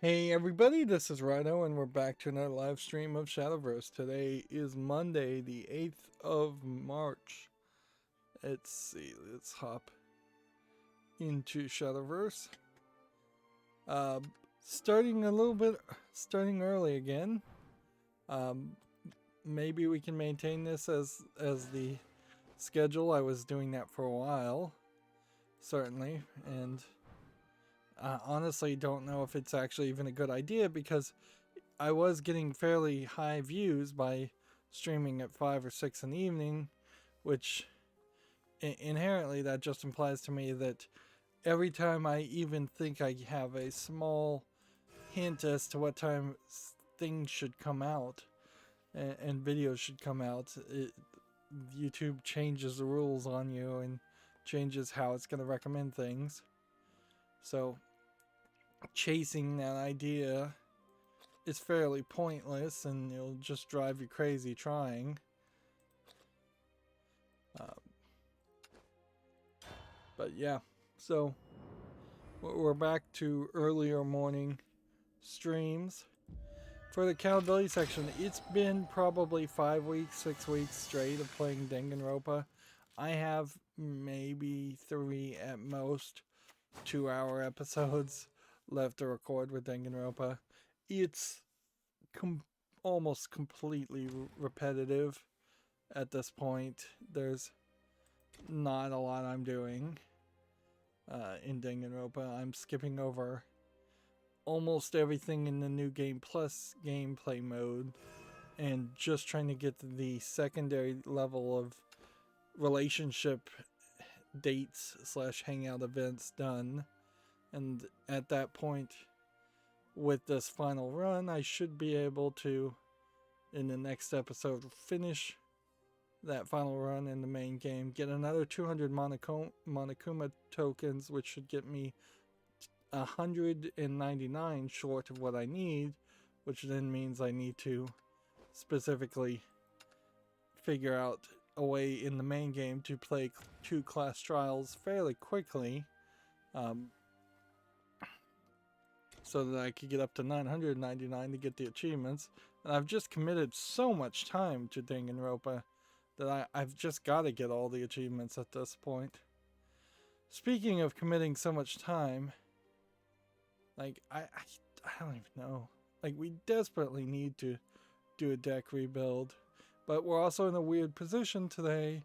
Hey everybody, this is Rydo and we're back to another live stream of Shadowverse. Today is Monday, the 8th of March. Let's see, let's hop into Shadowverse. Starting early again. Maybe we can maintain this as the schedule. I was doing that for a while, certainly, and I honestly don't know if it's actually even a good idea because I was getting fairly high views by streaming at 5 or 6 in the evening, which inherently that just implies to me that every time I even think I have a small hint as to what time things should come out and videos should come out, YouTube changes the rules on you and changes how it's going to recommend things. So chasing that idea is fairly pointless and it'll just drive you crazy trying. But yeah, so we're back to earlier morning streams. For the accountability section, it's been probably 5 weeks, 6 weeks straight of playing Danganronpa. I have maybe 3 at most 2-hour episodes left to record with Danganronpa. It's almost completely repetitive at this point. There's not a lot I'm doing in Danganronpa. I'm skipping over almost everything in the new game plus gameplay mode and just trying to get the secondary level of relationship dates / hangout events done. And at that point, with this final run, I should be able to, in the next episode, finish that final run in the main game, get another 200 Monokuma tokens, which should get me 199 short of what I need, which then means I need to specifically figure out a way in the main game to play 2 class trials fairly quickly, so that I could get up to 999 to get the achievements. And I've just committed so much time to Danganronpa that I've just got to get all the achievements at this point. Speaking of committing so much time, like, I don't even know. Like, we desperately need to do a deck rebuild. But we're also in a weird position today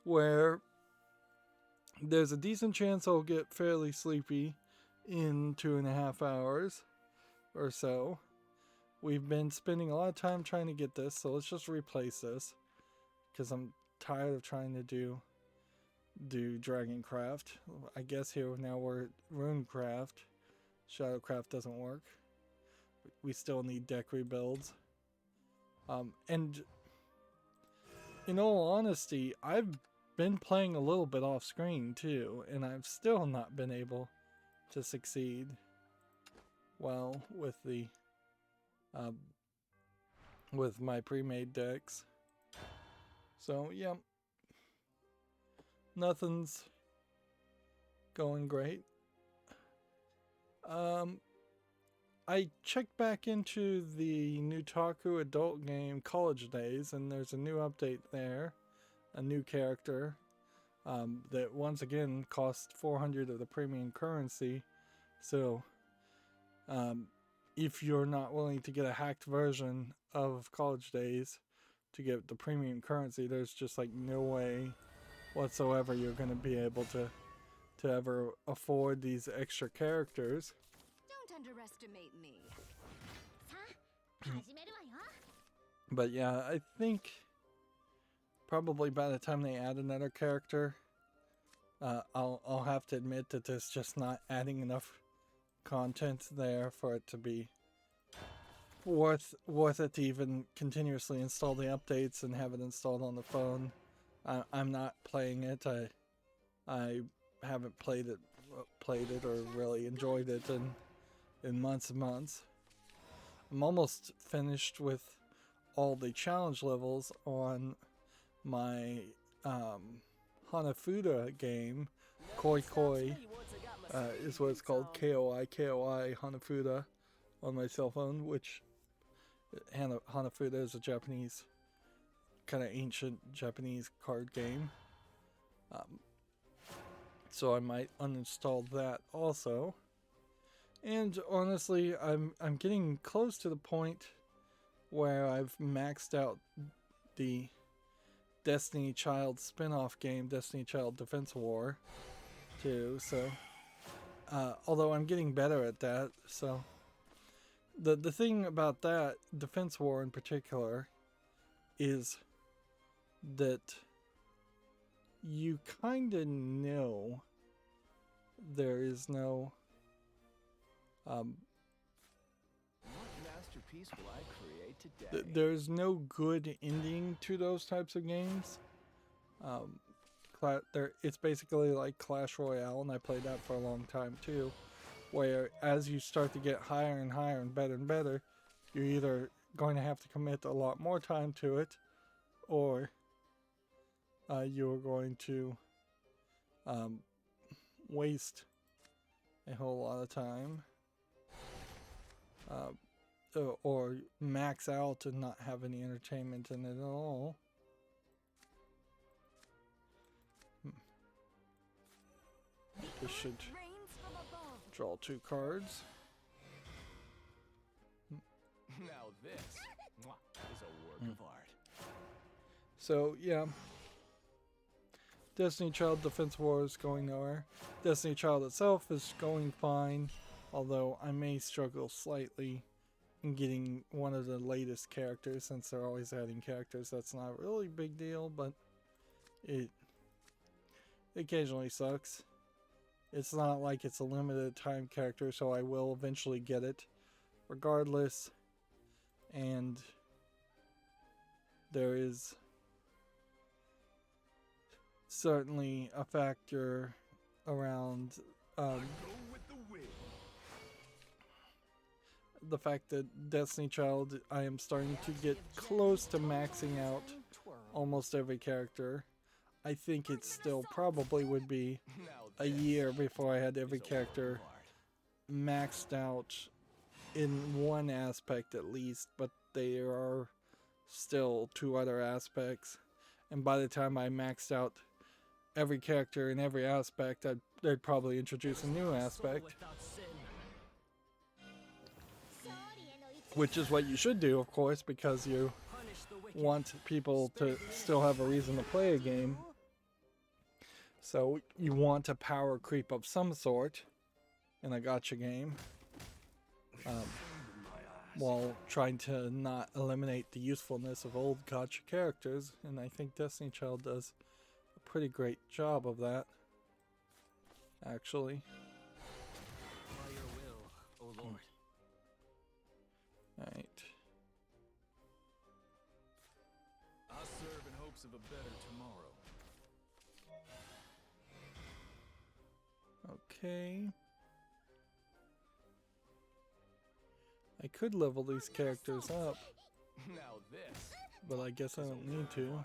where there's a decent chance I'll get fairly sleepy in 2.5 hours or so. We've been spending a lot of time trying to get this, so let's just replace this because I'm tired of trying to do Dragoncraft. I guess here now we're at Runecraft. Shadowcraft doesn't work. We still need deck rebuilds. And in all honesty, I've been playing a little bit off screen too, and I've still not been able to succeed well with the with my pre-made decks. So yeah, nothing's going great. I checked back into the Nutaku adult game College Days, and there's a new update there, a new character that once again cost 400 of the premium currency. So if you're not willing to get a hacked version of College Days to get the premium currency, there's just like no way whatsoever you're going to be able to ever afford these extra characters. Don't underestimate me. But yeah, I think probably by the time they add another character, I'll have to admit that there's just not adding enough content there for it to be worth it to even continuously install the updates and have it installed on the phone. I'm not playing it. I haven't played it or really enjoyed it in months and months. I'm almost finished with all the challenge levels on my Hanafuda game. Koi Koi is what it's called. KOI Hanafuda. on my cell phone, which Hanafuda is a Japanese, kind of ancient Japanese card game. So I might uninstall that also. And honestly, I'm getting close to the point where I've maxed out the Destiny Child spin-off game, Destiny Child Defense War, too. So, although I'm getting better at that, so the thing about that Defense War in particular is that you kind of know there is no What masterpiece will I create today? there's no good ending to those types of games. It's basically like Clash Royale, and I played that for a long time too, where as you start to get higher and higher and better, you're either going to have to commit a lot more time to it, or you're going to waste a whole lot of time, or max out and not have any entertainment in it at all. This should draw 2 cards. Now this is a work of art. So yeah, Destiny Child Defense War is going nowhere. Destiny Child itself is going fine, although I may struggle slightly in getting one of the latest characters, since they're always adding characters. That's not a really big deal, but it occasionally sucks. It's not like it's a limited time character, so I will eventually get it regardless. And there is certainly a factor around the fact that Destiny Child, I am starting to get close to maxing out almost every character. I think it still probably would be a year before I had every character maxed out in one aspect at least, but there are still 2 other aspects, and by the time I maxed out every character in every aspect, they'd probably introduce a new aspect, which is what you should do, of course, because you want people to still have a reason to play a game. So you want a power creep of some sort in a gacha game, while trying to not eliminate the usefulness of old gacha characters, and I think Destiny Child does a pretty great job of that, actually. By your will, O Lord. Alright. I serve in hopes of a better tomorrow. Okay. I could level these characters up, Now this but I guess I don't need to.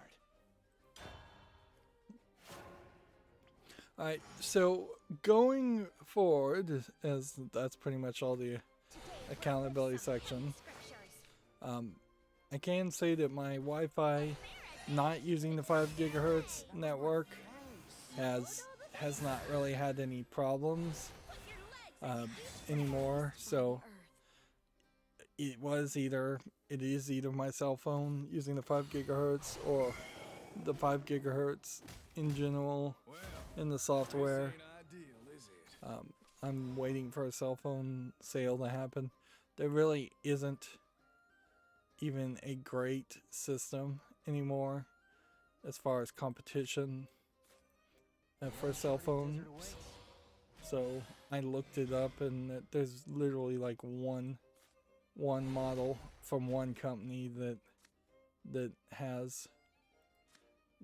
Alright, so going forward, as that's pretty much all the accountability section, I can say that my Wi-Fi not using the 5 gigahertz network has not really had any problems anymore. So it is either my cell phone using the 5 gigahertz or the 5 gigahertz in general in the software. I'm waiting for a cell phone sale to happen. There really isn't even a great system anymore as far as competition for cell phones. So I looked it up, and there's literally like one model from one company that has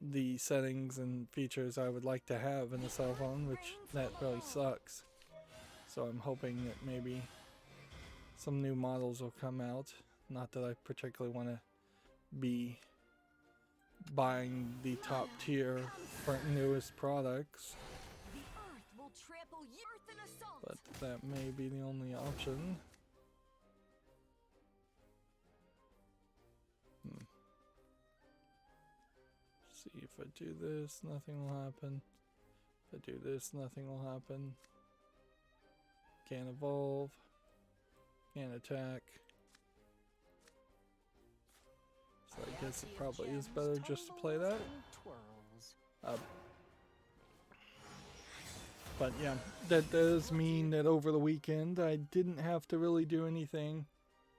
the settings and features I would like to have in a cell phone, which that really sucks. So I'm hoping that maybe some new models will come out. Not that I particularly want to be buying the top tier for newest products, but that may be the only option. See, if I do this, nothing will happen. If I do this, nothing will happen. Can't evolve. Can't attack. So I guess it probably is better just to play that. But yeah, that does mean that over the weekend I didn't have to really do anything.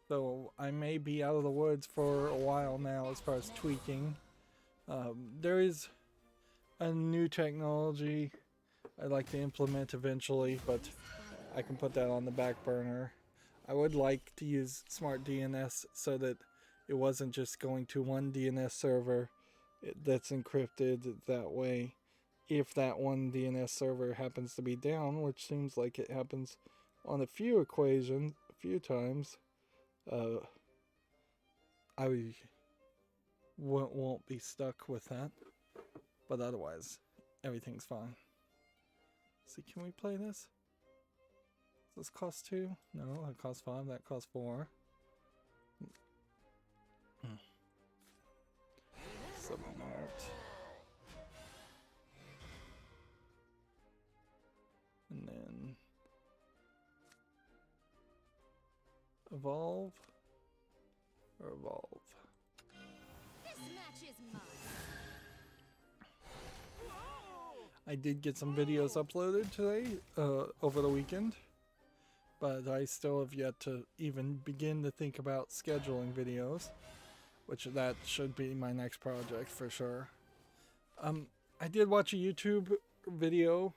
So I may be out of the woods for a while now as far as tweaking. There is a new technology I'd like to implement eventually, but I can put that on the back burner. I would like to use smart DNS so that it wasn't just going to one DNS server that's encrypted that way. If that one DNS server happens to be down, which seems like it happens on a few times, I won't be stuck with that. But otherwise, everything's fine. See, can we play this? Does this cost 2? No, that costs 5, that costs 4. Submart. And then evolve or evolve. This match is mine. I did get some videos uploaded today, over the weekend, but I still have yet to even begin to think about scheduling videos, which that should be my next project for sure. I did watch a YouTube video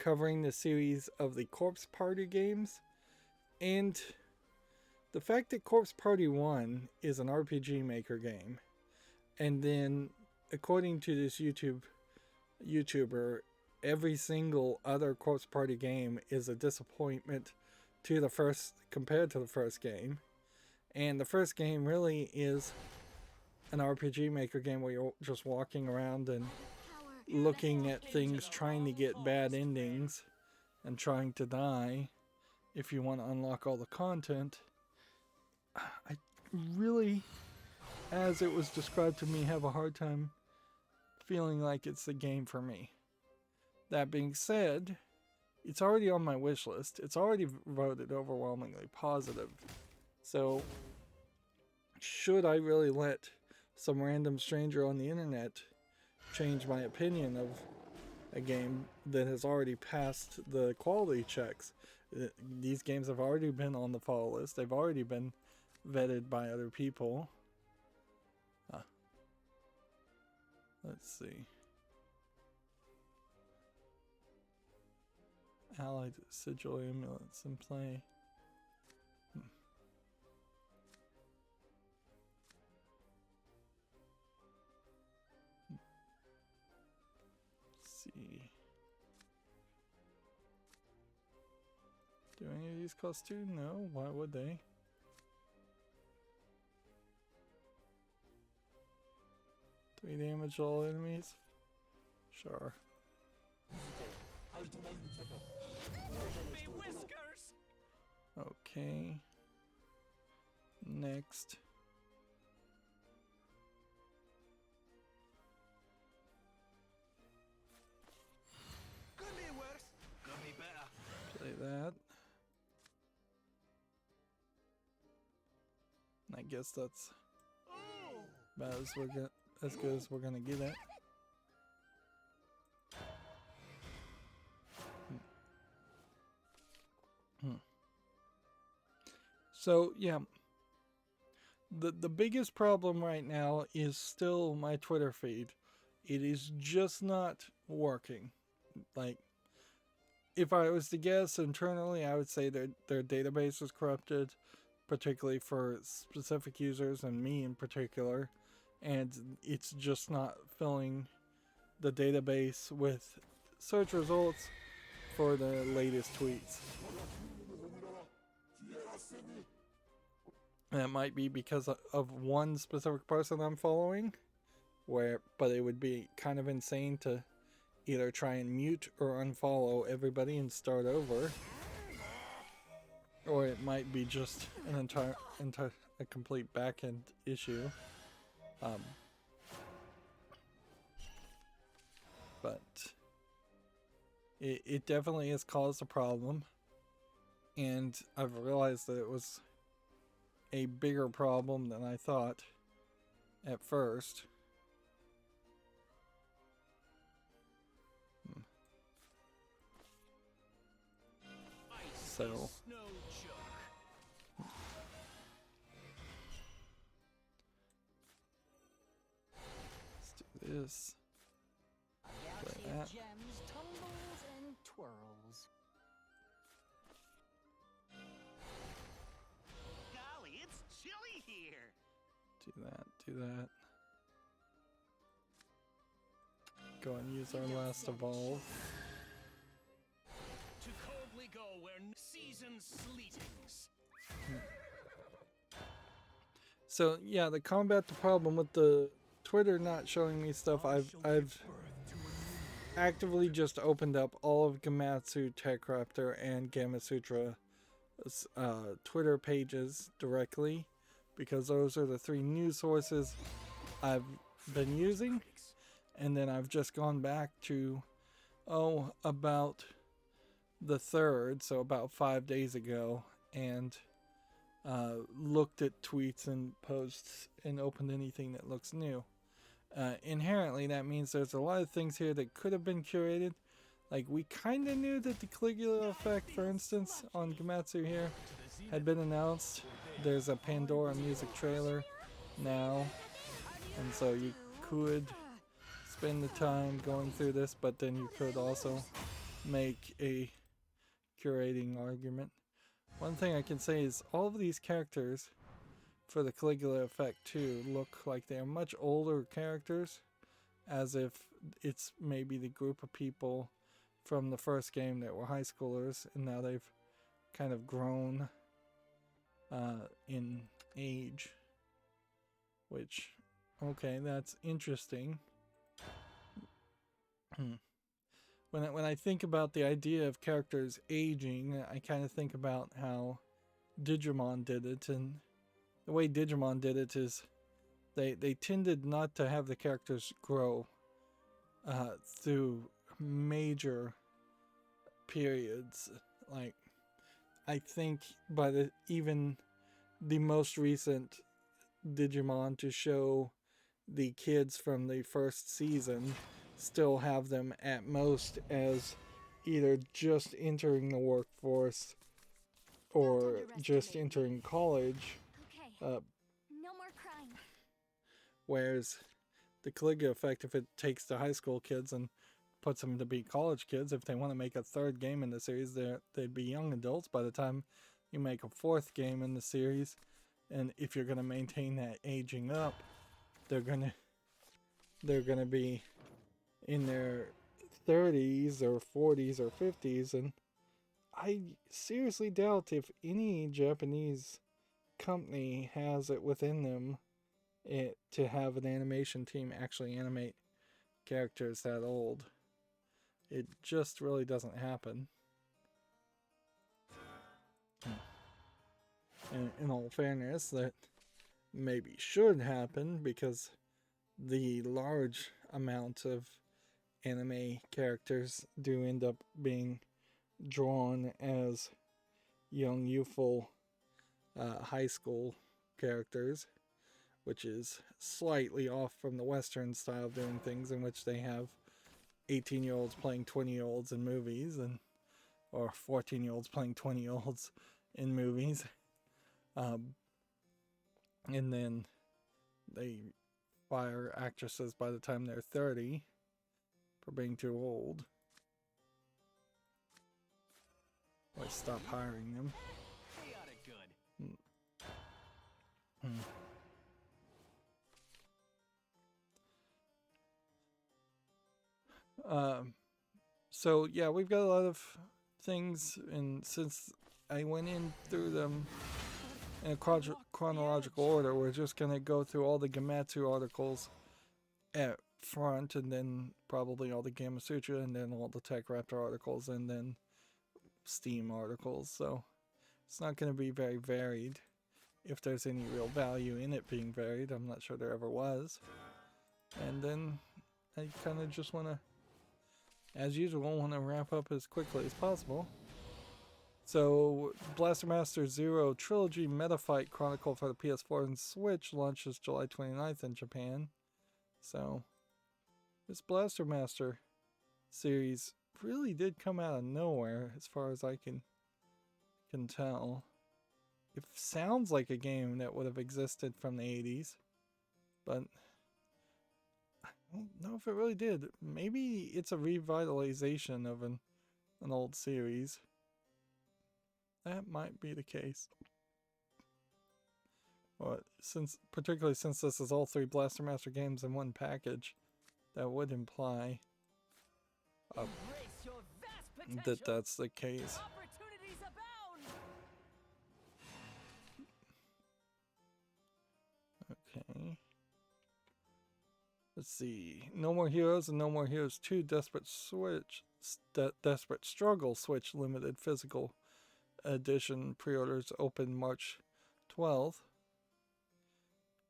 covering the series of the Corpse Party games, and the fact that Corpse Party 1 is an RPG Maker game, and then according to this YouTuber, every single other Corpse Party game is a disappointment to the first, compared to the first game, and the first game really is an RPG Maker game where you're just walking around and looking at things, trying to get bad endings and trying to die if you want to unlock all the content. I really, as it was described to me, have a hard time feeling like it's the game for me. That being said, it's already on my wish list. It's already voted overwhelmingly positive. So, should I really let some random stranger on the internet change my opinion of a game that has already passed the quality checks? These games have already been on the follow list. They've already been vetted by other people. Let's see. Allied sigil amulets in play. Let's see. Do any of these cost 2? No, why would they? Three damage to all enemies? Sure. Okay. Next. Could be worse. Could be better. Play that. I guess that's about as good as we're gonna get it. So yeah, the biggest problem right now is still my Twitter feed. It is just not working. Like, if I was to guess internally, I would say their database is corrupted, particularly for specific users and me in particular, and it's just not filling the database with search results for the latest tweets. And it might be because of one specific person I'm following, but it would be kind of insane to either try and mute or unfollow everybody and start over. Or it might be just an a complete backend issue. but it definitely has caused a problem, and I've realized that it was a bigger problem than I thought at first. So let's do this. Galaxy Play of that. gems tumbles and twirls. Golly, it's chilly here. Do that, do that. Go and use our last evolve. To coldly go where seasons sleetings. So yeah, the combat the problem with the Twitter not showing me stuff. I've actively just opened up all of Gamatsu, Techraptor, and Gamasutra Twitter pages directly, because those are the 3 news sources I've been using. And then I've just gone back to, about the 3rd, so about 5 days ago, and looked at tweets and posts and opened anything that looks new. Inherently, that means there's a lot of things here that could have been curated. Like, we kind of knew that the Caligula Effect, for instance, on Gamatsu here, had been announced. There's a Pandora music trailer now, and so you could spend the time going through this, but then you could also make a curating argument. One thing I can say is all of these characters for the Caligula Effect 2 look like they're much older characters, as if it's maybe the group of people from the first game that were high schoolers, and now they've kind of grown in age, which, okay, that's interesting. When I think about the idea of characters aging, I kind of think about how Digimon did it, and the way Digimon did it is they tended not to have the characters grow through major periods. Like, I think by even the most recent Digimon to show the kids from the first season still have them at most as either just entering the workforce or just entering college. Okay. No more crying. Whereas the Caligula Effect, if it takes the high school kids and puts them to be college kids, if they want to make a 3rd game in the series, they'd be young adults by the time you make a 4th game in the series. And if you're going to maintain that aging up, they're gonna be in their 30s or 40s or 50s, and I seriously doubt if any Japanese company has it within them to have an animation team actually animate characters that old. It just really doesn't happen. And in all fairness, that maybe should happen, because the large amount of anime characters do end up being drawn as young, youthful high school characters, which is slightly off from the Western style of doing things, in which they have 18-year-olds playing 20-year-olds in movies, or 14-year-olds playing 20-year-olds in movies. And then they fire actresses by the time they're 30 for being too old. Or stop hiring them. Chaotic good. So yeah, we've got a lot of things, and since I went in through them in a chronological order, we're just gonna go through all the Gamatsu articles at front, and then probably all the Gamasutra, and then all the Techraptor articles, and then Steam articles. So it's not going to be very varied, if there's any real value in it being varied. I'm not sure there ever was. And then I kind of just want to as usual, want to wrap up as quickly as possible. So, Blaster Master Zero Trilogy Metafight Chronicle for the PS4 and Switch launches July 29th in Japan. So, this Blaster Master series really did come out of nowhere, as far as I can tell. It sounds like a game that would have existed from the 80s, but I don't know if it really did. Maybe it's a revitalization of an old series. That might be the case. But particularly since this is all three Blaster Master games in one package, that would imply that that's the case. Okay. Let's see. No More Heroes and No More Heroes 2 Desperate Struggle Switch Limited Physical Edition pre-orders open March 12th.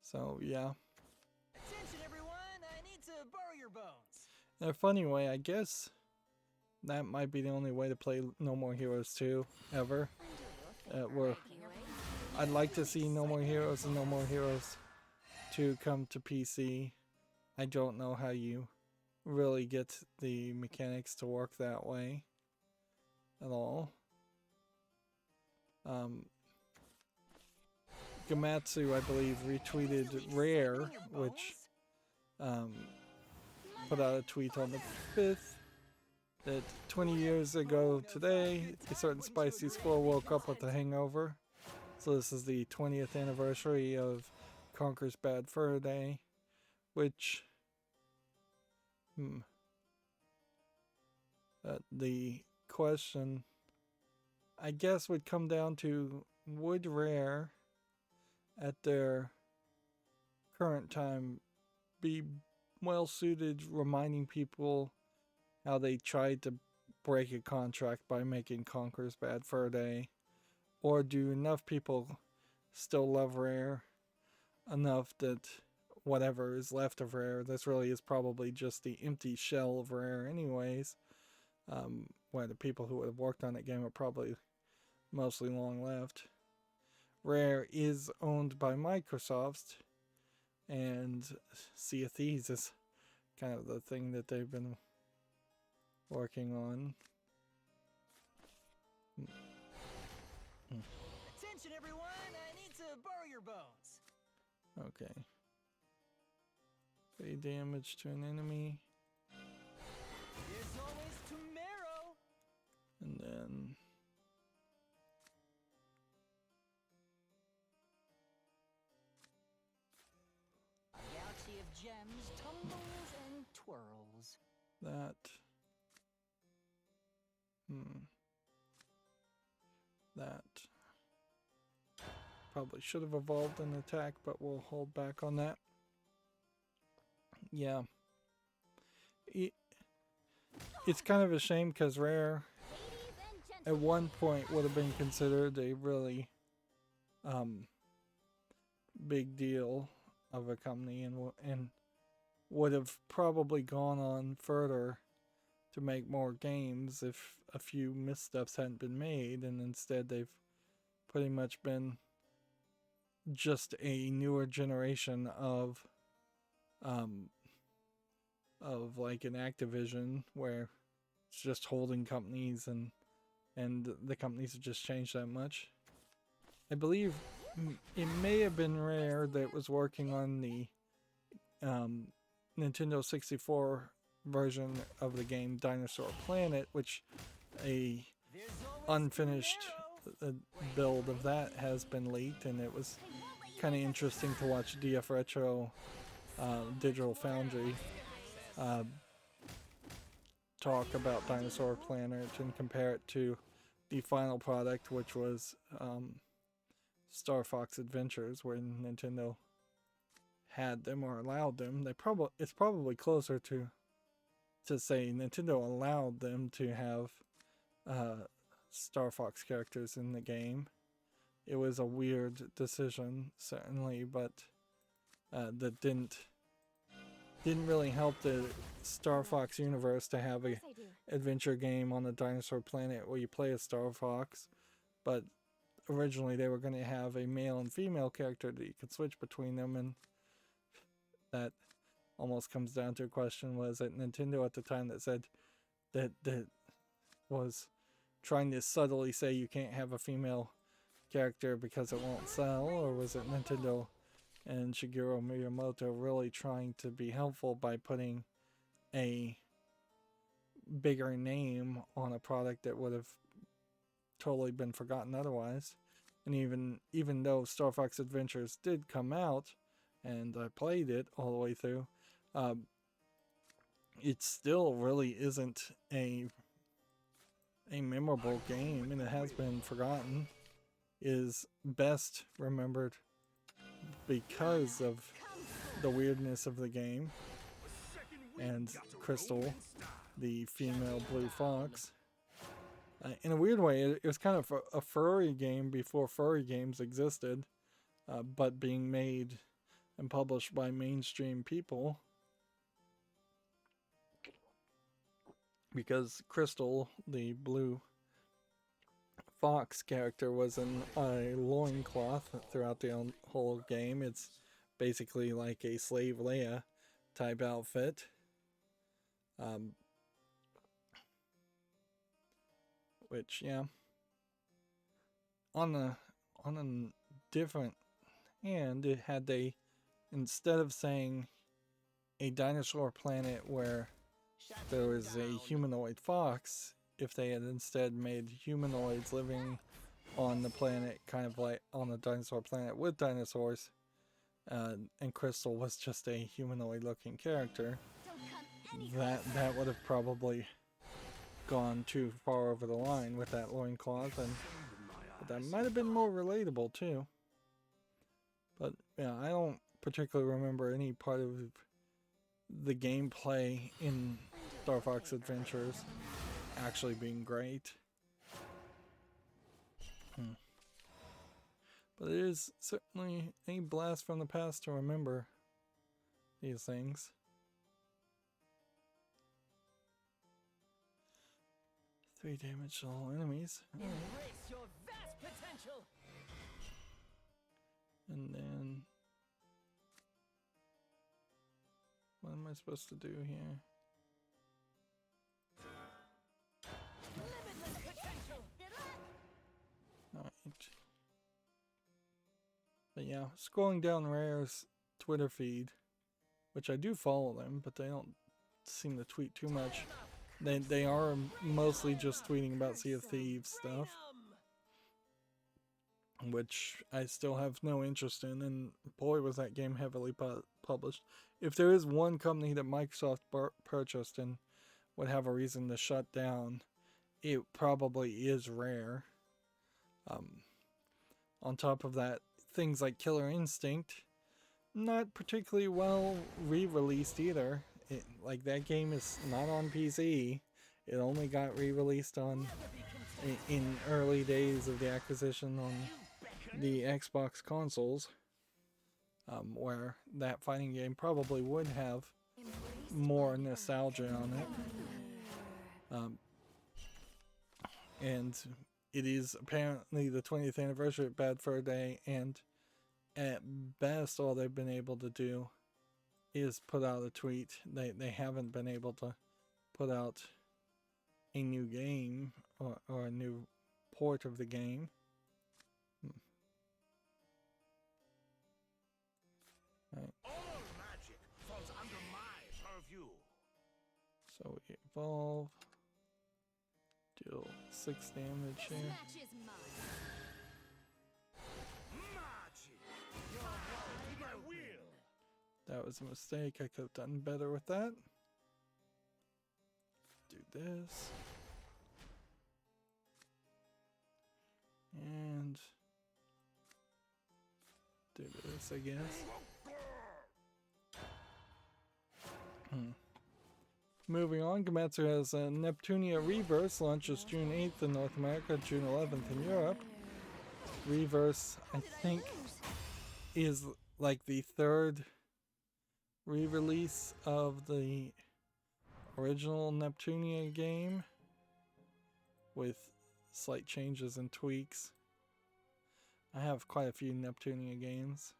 So, yeah. Attention everyone, I need to borrow your bones. In a funny way, I guess that might be the only way to play No More Heroes 2 ever. I'd like to see No More Heroes and No More Heroes 2 come to PC. I don't know how you really get the mechanics to work that way at all. Gamatsu, I believe, retweeted Rare, which put out a tweet on the 5th that 20 years ago today, a certain spicy squirrel woke up with a hangover. So this is the 20th anniversary of Conker's Bad Fur Day, which the question, I guess, would come down to, would Rare at their current time be well suited reminding people how they tried to break a contract by making Conker's Bad Fur Day? Or do enough people still love Rare enough that whatever is left of Rare, this really is probably just the empty shell of Rare anyways, where the people who would have worked on that game are probably mostly long left. Rare is owned by Microsoft, and Sea of Thieves is kind of the thing that they've been working on. Attention everyone, I need to borrow your bones. Okay. Pay damage to an enemy. There's always tomorrow. And then A galaxy of gems tumbles and twirls. that. That probably should have evolved an attack, but we'll hold back on that. Yeah. It's kind of a shame because Rare at one point would have been considered a really big deal of a company, and would have probably gone on further to make more games if a few missteps hadn't been made, and instead they've pretty much been just a newer generation of like an Activision, where it's just holding companies, and the companies have just changed that much. I believe it may have been Rare that was working on the Nintendo 64 version of the game Dinosaur Planet, which a unfinished build of that has been leaked, and it was kind of interesting to watch DF Retro Digital Foundry talk about Dinosaur Planet and compare it to the final product, which was Star Fox Adventures, where Nintendo had them or allowed them. It's probably closer to say Nintendo allowed them to have Star Fox characters in the game. It was a weird decision, certainly, but that didn't really help the Star Fox universe to have adventure game on a dinosaur planet where you play a Star Fox, but originally they were going to have a male and female character that you could switch between them, and that almost comes down to a question: was it Nintendo at the time that said that was trying to subtly say you can't have a female character because it won't sell, or was it Nintendo and Shigeru Miyamoto really trying to be helpful by putting a bigger name on a product that would have totally been forgotten otherwise? And even though Star Fox Adventures did come out and I played it all the way through, it still really isn't a memorable game, and it has been forgotten. Is best remembered because of the weirdness of the game and Crystal, the female blue fox. In a weird way, it was kind of a furry game before furry games existed, but being made and published by mainstream people, because Crystal, the blue fox character, was in a loincloth throughout the whole game. It's basically like a Slave Leia type outfit. Which, yeah. On a different hand, it had instead of saying a dinosaur planet where there was a humanoid fox, if they had instead made humanoids living on the planet, kind of like on a dinosaur planet with dinosaurs, and Crystal was just a humanoid looking character, that would have probably gone too far over the line with that loincloth, and that might have been more relatable too. But yeah, I don't particularly remember any part of the gameplay in Star Fox Adventures actually being great. But it is certainly a blast from the past to remember these things. 3-dimensional enemies. Alright. Embrace your vast potential. And then what am I supposed to do here? Limitless potential. Alright. But yeah, scrolling down Rare's Twitter feed, which I do follow them, but they don't seem to tweet too much. They are mostly just tweeting about Sea of Thieves stuff, which I still have no interest in, and boy was that game heavily published. If there is one company that Microsoft purchased and would have a reason to shut down, it probably is Rare. On top of that, things like Killer Instinct, not particularly well re-released either. Like, that game is not on PC. It only got re-released in early days of the acquisition on the Xbox consoles, where that fighting game probably would have more nostalgia on it. And it is apparently the 20th anniversary of Bad Fur Day, and at best all they've been able to do is put out a tweet. They haven't been able to put out a new game or a new port of the game. Right. All magic falls under my purview. So we evolve, deal 6 damage here. Match is mine. Magic. You're welcome to my will. That was a mistake. I could have done better with that. Do this. And do this, I guess. Moving on, Gamatsu has Neptunia Reverse, launches June 8th in North America, June 11th in Europe. Reverse, I think, is like the third re-release of the original Neptunia game with slight changes and tweaks. I have quite a few Neptunia games.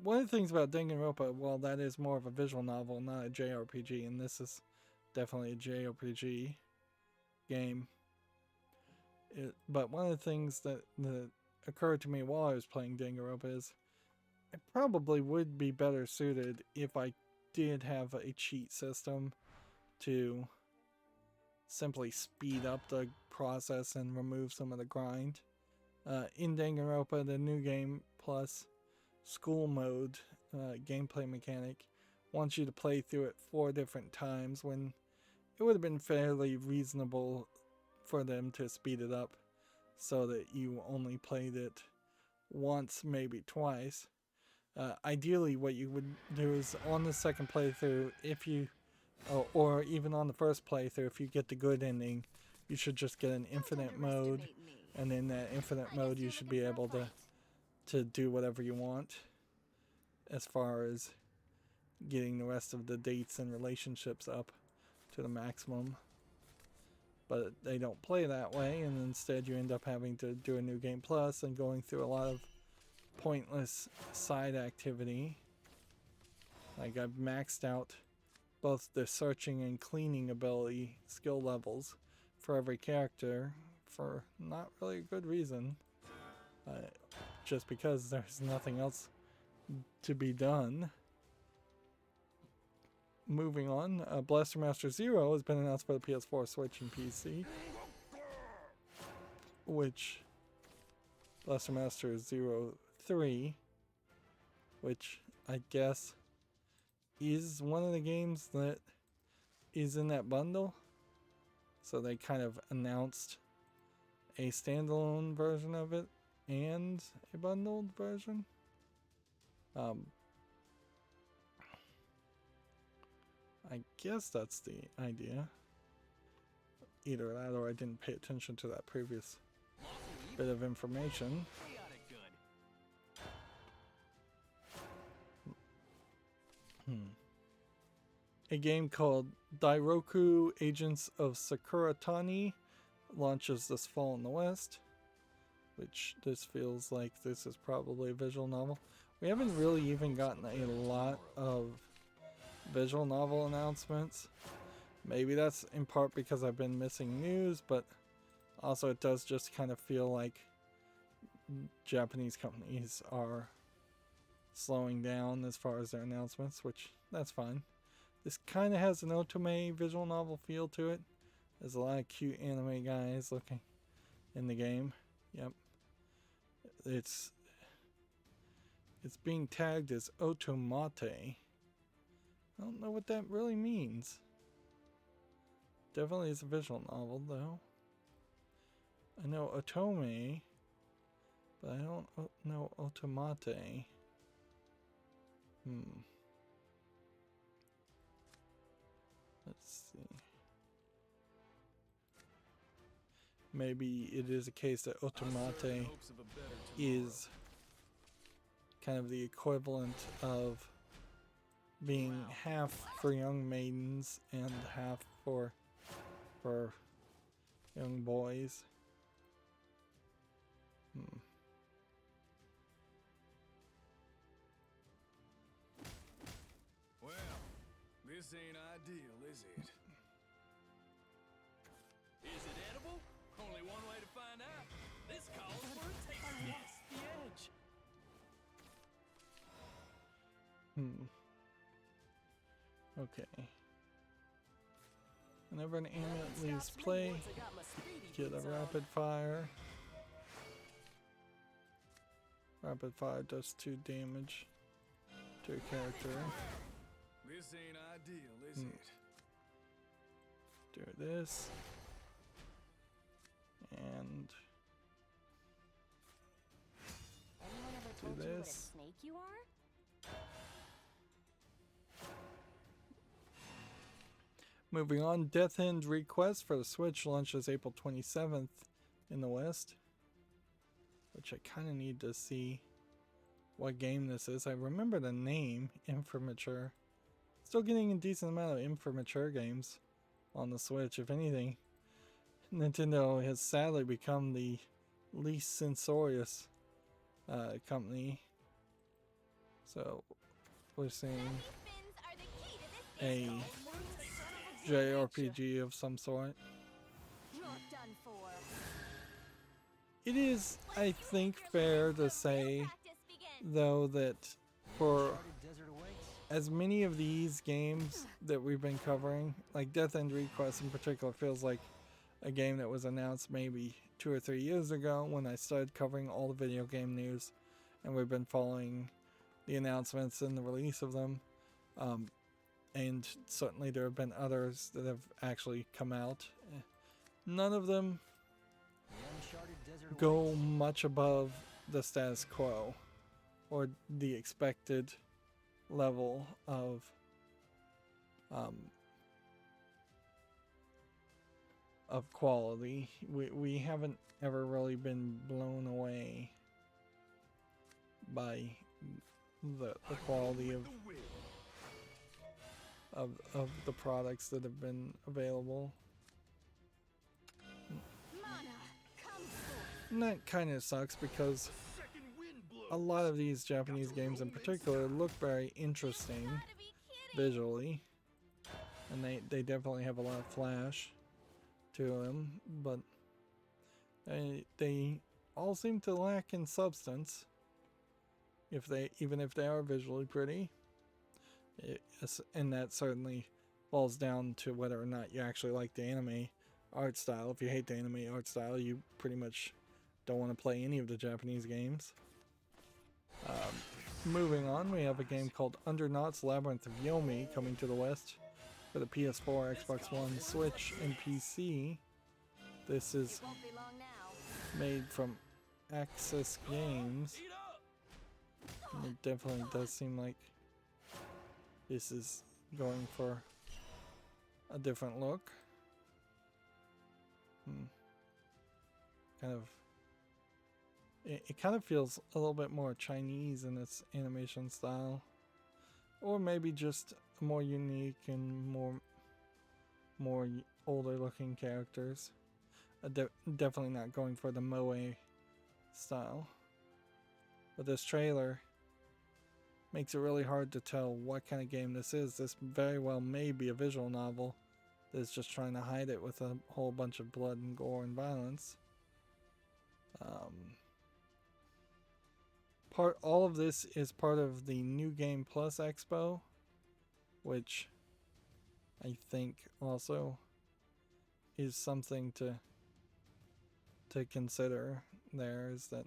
One of the things about Danganronpa, well, that is more of a visual novel, not a JRPG, and this is definitely a JRPG game. But one of the things that occurred to me while I was playing Danganronpa is it probably would be better suited if I did have a cheat system to simply speed up the process and remove some of the grind. In Danganronpa, the new game plus school mode gameplay mechanic wants you to play through it 4 different times, when it would have been fairly reasonable for them to speed it up so that you only played it once, maybe twice. Ideally, what you would do is on the second playthrough, if you, or even on the first playthrough, if you get the good ending, you should just get an infinite mode, and in that infinite mode you should be able to do whatever you want as far as getting the rest of the dates and relationships up to the maximum. But they don't play that way, and instead you end up having to do a new game plus and going through a lot of pointless side activity. Like, I've maxed out both the searching and cleaning ability skill levels for every character for not really a good reason. Just because there's nothing else to be done. Moving on, Blaster Master Zero has been announced for the PS4, Switch, and PC. Which, Blaster Master Zero 3, which I guess is one of the games that is in that bundle. So they kind of announced a standalone version of it and a bundled version. I guess that's the idea. Either that or I didn't pay attention to that previous bit of information. A game called Dairoku Agents of Sakura Tani launches this fall in the West, which this feels like this is probably a visual novel. We haven't really even gotten a lot of visual novel announcements. Maybe that's in part because I've been missing news, but also it does just kind of feel like Japanese companies are slowing down as far as their announcements, which that's fine. This kind of has an otome visual novel feel to it. There's a lot of cute anime guys looking in the game. Yep. It's being tagged as otomate. I don't know what that really means. Definitely is a visual novel, though. I know otome, but I don't know otomate. Let's see. Maybe it is a case that otomate is kind of the equivalent of being half for young maidens and half for young boys. Well, this ain't ideal, is it? Is it edible? Only one way to find out. This calls for a taste test. The edge. Okay. Whenever an amulet leaves play, get a rapid fire. Rapid fire does 2 damage to a character. This ain't ideal, is it? Do this. And Anyone ever do told you what a this. snake you are? Moving on, Death End Request for the Switch launches April 27th in the West. Which I kind of need to see what game this is. I remember the name, Infirmature. Still getting a decent amount of immature games on the Switch. If anything, Nintendo has sadly become the least censorious company. So we're seeing a JRPG of some sort. You're done for. It is, I think, fair to say, though, that for Desert awaits. as many of these games that we've been covering, like Death End Request in particular, feels like a game that was announced maybe 2 or 3 years ago when I started covering all the video game news, and we've been following the announcements and the release of them. And certainly there have been others that have actually come out. None of them The uncharted desert go awaits. much above the status quo or the expected level of quality. We haven't ever really been blown away by the quality of the products that have been available. Mana, come forth. And that kind of sucks because a lot of these Japanese games in particular look very interesting Gotta be kidding. visually, and they definitely have a lot of flash to them, but they all seem to lack in substance. Even if they are visually pretty, and that certainly falls down to whether or not you actually like the anime art style. If you hate the anime art style, you pretty much don't want to play any of the Japanese games. Moving on, we have a game called Undernaut's Labyrinth of Yomi coming to the West for the PS4, Xbox One, Switch, and PC. This is Won't be long now. made from Axis Games. Eat up! And it definitely does seem like this is going for a different look. Kind of. It kind of feels a little bit more Chinese in its animation style, or maybe just more unique and more older looking characters. Definitely not going for the moe style. But this trailer makes it really hard to tell what kind of game this is. This very well may be a visual novel that's just trying to hide it with a whole bunch of blood and gore and violence. All of this is part of the New Game Plus Expo, which I think also is something to consider. There is that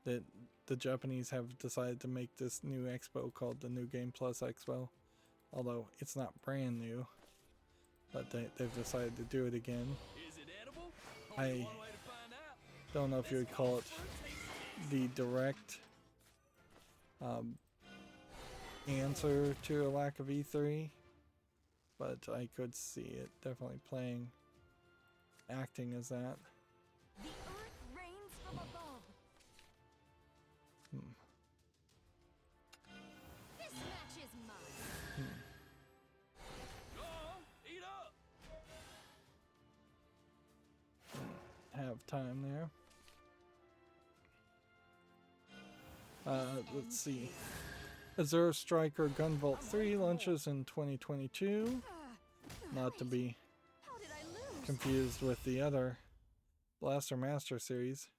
that the Japanese have decided to make this new expo called the New Game Plus Expo, although it's not brand new, but they've decided to do it again. Is it edible? I Only one way to find out. don't know if you would call it the direct answer to a lack of E3, but I could see it definitely acting as that. The earth rains from above. This match is mine. Go on, eat up! Have time there. Let's see. Azure Striker Gunvolt 3 launches in 2022. Not to be How did I lose? confused with the other Blaster Master series.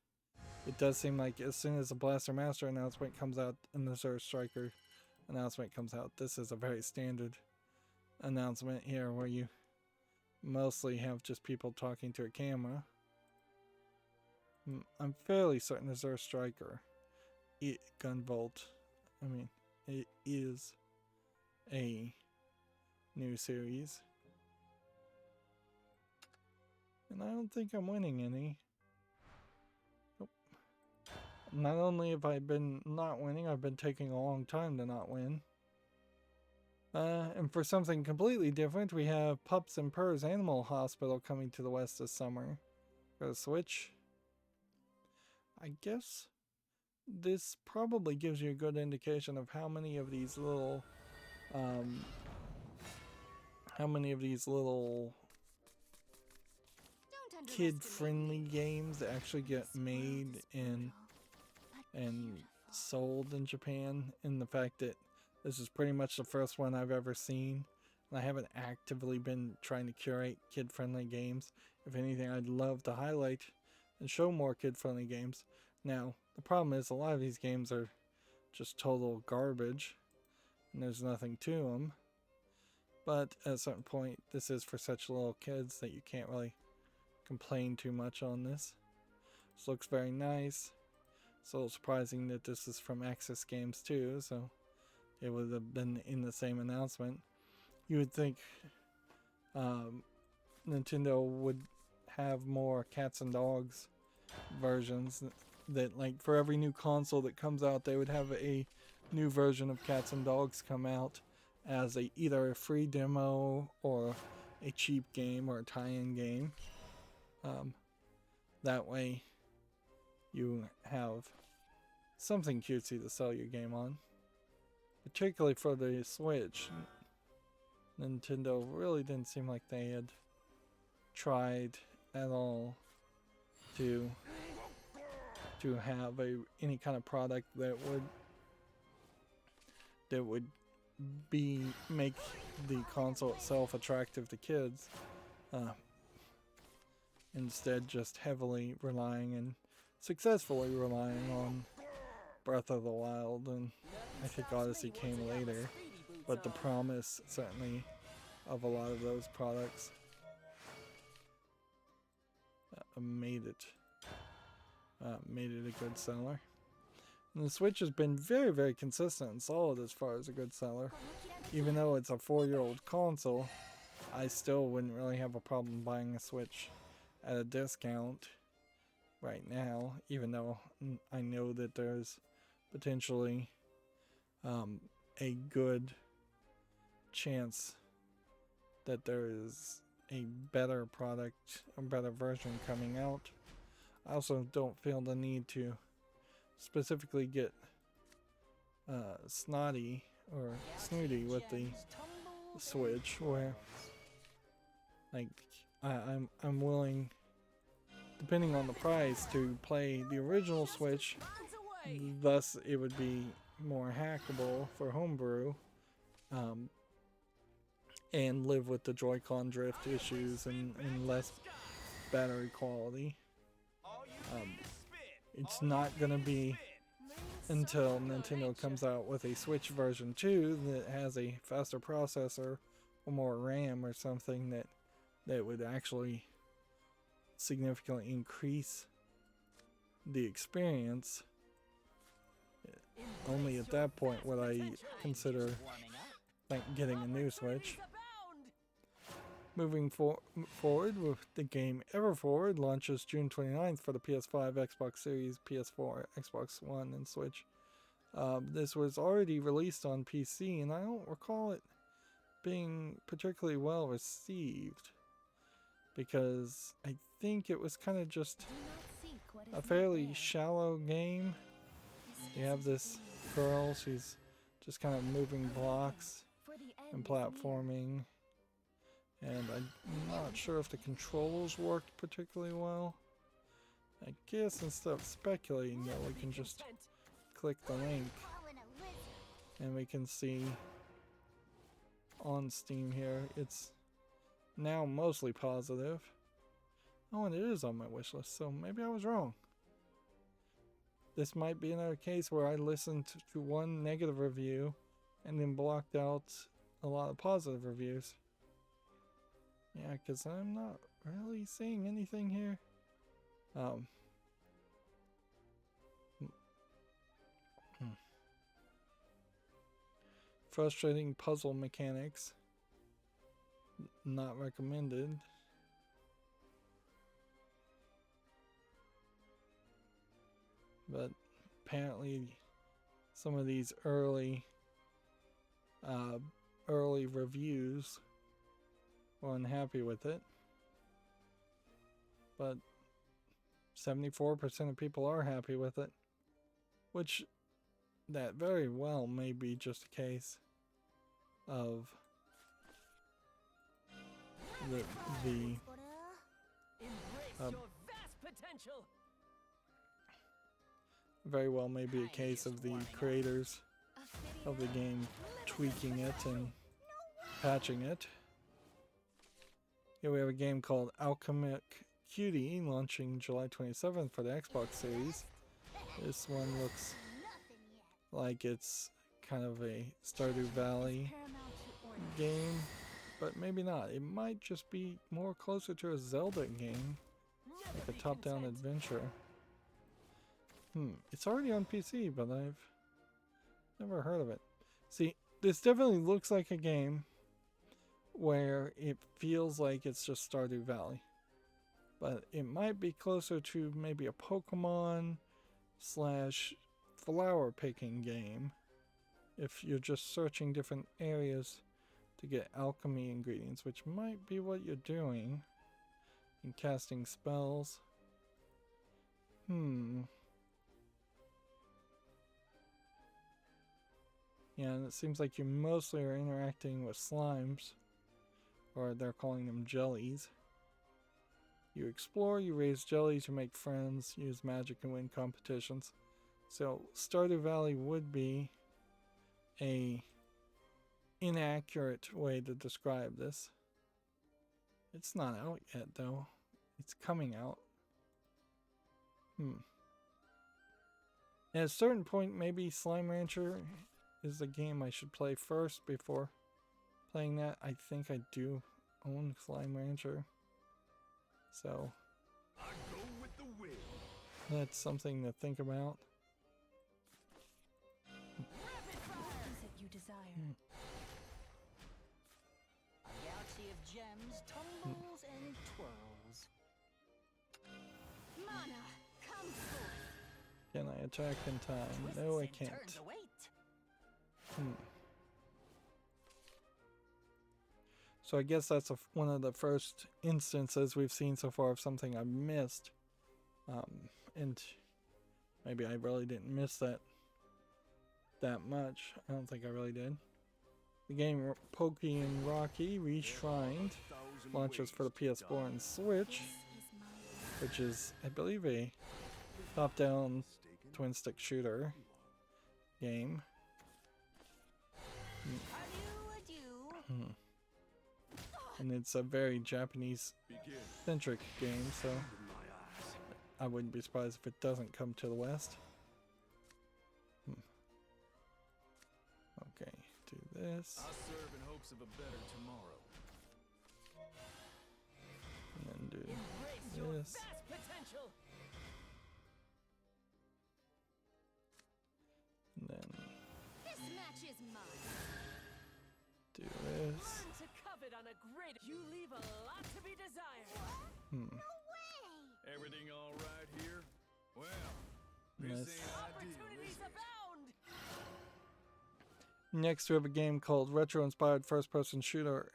It does seem like as soon as the Blaster Master announcement comes out and the Azure Striker announcement comes out, this is a very standard announcement here where you mostly have just people talking to a camera. I'm fairly certain Azure Striker, Gunvolt, I mean, it is a new series. And I don't think I'm winning any. Nope. Not only have I been not winning, I've been taking a long time to not win. And for something completely different, we have Pups and Purrs Animal Hospital coming to the West this summer for the Switch. I guess this probably gives you a good indication of how many of these little Don't underestimate kid-friendly me. games actually get made and sold in Japan, and the fact that this is pretty much the first one I've ever seen, and I haven't actively been trying to curate kid-friendly games. If anything, I'd love to highlight and show more kid-friendly games. Now, the problem is a lot of these games are just total garbage, and there's nothing to them. But at a certain point, this is for such little kids that you can't really complain too much on this. This looks very nice. It's a little surprising that this is from Access Games too, so it would have been in the same announcement. You would think Nintendo would have more cats and dogs versions, that like for every new console that comes out they would have a new version of cats and dogs come out as either a free demo or a cheap game or a tie-in game. That way you have something cutesy to sell your game on. Particularly for the Switch, Nintendo really didn't seem like they had tried at all to have any kind of product that would make the console itself attractive to kids. Instead, just heavily relying and successfully relying on Breath of the Wild, and I think Odyssey came later, but the promise certainly of a lot of those products made it a good seller. And the Switch has been very, very consistent and solid as far as a good seller. Even though it's a 4-year-old console, I still wouldn't really have a problem buying a Switch at a discount right now, even though I know that there's potentially a good chance that there is a better product, a better version coming out. I also don't feel the need to specifically get snotty or snooty with the Switch, where like I'm willing, depending on the price, to play the original Switch. Thus, it would be more hackable for homebrew, and live with the Joy-Con drift issues and less battery quality. It's not going to be until Nintendo comes out with a Switch version 2 that has a faster processor or more RAM or something that would actually significantly increase the experience. Only at that point would I consider getting a new Switch. Moving forward with the game Everforward, launches June 29th for the PS5, Xbox Series, PS4, Xbox One, and Switch. This was already released on PC, and I don't recall it being particularly well received, because I think it was kind of just a fairly shallow game. You have this girl, she's just kind of moving blocks and platforming, and I'm not sure if the controls worked particularly well. I guess instead of speculating, though, we can just click the link and we can see on Steam here it's now mostly positive. Oh, and it is on my wish list, so maybe I was wrong. This might be another case where I listened to one negative review and then blocked out a lot of positive reviews. Yeah, because I'm not really seeing anything here. Frustrating puzzle mechanics. Not recommended. But apparently some of these early reviews were unhappy with it. But 74% of people are happy with it. which that very well may be just a case of the Embrace Um, your vast potential. very well may be a case of the creators of the game tweaking it and patching it. Here we have a game called Alchemic Cutie launching July 27th for the Xbox Series. This one looks like it's kind of a Stardew Valley game, but maybe not. It might just be more closer to a Zelda game, like a top-down adventure. It's already on PC, but I've never heard of it. See, this definitely looks like a game where it feels like it's just Stardew Valley. But it might be closer to maybe a Pokemon / flower picking game if you're just searching different areas to get alchemy ingredients, which might be what you're doing in casting spells. Yeah, and it seems like you mostly are interacting with slimes, or they're calling them jellies. You explore, you raise jellies, you make friends, use magic and win competitions. So Stardew Valley would be a inaccurate way to describe this. It's not out yet though. It's coming out. At a certain point, maybe Slime Rancher is the game I should play first before playing that. I think I do own Slime Rancher. So I go with the wind. that's something to think about. What is it you desire? A galaxy of gems tumbles and twirls. Mana, come forth. Can I attack in time? No, I Twists and turns can't. await. So I guess that's one of the first instances we've seen so far of something I've missed. And maybe I really didn't miss that much. I don't think I really did. The game Pokey and Rocky Reshrined launches for the PS4 and Switch, which is, I believe, a top-down twin-stick shooter game. Adieu. And it's a very Japanese-centric game, so I wouldn't be surprised if it doesn't come to the West. Okay, do this, I serve in hopes of a better tomorrow. and then do Embrace your this, vast potential. and then This match is mine. do this. Learn to covet on a great. You leave a lot to be desired. Everything all right here? Well, Yes. this ain't ideal, Opportunities is it? abound. Next, we have a game called retro-inspired first-person shooter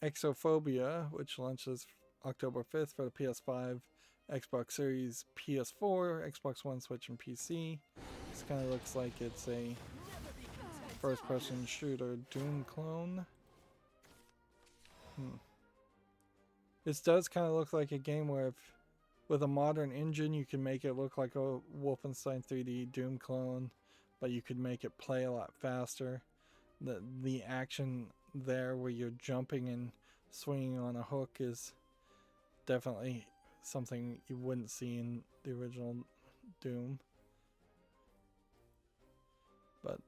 Exophobia, which launches October 5th for the PS5, Xbox Series, PS4, Xbox One, Switch, and PC. This kind of looks like it's a first-person shooter Doom clone. This does kind of look like a game where if with a modern engine you can make it look like a Wolfenstein 3D Doom clone, but you could make it play a lot faster. The action there where you're jumping and swinging on a hook is definitely something you wouldn't see in the original Doom. But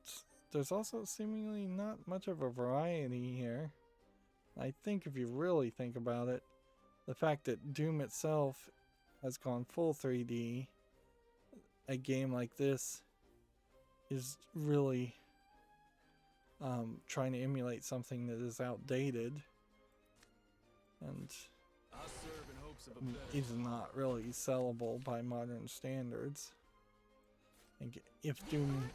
there's also seemingly not much of a variety here. I think if you really think about it, the fact that Doom itself has gone full 3D, a game like this is really trying to emulate something that is outdated and I serve in hopes of a better is not really sellable by modern standards. And if Doom,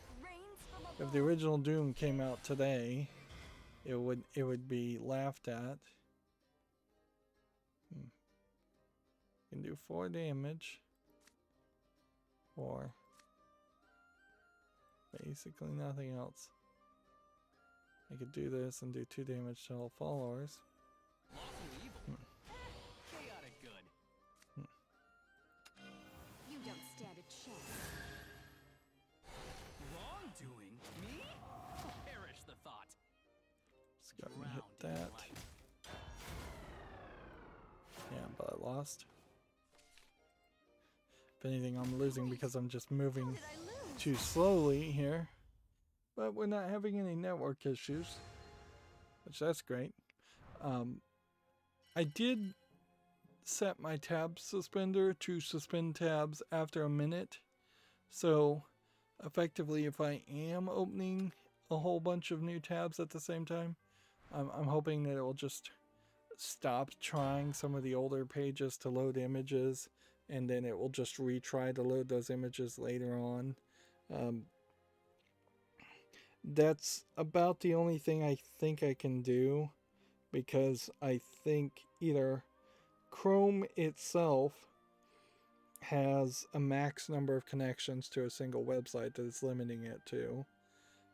if the original Doom came out today, it would be laughed at. Can do 4 damage, or basically nothing else. I could do this and do 2 damage to all followers. Lawful evil. Chaotic good. You don't stand a chance. Wrongdoing? Me? Perish the thought. Just go and Drowned hit in that. light. Yeah, but I lost. If anything, I'm losing because I'm just moving Did I lose? too slowly here. But we're not having any network issues, which that's great. I did set my tab suspender to suspend tabs after a minute. So effectively, if I am opening a whole bunch of new tabs at the same time, I'm hoping that it will just stop trying some of the older pages to load images, and then it will just retry to load those images later on. That's about the only thing I think I can do, because I think either Chrome itself has a max number of connections to a single website that it's limiting it to,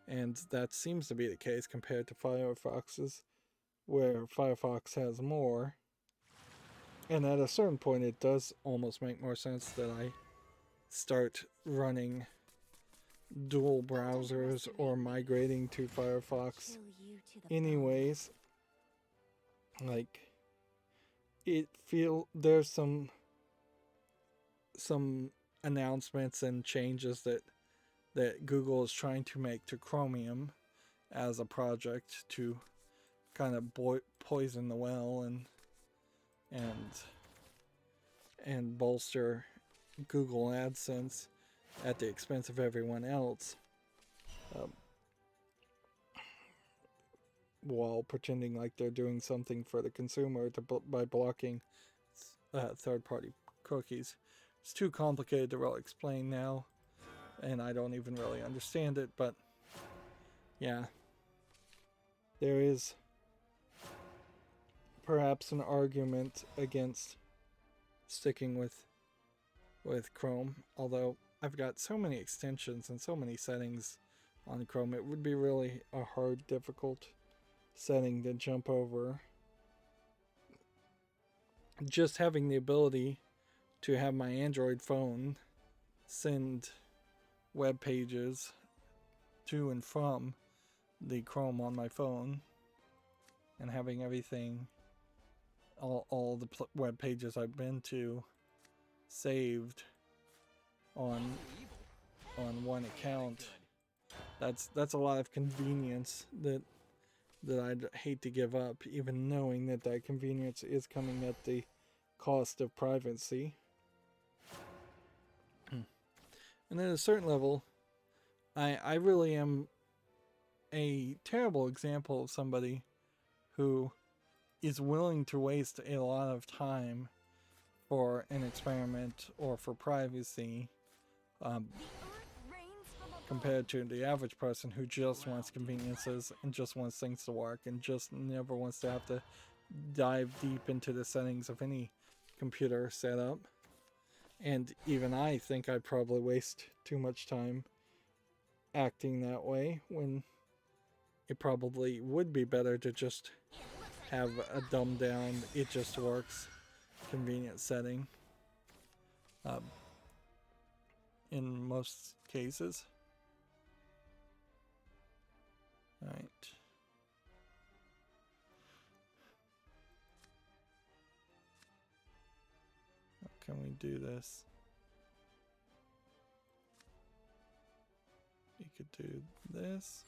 and that seems to be the case compared to Firefox's, where Firefox has more. And at a certain point it does almost make more sense that I start running dual browsers or migrating to Firefox Kill you to the bone. anyways. Like, there's some announcements and changes that Google is trying to make to Chromium as a project to kind of poison the well and bolster Google AdSense at the expense of everyone else, while pretending like they're doing something for the consumer by blocking third-party cookies. It's too complicated to really explain now, and I don't even really understand it, but yeah, there is perhaps an argument against sticking with Chrome, although I've got so many extensions and so many settings on Chrome, it would be really a hard, difficult setting to jump over. Just having the ability to have my Android phone send web pages to and from the Chrome on my phone, and having everything, all the web pages I've been to, saved on one account. That's a lot of convenience that I'd hate to give up, even knowing that convenience is coming at the cost of privacy. And at a certain level, I really am a terrible example of somebody who is willing to waste a lot of time for an experiment or for privacy, compared to the average person who just wants conveniences and just wants things to work and just never wants to have to dive deep into the settings of any computer setup. And even I think I'd probably waste too much time acting that way, when it probably would be better to just have a dumbed down, it just works convenient setting in most cases. Alright. How can we do this? We could do this.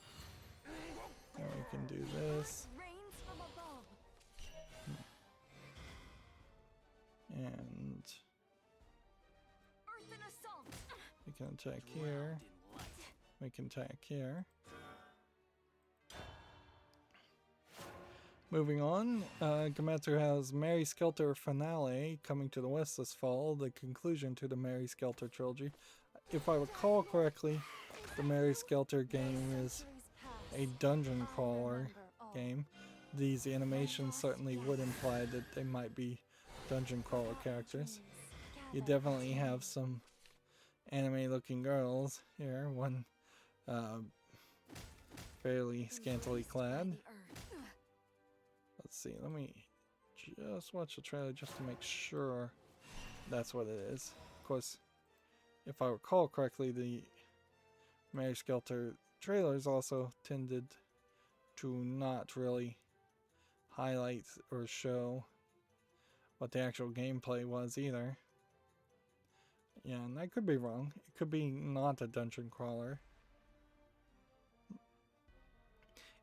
And we can do this. Rains from above. And Earth in assault. we can attack here. We can attack here. Moving on, Gametsu has Mary Skelter Finale coming to the West this fall, the conclusion to the Mary Skelter trilogy. If I recall correctly, the Mary Skelter game is a dungeon crawler game. These animations certainly would imply that they might be dungeon crawler characters. You definitely have some anime looking girls here. One fairly scantily clad. The earth. Let's see, let me just watch the trailer just to make sure that's what it is. Of course, if I recall correctly, the Mary Skelter trailers also tended to not really highlight or show what the actual gameplay was either. Yeah, and I could be wrong. It could be not a dungeon crawler.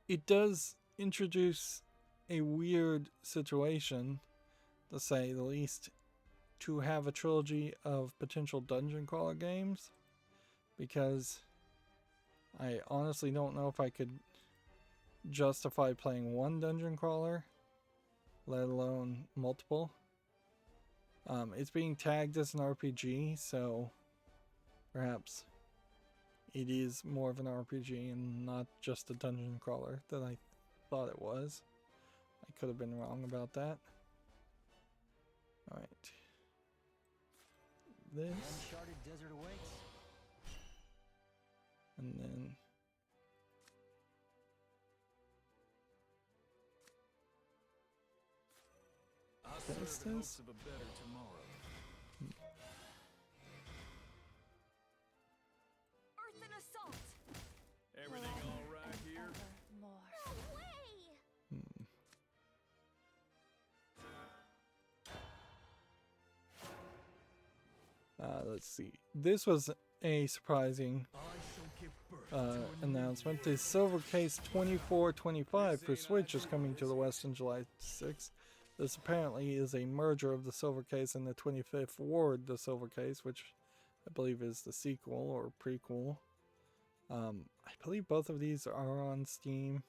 It does introduce a weird situation, to say the least, to have a trilogy of potential dungeon crawler games, because I honestly don't know if I could justify playing one dungeon crawler, let alone multiple. It's being tagged as an RPG, so perhaps it is more of an RPG and not just a dungeon crawler that I thought it was. I could have been wrong about that. Alright. This. Uncharted desert awaits. And then I What is serve in this? hopes of a better tomorrow. Earth and assault. Everything all right here? More. No way. Let's see. This was a surprising I shall give birth to a new announcement. The Silver Case 2425 for Switch is coming to the West on July 6th. This apparently is a merger of the Silver Case and the 25th Ward, the Silver Case, which I believe is the sequel or prequel. I believe both of these are on Steam.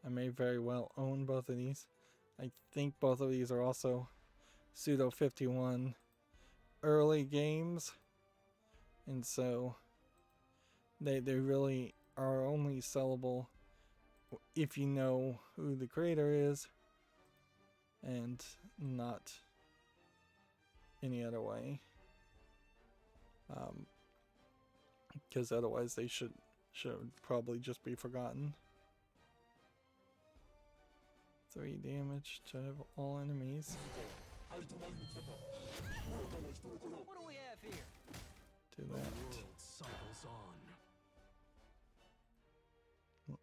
I may very well own both of these. I think both of these are also Pseudo 51 early games, and so they really are only sellable if you know who the creator is and not any other way, because otherwise they should probably just be forgotten. 3 damage to all enemies. What do we have here? Do The that. world cycles on.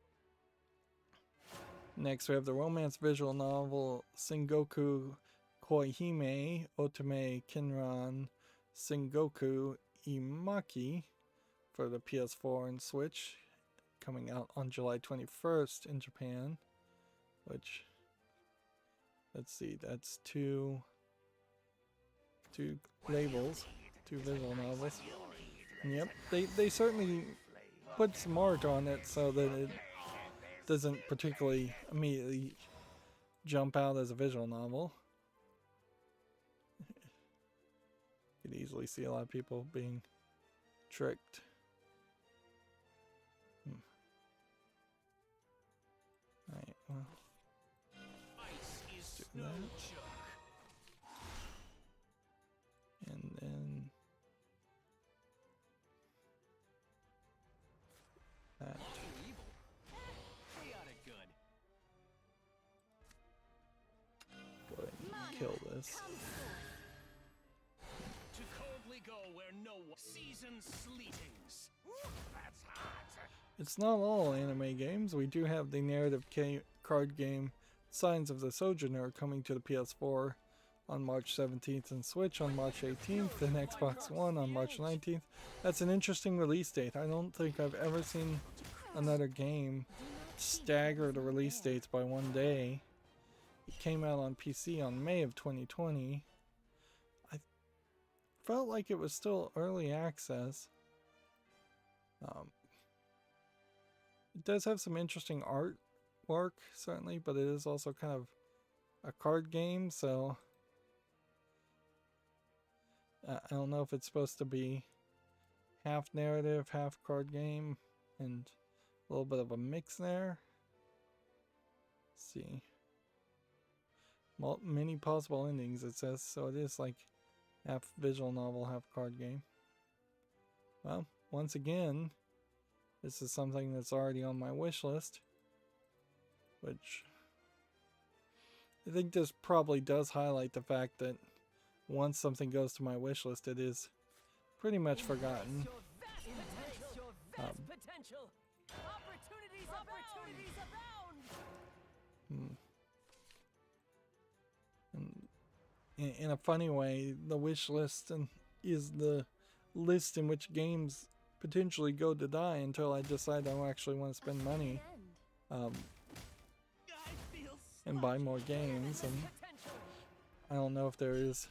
Next, we have the romance visual novel Sengoku Koihime Otome Kinran Sengoku Imaki for the PS4 and Switch, coming out on July 21st in Japan, which, let's see, that's two labels, 2 visual novels. And yep, they certainly put some art on it so that it doesn't particularly immediately jump out as a visual novel. You could easily see a lot of people being tricked. Alright, well, Ice is do snow, that. Chuck. And then that. Evil. Chaotic good. Go ahead and kill this. Come forth. To coldly go where no one seasons sleetings. That's hot. It's not all anime games. We do have the narrative card game Signs of the Sojourner coming to the PS4 on March 17th and Switch on March 18th and Xbox One on March 19th. That's an interesting release date. I don't think I've ever seen another game stagger the release dates by one day. It came out on PC on May of 2020. I felt like it was still early access. It does have some interesting artwork, certainly, but it is also kind of a card game, so I don't know if it's supposed to be half narrative, half card game, and a little bit of a mix there. Let's see. Many possible endings, it says, so it is like half visual novel, half card game. Well, once again, this is something that's already on my wish list, which I think this probably does highlight the fact that once something goes to my wish list, it is pretty much forgotten. Embrace your vast potential. Opportunities abound. In a funny way, the wish list is the list in which games potentially go to die until I decide I actually want to spend money and buy more games. And I don't know if there is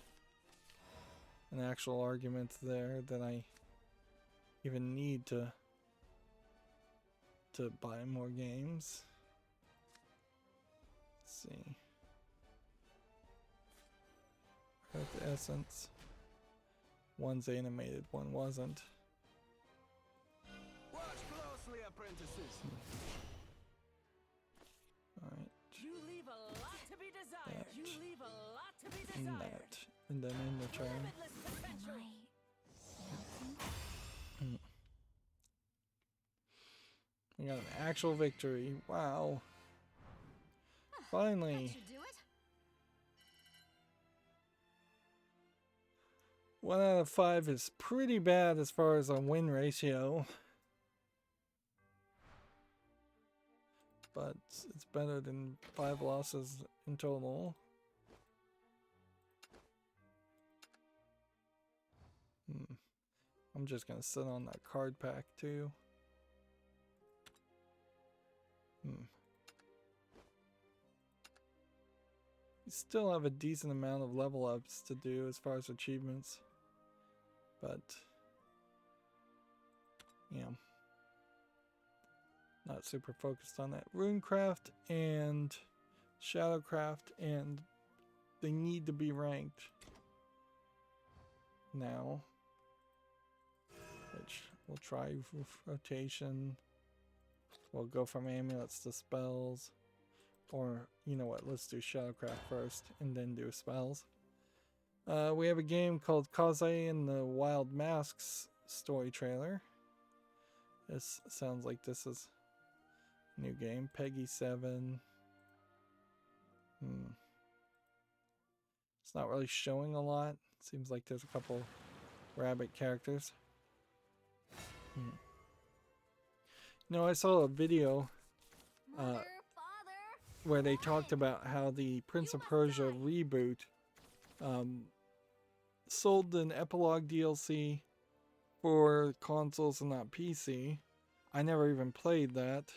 an actual argument there that I even need to buy more games. Let's see. Earth Essence. One's animated, one wasn't. Watch closely, apprentices. Alright. You leave a lot to be desired. That. You leave a lot to be And desired. that. And then in the turn. Limitless potential. We got an actual victory. Wow. Finally. Should do it. 1 out of 5 is pretty bad as far as a win ratio. But it's better than 5 losses in total. I'm just gonna sit on that card pack too. You still have a decent amount of level ups to do as far as achievements. But yeah, not super focused on that. Runecraft and Shadowcraft, and they need to be ranked now, which we'll try with rotation. We'll go from amulets to spells, or you know what, let's do Shadowcraft first and then do spells. We have a game called Kaze and the Wild Masks story trailer. This sounds like this is a new game. Peggy 7. It's not really showing a lot. Seems like there's a couple rabbit characters. No, I saw a video Mother, father. where they talked about how the Prince of Persia reboot sold an epilogue DLC for consoles and not PC. I never even played that,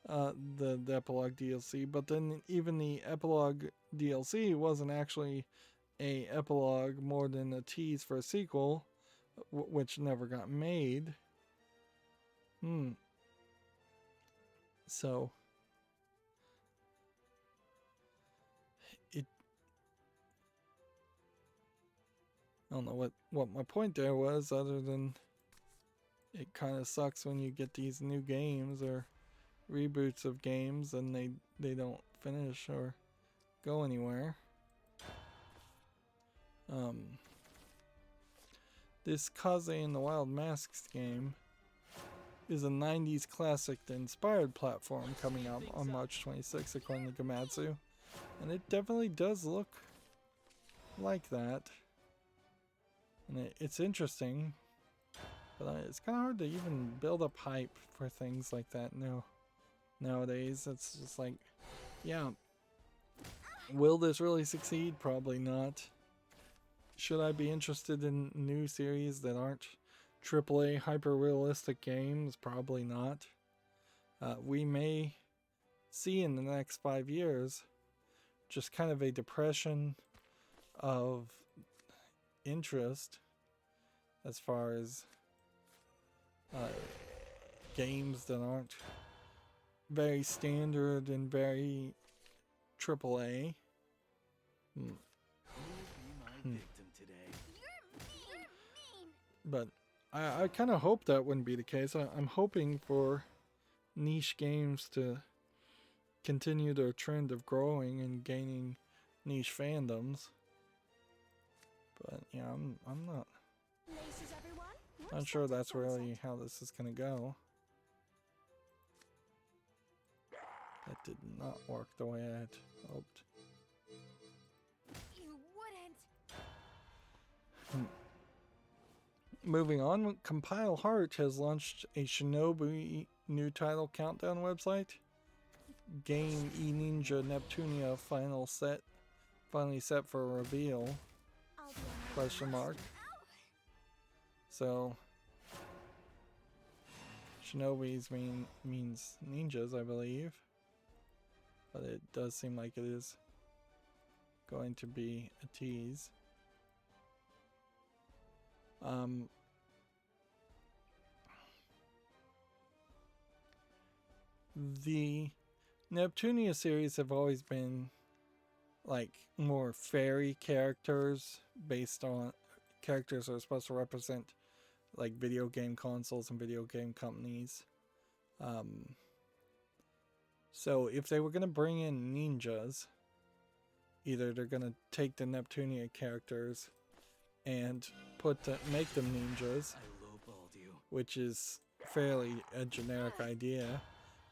the epilogue DLC, but then even the epilogue DLC wasn't actually a epilogue, more than a tease for a sequel, which never got made. So I don't know what my point there was, other than it kind of sucks when you get these new games or reboots of games and they don't finish or go anywhere. This Kaze and the Wild Masks game is a 90s classic inspired platform coming out on March 26th according to Gamatsu, and it definitely does look like that. And it's interesting, but it's kind of hard to even build up hype for things like that nowadays. It's just like, yeah, will this really succeed? Probably not. Should I be interested in new series that aren't AAA hyper-realistic games? Probably not. We may see in the next 5 years just kind of a depression of interest as far as games that aren't very standard and very AAA. But I kind of hope that wouldn't be the case. I'm hoping for niche games to continue their trend of growing and gaining niche fandoms. But yeah, I'm not Laces, everyone. sure that's really how this is gonna go. That did not work the way I had hoped. You wouldn't. Moving on, Compile Heart has launched a Shinobi new title countdown website. Game E Ninja Neptunia finally set for reveal? I'll be on my Question mark. So Shinobis means ninjas, I believe, but it does seem like it is going to be a tease. The Neptunia series have always been like more fairy characters based on characters that are supposed to represent like video game consoles and video game companies. So if they were going to bring in ninjas, either they're going to take the Neptunia characters and make them ninjas, which is fairly a generic idea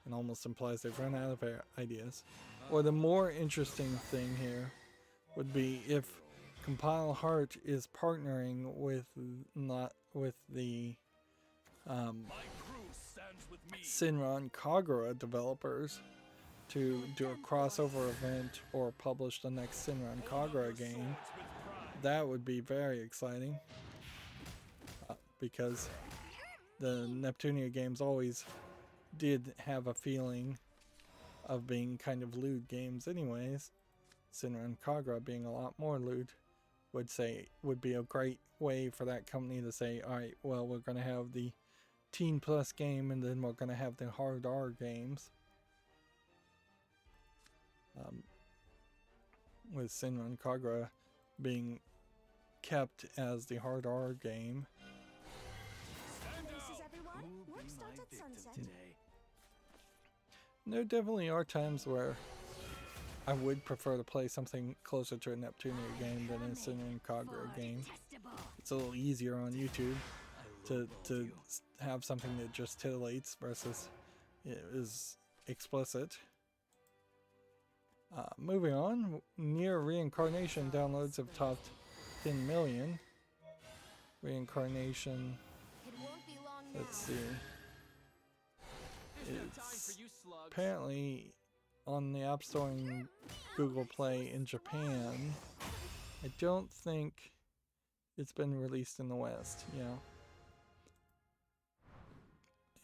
and almost implies they've run out of ideas. Or the more interesting thing here would be if Compile Heart is partnering with the Shinran Kagura developers to do a crossover event or publish the next Shinran Kagura game. That would be very exciting because the Neptunia games always did have a feeling of being kind of lewd games anyways. Shinran Kagura being a lot more lewd would be a great way for that company to say, alright, well, we're going to have the Teen Plus game and then we're going to have the Hard R games. With Shinran Kagura being kept as the Hard R game. Faces, everyone. Work starts at sunset. There definitely are times where I would prefer to play something closer to a Neptunia game than a Shinran Kagura game. It's a little easier on YouTube to have something that just titillates versus is explicit. Moving on, Near Reincarnation downloads have topped 10 million. Reincarnation, let's see. It's apparently on the App Store and Google Play in Japan. I don't think it's been released in the West, yeah.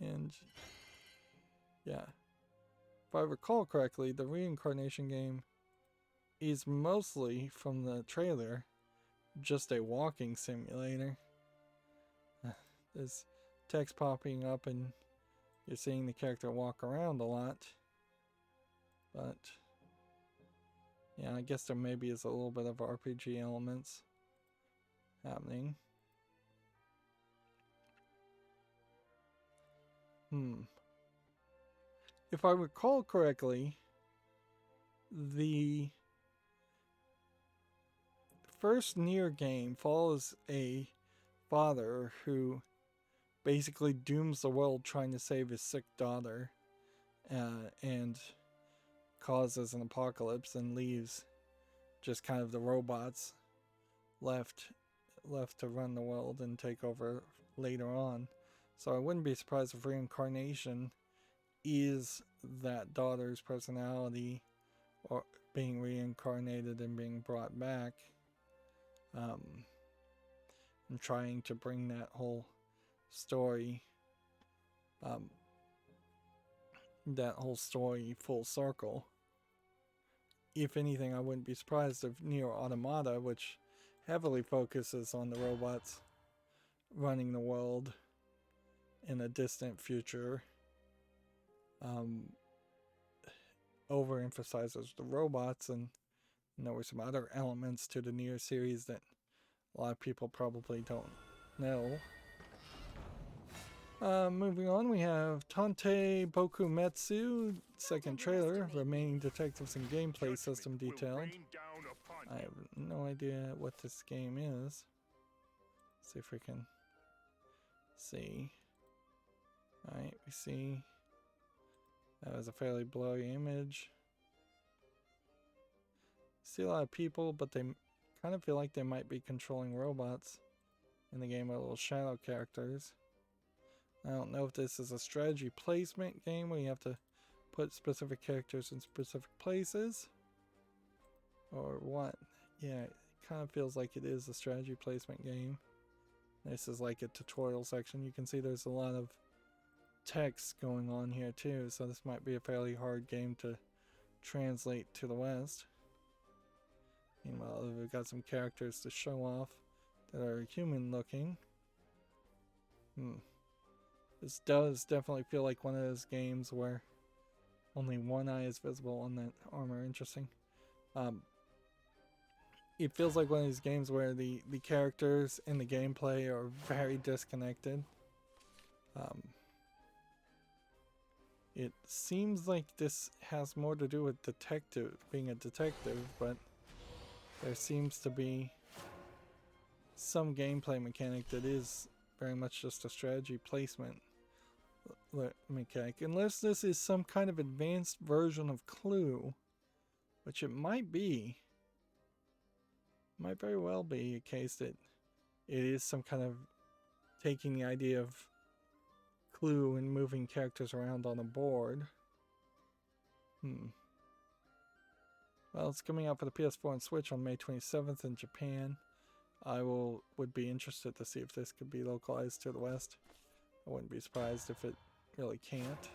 And yeah, if I recall correctly, the Reincarnation game is mostly, from the trailer, just a walking simulator. There's text popping up and you're seeing the character walk around a lot. But yeah, I guess there maybe is a little bit of RPG elements happening. If I recall correctly, the first Nier game follows a father who basically dooms the world trying to save his sick daughter and causes an apocalypse and leaves just kind of the robots left to run the world and take over later on. So I wouldn't be surprised if Reincarnation is that daughter's personality or being reincarnated and being brought back, and trying to bring that whole story full circle. If anything, I wouldn't be surprised if Nier Automata, which heavily focuses on the robots running the world in a distant future, overemphasizes the robots, and there were some other elements to the Nier series that a lot of people probably don't know. Moving on, we have Tante Bokumetsu, second trailer, remaining detectives and gameplay system detailed. I have no idea what this game is. Let's see if we can see. Alright, we see That was a fairly blurry image. See a lot of people, but they kind of feel like they might be controlling robots in the game, or little shadow characters. I don't know if this is a strategy placement game where you have to put specific characters in specific places, or what. Yeah, it kind of feels like it is a strategy placement game. This is like a tutorial section. You can see there's a lot of text going on here too, so this might be a fairly hard game to translate to the West. Meanwhile, we've got some characters to show off that are human looking. This does definitely feel like one of those games where only one eye is visible on that armor. Interesting. It feels like one of these games where the characters in the gameplay are very disconnected. It seems like this has more to do with being a detective, but there seems to be some gameplay mechanic that is very much just a strategy placement mechanic. Unless this is some kind of advanced version of Clue, which it might be. Might very well be a case that it is some kind of taking the idea of Clue and moving characters around on a board. Well, it's coming out for the PS4 and Switch on May 27th in Japan. I would be interested to see if this could be localized to the West. I wouldn't be surprised if it really can't.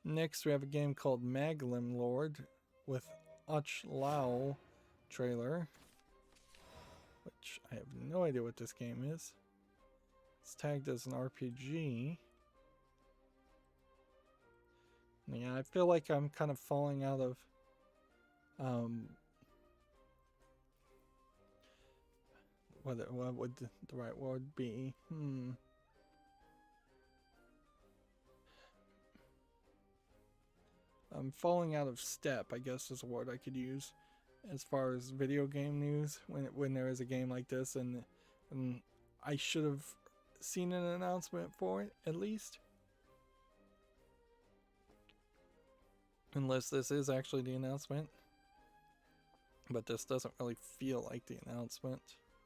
Next, we have a game called Maglim Lord with Och Lao trailer, which I have no idea what this game is. It's tagged as an RPG. Yeah, I feel like I'm kind of falling out of what would the right word be? I'm falling out of step, I guess is a word I could use, as far as video game news when there is a game like this, and I should have seen an announcement for it at least. Unless this is actually the announcement. But this doesn't really feel like the announcement,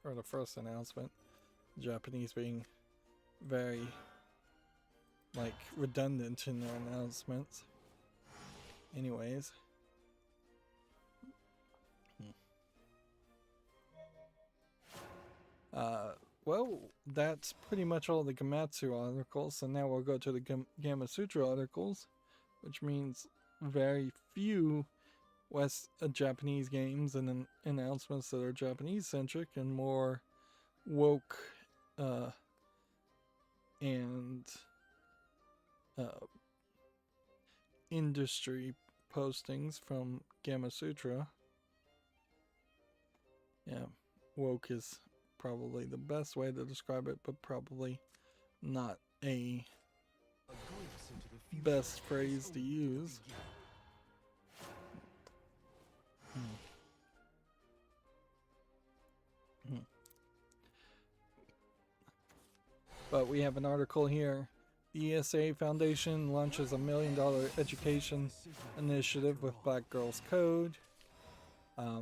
or the first announcement. The Japanese being very, like, redundant in their announcements. Anyways. Well, that's pretty much all the Gamatsu articles, so now we'll go to the Gamma Sutra articles, which means very few Japanese games and announcements that are Japanese centric, and more woke and industry postings from Gamma Sutra. Yeah, woke is probably the best way to describe it, but probably not a best phrase to use. But we have an article here. The ESA Foundation launches $1 million education initiative with Black Girls Code. I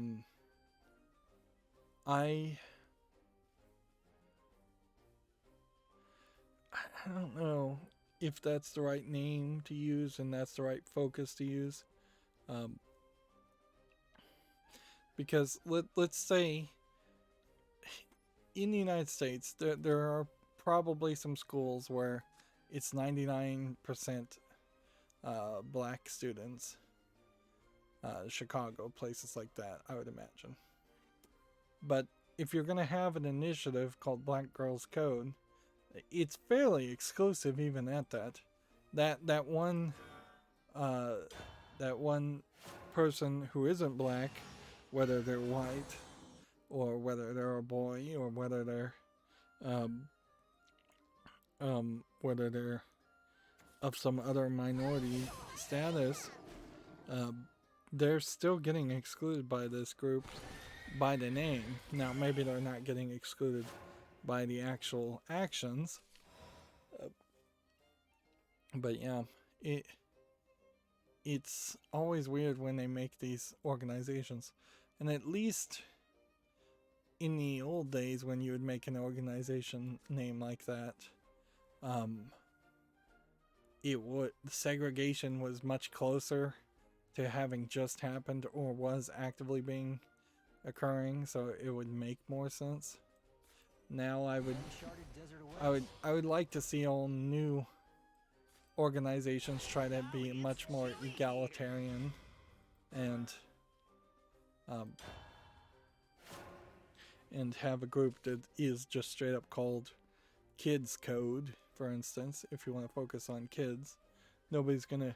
don't know if that's the right name to use and that's the right focus to use. Because let's say in the United States there are probably some schools where it's 99% black students. Chicago, places like that, I would imagine. But if you're going to have an initiative called Black Girls Code, it's fairly exclusive even at that. That one person who isn't black, whether they're white or whether they're a boy or whether they're of some other minority status, they're still getting excluded by this group by the name. Now maybe they're not getting excluded by the actual actions, But yeah, it's always weird when they make these organizations. And at least in the old days when you would make an organization name like that, the segregation was much closer to having just happened or was actively being occurring, so it would make more sense. Now I would like to see all new organizations try to be much more egalitarian and have a group that is just straight up called Kids Code, for instance. If you want to focus on kids, nobody's gonna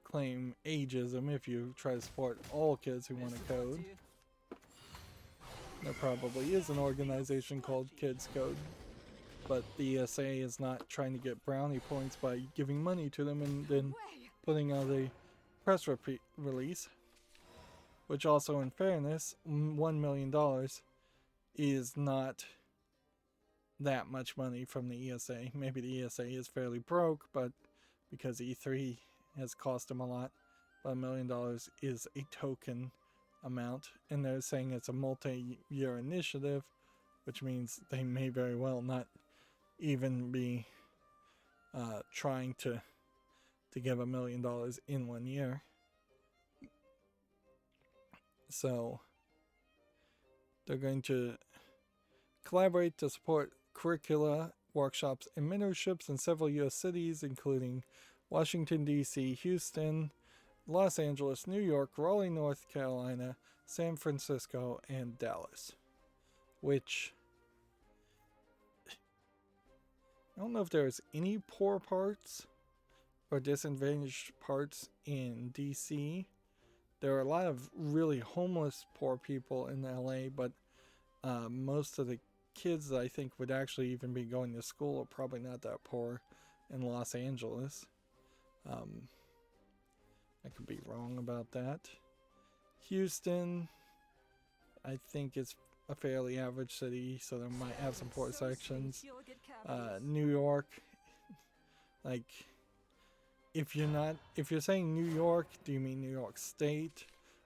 claim ageism if you try to support all kids who want to code. There probably is an organization called Kids Code, but the ESA is not trying to get brownie points by giving money to them and then putting out a press release. Which also, in fairness, $1 million is not that much money from the ESA. Maybe the ESA is fairly broke, but because E3 has cost them a lot, but $1 million is a token amount, and they're saying it's a multi-year initiative, which means they may very well not even be trying to give $1 million in 1 year. So they're going to collaborate to support curricula, workshops, and mentorships in several U.S. cities, including Washington, D.C., Houston, Los Angeles, New York, Raleigh, North Carolina, San Francisco, and Dallas. Which, I don't know if there's any poor parts or disadvantaged parts in D.C. There are a lot of really homeless poor people in LA, but most of the kids that I think would actually even be going to school are probably not that poor in Los Angeles. I could be wrong about that. Houston, I think it's a fairly average city, so they might have some poor sections. New York, like, if you're saying New York, do you mean New York State,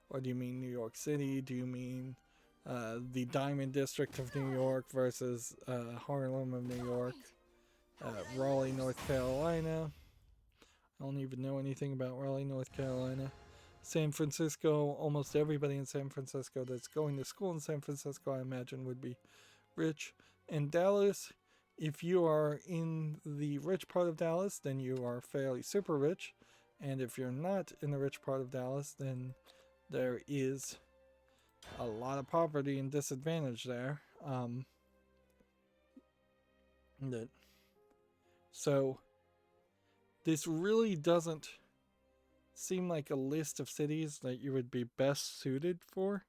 or do you mean New York City? Do you mean the Diamond District of New York versus Harlem of New York? Raleigh, North Carolina. I don't even know anything about Raleigh, North Carolina. San Francisco, almost everybody in San Francisco that's going to school in San Francisco, I imagine, would be rich. And Dallas, if you are in the rich part of Dallas, then you are fairly super rich. And if you're not in the rich part of Dallas, then there is a lot of poverty and disadvantage there. So this really doesn't seem like a list of cities that you would be best suited for.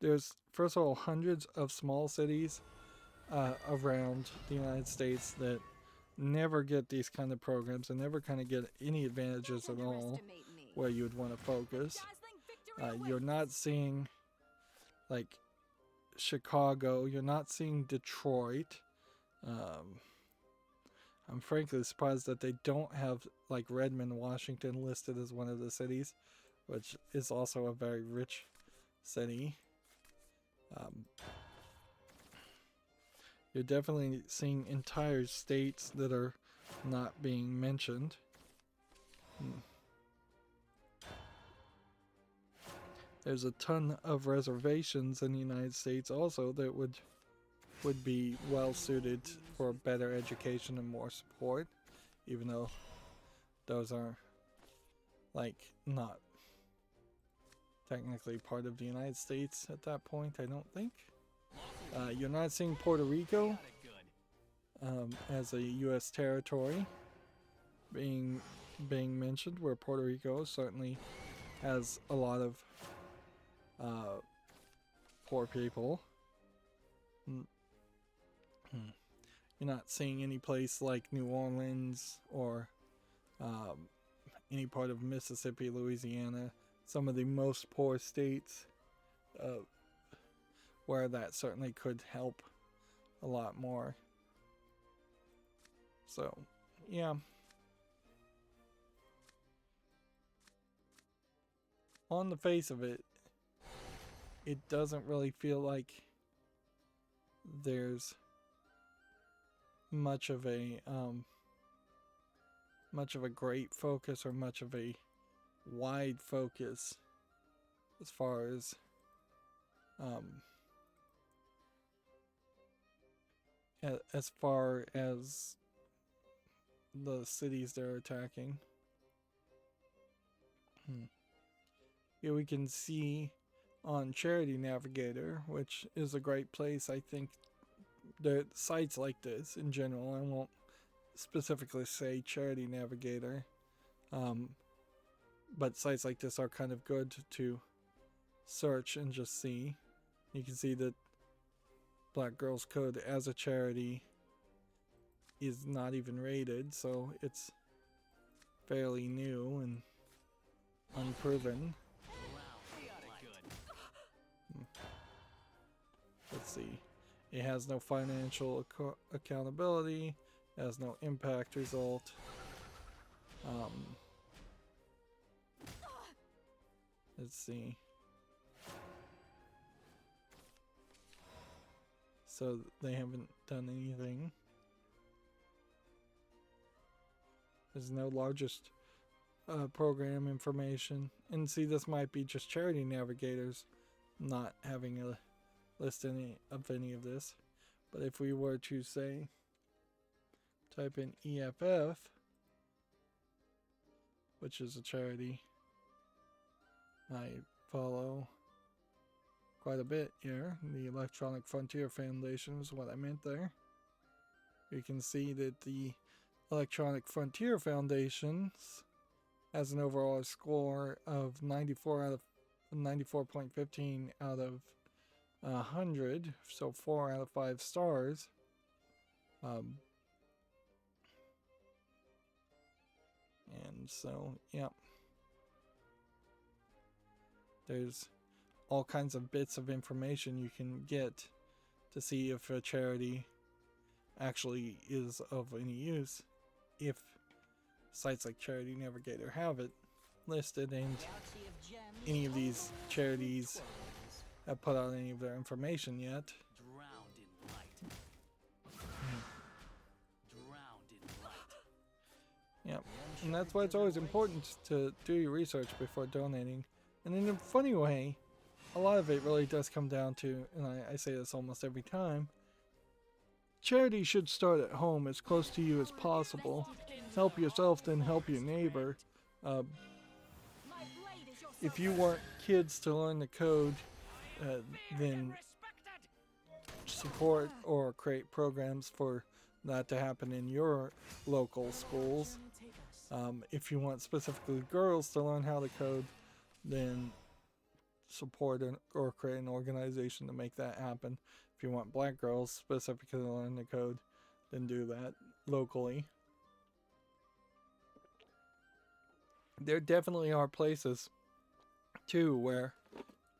There's, first of all, hundreds of small cities around the United States that never get these kind of programs and never kind of get any advantages at all where you would want to focus. You're not seeing like Chicago, you're not seeing Detroit. I'm frankly surprised that they don't have like Redmond, Washington listed as one of the cities, which is also a very rich city. You're definitely seeing entire states that are not being mentioned. There's a ton of reservations in the United States also that would be well suited for better education and more support, even though those are like not technically part of the United States at that point, I don't think. You're not seeing Puerto Rico as a U.S. territory being mentioned, where Puerto Rico certainly has a lot of poor people. You're not seeing any place like New Orleans or any part of Mississippi, Louisiana, some of the most poor states, where that certainly could help a lot more. So, yeah, on the face of it, it doesn't really feel like there's much of a great focus or much of a wide focus as far as the cities they're attacking. Here we can see on Charity Navigator, which is a great place. I think the sites like this in general, I won't specifically say Charity Navigator, but sites like this are kind of good to search and just see. You can see that Black Girls Code as a charity is not even rated, so it's fairly new and unproven. Let's see. It has no financial accountability, it has no impact result. Let's see. So they haven't done anything. There's no largest program information. And see, this might be just Charity Navigators not having a list any of this. But if we were to say, type in EFF, which is a charity I follow quite a bit here, the Electronic Frontier Foundation is what I meant there. You can see that the Electronic Frontier Foundation has an overall score of 94.15 out of 100, so 4 out of 5 stars. And so, yeah, there's all kinds of bits of information you can get to see if a charity actually is of any use, if sites like Charity Navigator have it listed, and any of these charities have put out any of their information yet. Yeah, and that's why it's always important to do your research before donating. And in a funny way, a lot of it really does come down to, and I say this almost every time, charity should start at home, as close to you as possible. Help yourself, then help your neighbor. If you want kids to learn the code, then support or create programs for that to happen in your local schools. If you want specifically girls to learn how to code, then support or create an organization to make that happen. If you want black girls specifically to learn the code, then do that locally. There definitely are places too where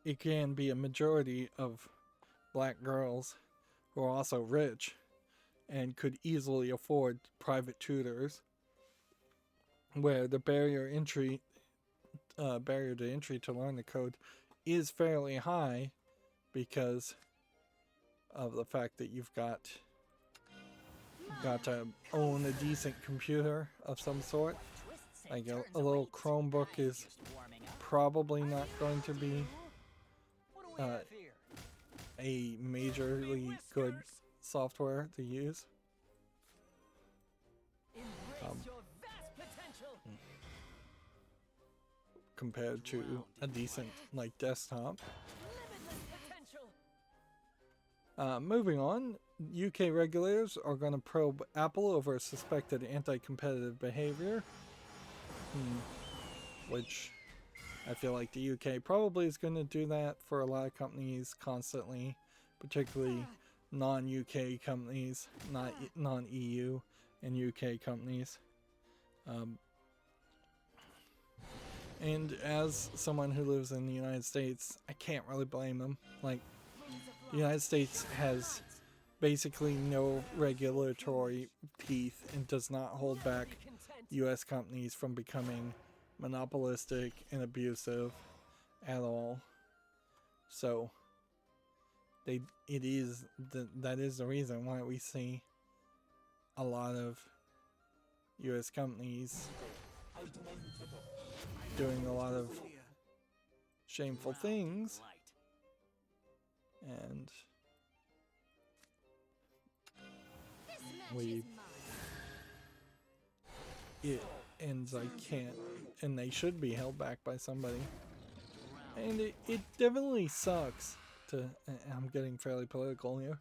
it can be a majority of black girls who are also rich and could easily afford private tutors, where the barrier to entry to learn the code is fairly high because of the fact that you've got to own a decent computer of some sort. Like a little Chromebook is probably not going to be a majorly good software to use. Compared to a decent like desktop. Moving on, UK regulators are going to probe Apple over suspected anti-competitive behavior, which I feel like the UK probably is going to do that for a lot of companies constantly, particularly non-UK companies, not non-EU and UK companies. And as someone who lives in the United States, I can't really blame them. Like, the United States has basically no regulatory teeth and does not hold back US companies from becoming monopolistic and abusive. at all. So that is the reason why we see a lot of US companies doing a lot of shameful things, and it ends I can't, and they should be held back by somebody. And it definitely sucks to, I'm getting fairly political here,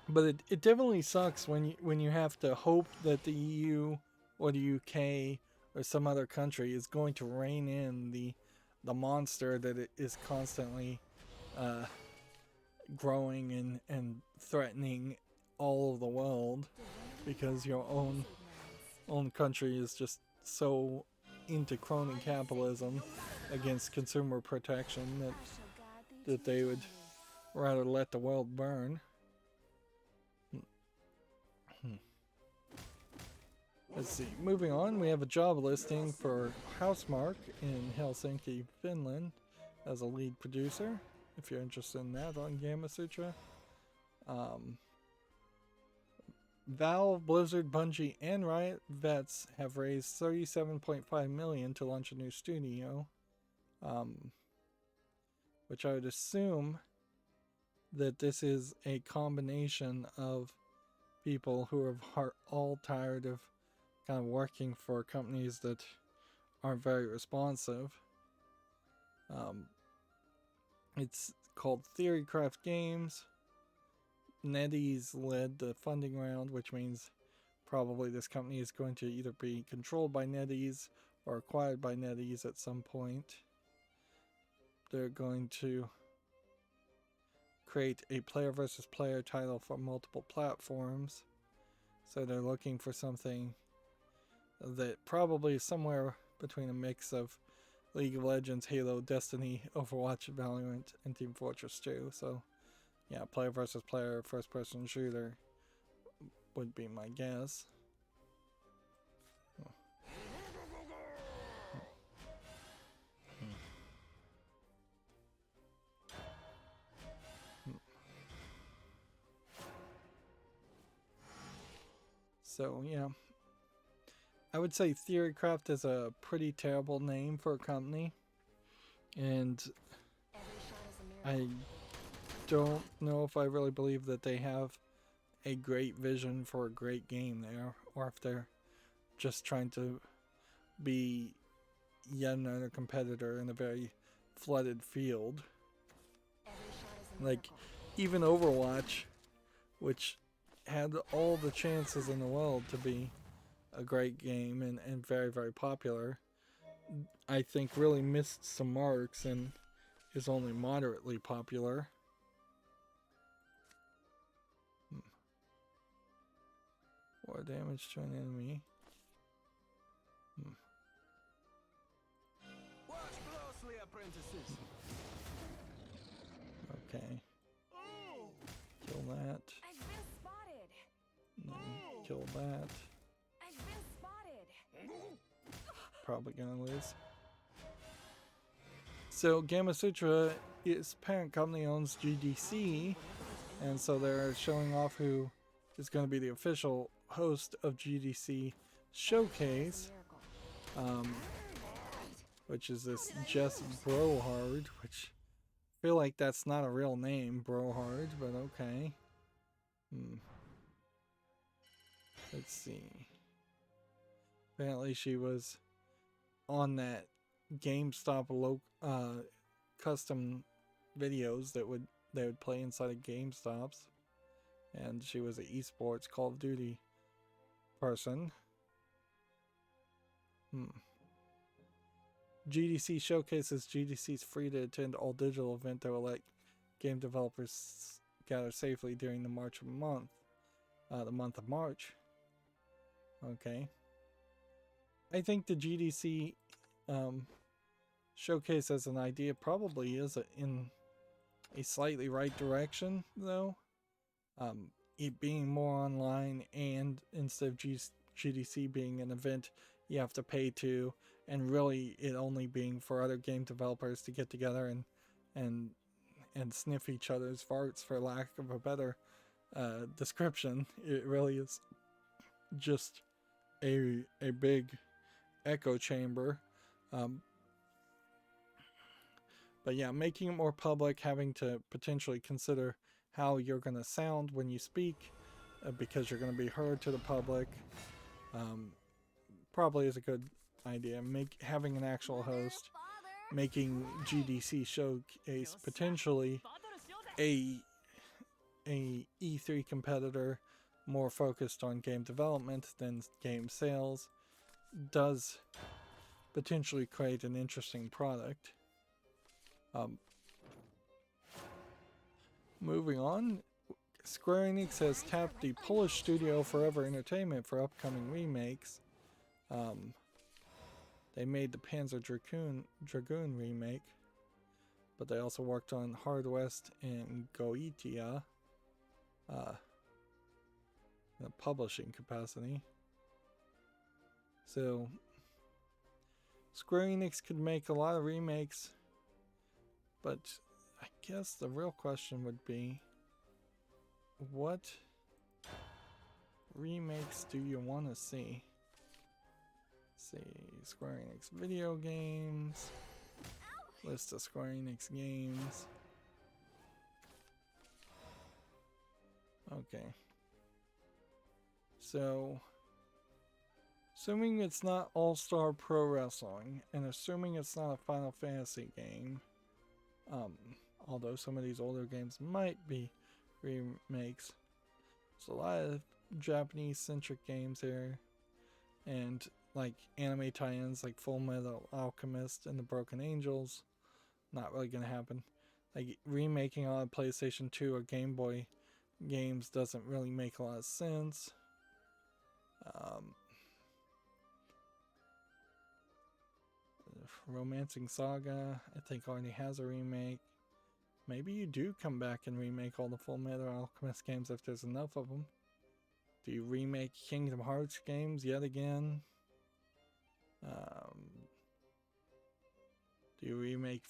but it definitely sucks when you have to hope that the EU or the UK or some other country is going to rein in the monster that it is constantly growing and threatening all of the world, because your own country is just so into crony capitalism against consumer protection that they would rather let the world burn. Let's see, moving on, we have a job listing for Housemark in Helsinki, Finland, as a lead producer, if you're interested in that, on Gamasutra. Valve, Blizzard, Bungie, and Riot Vets have raised $37.5 million to launch a new studio, which I would assume that this is a combination of people who are all tired of kind of working for companies that aren't very responsive. It's called Theorycraft Games. NetEase led the funding round, which means probably this company is going to either be controlled by NetEase or acquired by NetEase at some point. They're going to create a player versus player title for multiple platforms. So they're looking for something that probably is somewhere between a mix of League of Legends, Halo, Destiny, Overwatch, Valorant, and Team Fortress 2. So yeah, player versus player, first person shooter would be my guess. So yeah, I would say Theorycraft is a pretty terrible name for a company, and I don't know if I really believe that they have a great vision for a great game there, or if they're just trying to be yet another competitor in a very flooded field. Like, even Overwatch, which had all the chances in the world to be a great game and very, very popular, I think really missed some marks and is only moderately popular. Or damage to an enemy. Watch closely, apprentices. Okay. Kill that. I've been spotted. Kill that. I've been spotted. Probably gonna lose. So Gamasutra, its parent company, owns GDC, and so they're showing off who is going to be the official host of GDC Showcase, which is this Jess Brohard, which I feel like that's not a real name, Brohard, but okay. Let's see. Apparently she was on that GameStop custom videos that they would play inside of GameStops, and she was an esports Call of Duty person. GDC showcases GDC's free to attend all digital event that will let game developers gather safely during the month of March. Okay. I think the GDC showcase as an idea probably is in a slightly right direction, though. It being more online, and instead of GDC being an event you have to pay to, and really it only being for other game developers to get together and sniff each other's farts, for lack of a better description. It really is just a big echo chamber. But yeah, making it more public, having to potentially consider how you're going to sound when you speak, because you're going to be heard to the public, probably is a good idea. Having an actual host, making GDC showcase potentially a E3 competitor more focused on game development than game sales does potentially create an interesting product. Moving on, Square Enix has tapped the Polish studio Forever Entertainment for upcoming remakes. They made the Panzer Dragoon remake, but they also worked on Hard West and Goetia in a publishing capacity. So Square Enix could make a lot of remakes, but I guess the real question would be, what remakes do you want to see? Let's see, Square Enix video games, list of Square Enix games. Okay. So, assuming it's not All-Star Pro Wrestling, and assuming it's not a Final Fantasy game, although some of these older games might be remakes, there's a lot of Japanese-centric games here, and like anime tie-ins like Full Metal Alchemist and the Broken Angels, not really gonna happen. Like remaking on PlayStation 2 or Game Boy games doesn't really make a lot of sense. Romancing Saga, I think already has a remake. Maybe you do come back and remake all the Full Metal Alchemist games if there's enough of them. Do you remake Kingdom Hearts games yet again? Do you remake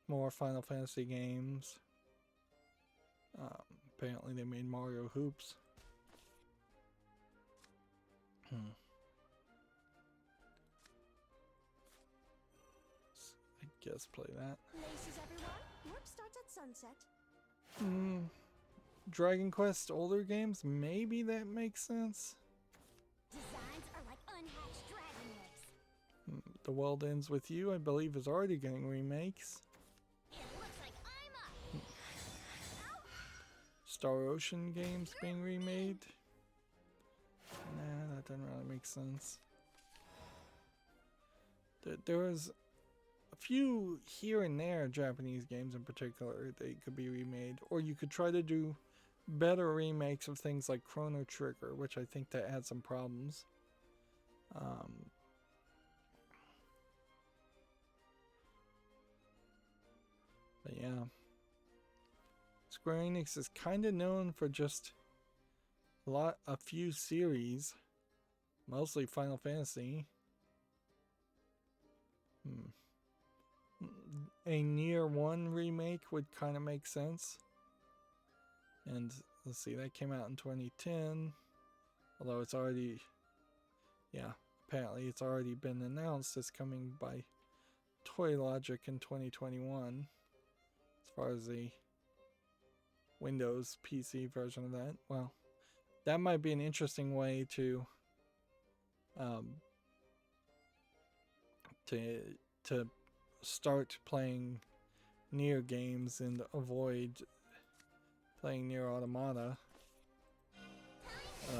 more Final Fantasy games? Apparently they made Mario Hoops. I guess play that. Laces, everyone. Work starts at sunset. Dragon Quest older games, maybe that makes sense. Designs are like unhatched dragon eggs. The World Ends With You, I believe, is already getting remakes. It looks like I'm up. Star Ocean games being remade. Nah, that doesn't really make sense. There was a few here and there Japanese games in particular that could be remade, or you could try to do better remakes of things like Chrono Trigger, which I think that had some problems. But yeah, Square Enix is kind of known for just a few series, mostly Final Fantasy. A Nier 1 remake would kind of make sense. And let's see, that came out in 2010. Although it's already, apparently it's already been announced as coming by Toy Logic in 2021. As far as the Windows PC version of that. Well, that might be an interesting way to start playing Nier games and avoid playing Nier Automata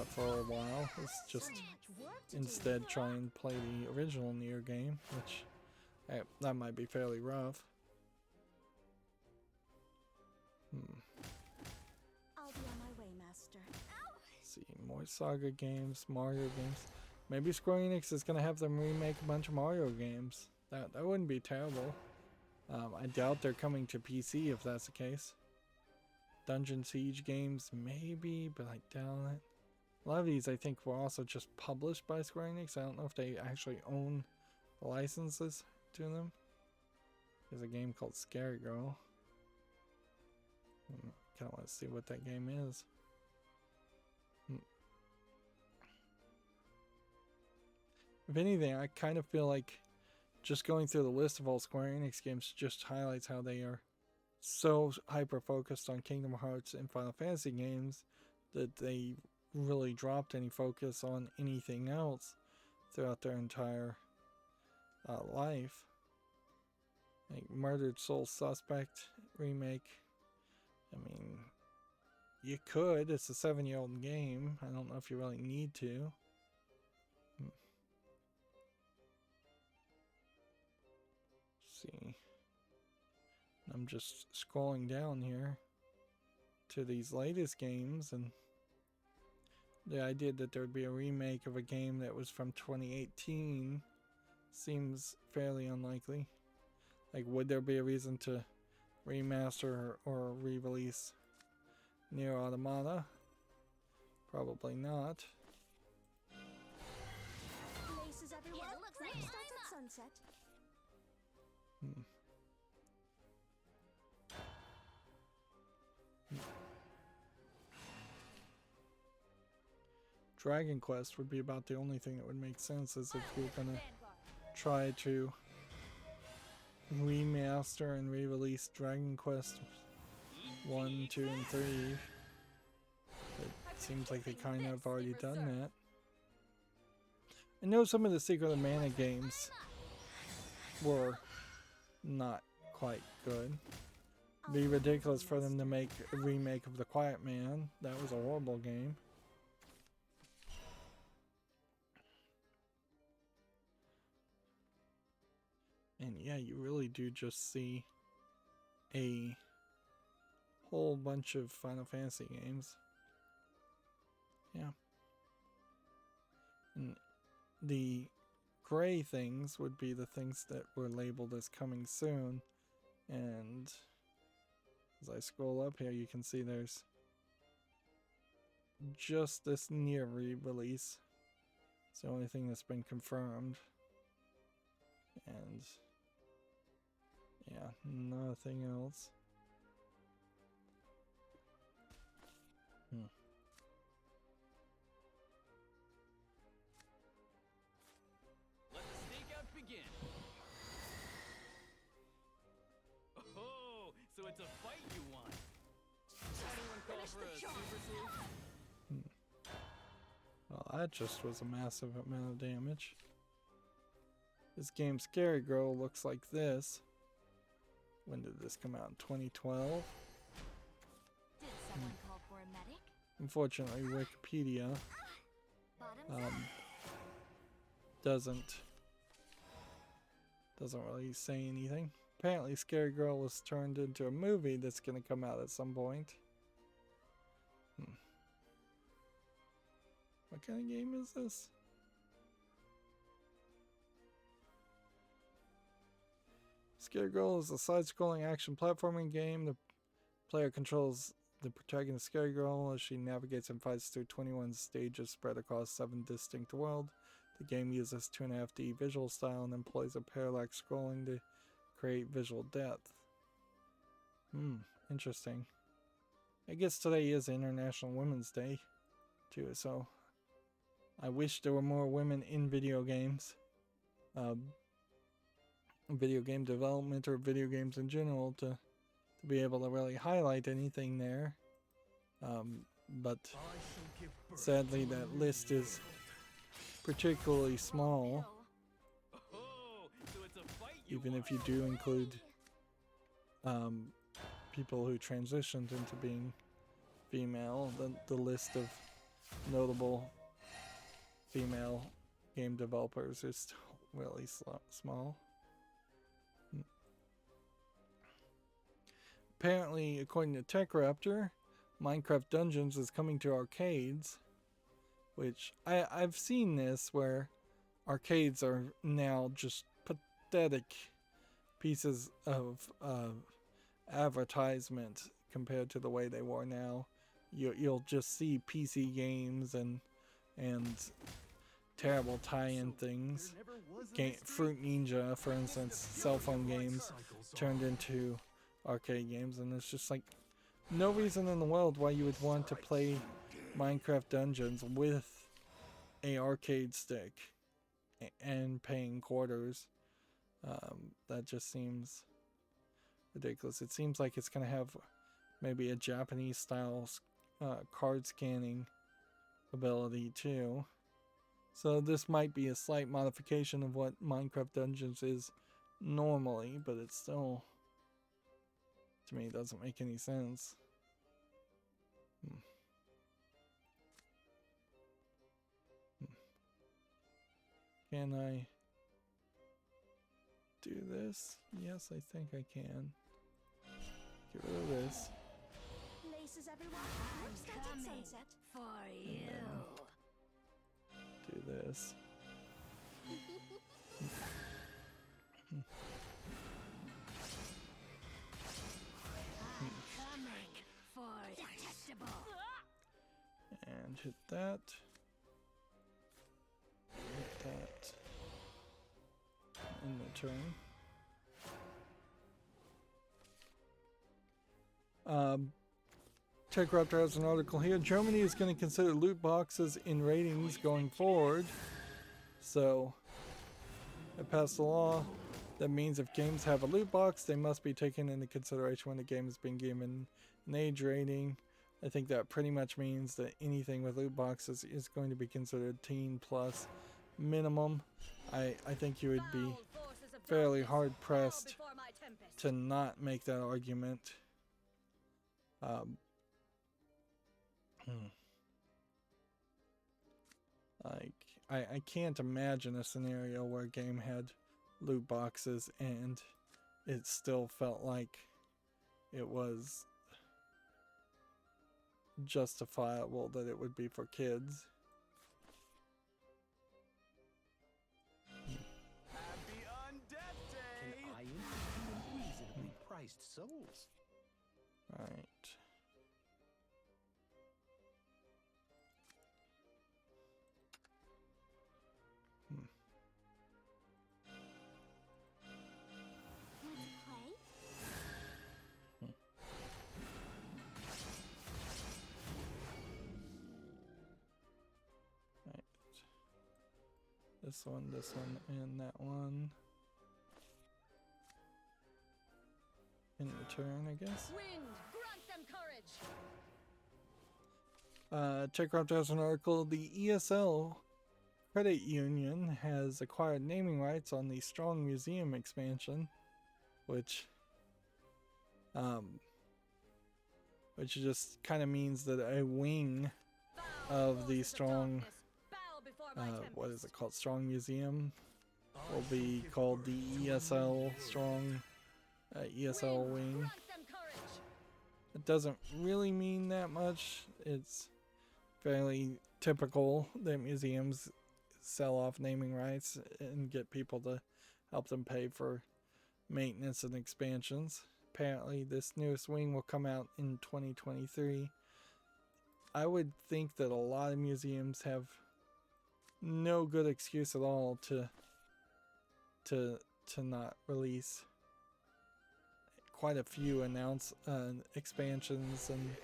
for a while. Let's just instead try and play the original Nier game, which that might be fairly rough. I'll be on my way, master. Let's see, more Saga games, Mario games. Maybe Square Enix is gonna have them remake a bunch of Mario games. That wouldn't be terrible. I doubt they're coming to PC if that's the case. Dungeon Siege games, maybe, but I doubt it. A lot of these I think were also just published by Square Enix. I don't know if they actually own the licenses to them. There's a game called Scary Girl. Kind of want to see what that game is. If anything, I kind of feel like just going through the list of all Square Enix games just highlights how they are so hyper-focused on Kingdom Hearts and Final Fantasy games that they really dropped any focus on anything else throughout their entire life. Like Murdered Soul Suspect remake. I mean, you could. It's a 7-year-old game. I don't know if you really need to. See. I'm just scrolling down here to these latest games, and the idea that there would be a remake of a game that was from 2018 seems fairly unlikely. Like, would there be a reason to remaster or re-release Nier Automata? Probably not. Races, everyone. It looks like Warp I'm starts at sunset. Dragon Quest would be about the only thing that would make sense, is if you're gonna try to remaster and re-release Dragon Quest 1, 2, and 3. It seems like they kind of have already done that. I know some of the Secret of Mana games were not quite good. It'd be ridiculous for them to make a remake of The Quiet Man. That was a horrible game. And yeah, you really do just see a whole bunch of Final Fantasy games. Yeah. And the gray things would be the things that were labeled as coming soon. And as I scroll up here, you can see there's just this Nier re-release. It's the only thing that's been confirmed. And yeah, nothing else. Let the stakeout begin. Oh, so it's a fight you want. Anyone call for a super sleuth? Well, that just was a massive amount of damage. This game, Scary Girl, looks like this. When did this come out? In 2012? Did someone call for a medic? Unfortunately, Wikipedia Bottoms up. doesn't really say anything. Apparently, Scary Girl was turned into a movie that's going to come out at some point. What kind of game is this? Scary Girl is a side-scrolling action platforming game. The player controls the protagonist Scary Girl as she navigates and fights through 21 stages spread across 7 distinct worlds. The game uses 2.5D visual style and employs a parallax scrolling to create visual depth. Interesting. I guess today is International Women's Day, too, so I wish there were more women in video games. Video game development or video games in general to be able to really highlight anything there. But sadly that list is particularly small, even if you do include people who transitioned into being female. The list of notable female game developers is still really small. Apparently, according to TechRaptor, Minecraft Dungeons is coming to arcades, which I've seen this where arcades are now just pathetic pieces of advertisement compared to the way they were now. You'll just see PC games and terrible tie-in things. Fruit Ninja, for instance, cell phone games turned into arcade games, and it's just like no reason in the world why you would want to play Minecraft Dungeons with a arcade stick and paying quarters. That just seems ridiculous. It seems like it's going to have maybe a Japanese style card scanning ability too. So this might be a slight modification of what Minecraft Dungeons is normally, but it still, to me, doesn't make any sense. Can I do this? Yes, I think I can. Get rid of this. Laces, everyone. Work starts at sunset. For you. Do this. Coming for detestable. And hit that. Hit that. In the turn. TechRaptor has an article here. Germany is going to consider loot boxes in ratings going forward. So, they passed a law that means if games have a loot box, they must be taken into consideration when the game is being given an age rating. I think that pretty much means that anything with loot boxes is going to be considered teen plus minimum. I think you would be fairly hard pressed to not make that argument. Like, I can't imagine a scenario where a game had loot boxes and it still felt like it was justifiable that it would be for kids. Happy Undeath Day! Can I interest you in reasonably priced souls? Right. Want to play? Right. This one, and that one. In return, I guess. Wind, grant them courage. TechCraft has an article. The ESL Credit Union has acquired naming rights on the Strong Museum expansion, which just kind of means that a wing of the Strong, what is it called? Strong Museum will be called the ESL Strong ESL wing. It doesn't really mean that much. It's fairly typical that museums sell off naming rights and get people to help them pay for maintenance and expansions. Apparently this newest wing will come out in 2023. I would think that a lot of museums have no good excuse at all to not release. Quite a few announce expansions and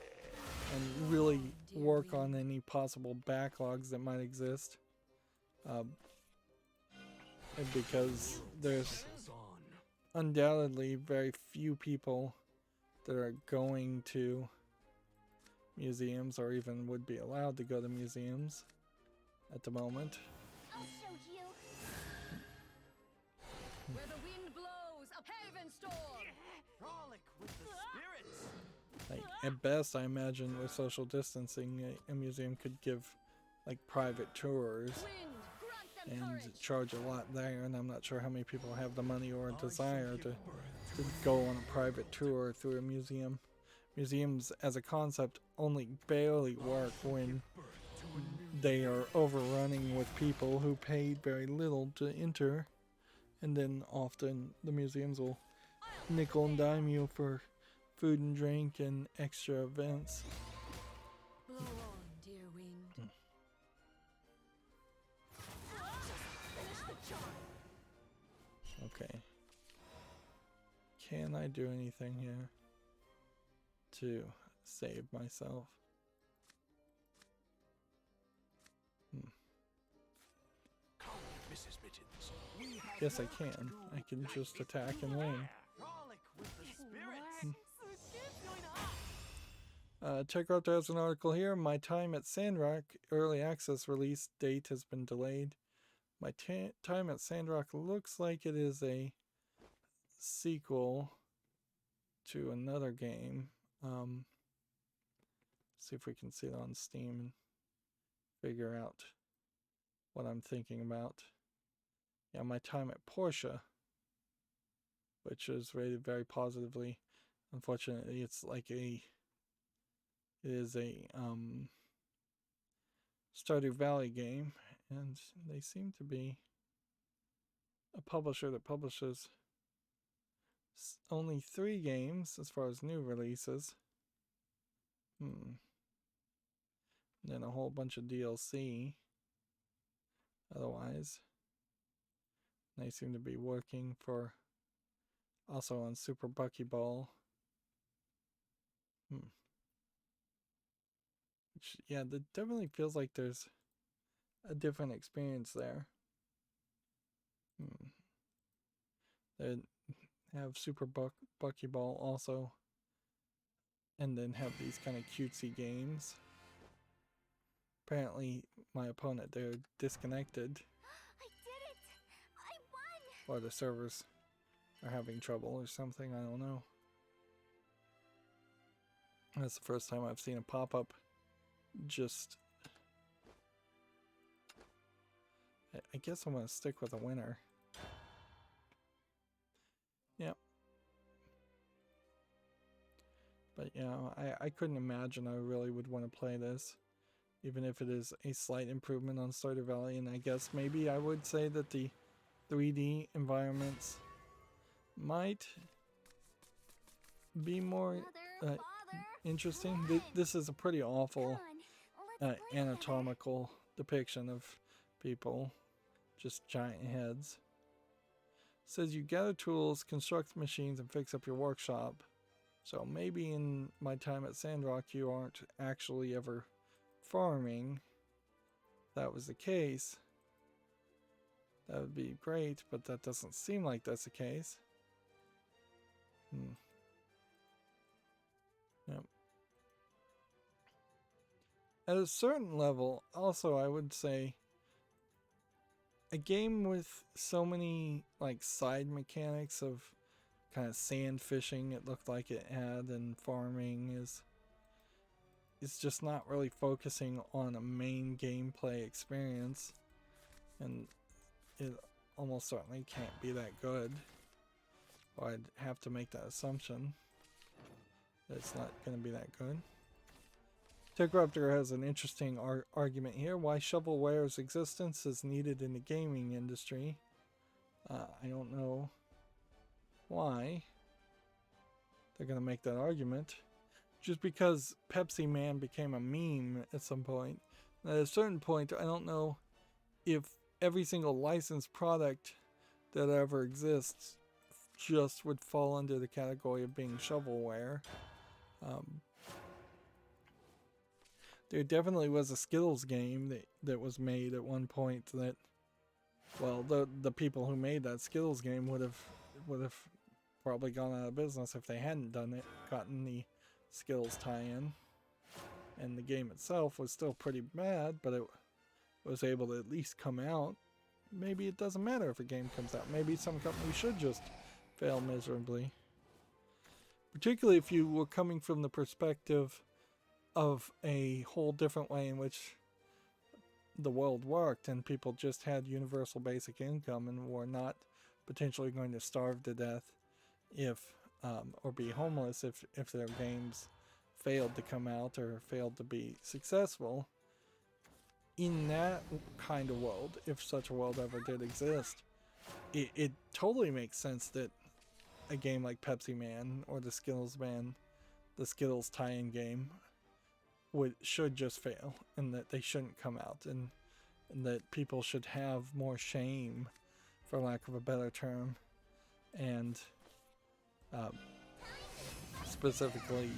really work on any possible backlogs that might exist. Because there's undoubtedly very few people that are going to museums or even would be allowed to go to museums at the moment. I'll show you. Where the wind blows, a haven storm. Frolic with the spirits! Like, at best, I imagine with social distancing, a museum could give like private tours Wind, grant them and courage. charge a lot there, and I'm not sure how many people have the money or a desire to go on a private tour through a museum. Museums as a concept only barely work when they are overrunning with people who paid very little to enter, and then often the museums will nickel and dime you for food and drink and extra events. Blow on, dear wind. Can I do anything here to save myself? Come, Mrs. Mittens. We have Yes, I work to can. do. I can just attack and win. Frolic with the spirits. Check out there's an article here. My time at Sandrock early access release date has been delayed. My time at Sandrock looks like it is a sequel to another game. See if we can see it on Steam and figure out what I'm thinking about. Yeah, my time at Porsche, which is rated very positively. Unfortunately, it's like it is a Stardew Valley game, and they seem to be a publisher that publishes only 3 games as far as new releases. And then a whole bunch of DLC. Otherwise, they seem to be working for also on Super Buckyball. Which, yeah, that definitely feels like there's a different experience there. They have Super Buckyball also, and then have these kind of cutesy games. Apparently, my opponent, they're disconnected. I did it! I won! Or the servers are having trouble or something, I don't know. That's the first time I've seen a pop-up just... I guess I'm going to stick with a winner. Yep. But yeah, I couldn't imagine I really would want to play this. Even if it is a slight improvement on Stardew Valley. And I guess maybe I would say that the 3D environments might be more interesting. This is a pretty awful anatomical depiction of people. Just giant heads. It says you gather tools, construct machines, and fix up your workshop. So maybe in my time at Sandrock you aren't actually ever farming. If that was the case, that would be great, but that doesn't seem like that's the case. Yep. At a certain level, also I would say a game with so many like side mechanics of kind of sand fishing it looked like it had, and farming is just not really focusing on a main gameplay experience, and it almost certainly can't be that good. Or I'd have to make that assumption that it's not going to be that good. Tigrupter has an interesting argument here. Why shovelware's existence is needed in the gaming industry. I don't know why they're going to make that argument. Just because Pepsi Man became a meme at some point. And at a certain point, I don't know if every single licensed product that ever exists just would fall under the category of being shovelware. There definitely was a Skittles game that was made at one point that, well, the people who made that Skittles game would have probably gone out of business if they hadn't gotten the Skittles tie-in. And the game itself was still pretty bad, but it was able to at least come out. Maybe it doesn't matter if a game comes out. Maybe some company should just fail miserably. Particularly if you were coming from the perspective of a whole different way in which the world worked, and people just had universal basic income and were not potentially going to starve to death if or be homeless if their games failed to come out or failed to be successful. In that kind of world, if such a world ever did exist, it totally makes sense that a game like Pepsi Man or the Skittles tie-in game should just fail, and that they shouldn't come out, and that people should have more shame, for lack of a better term, and specifically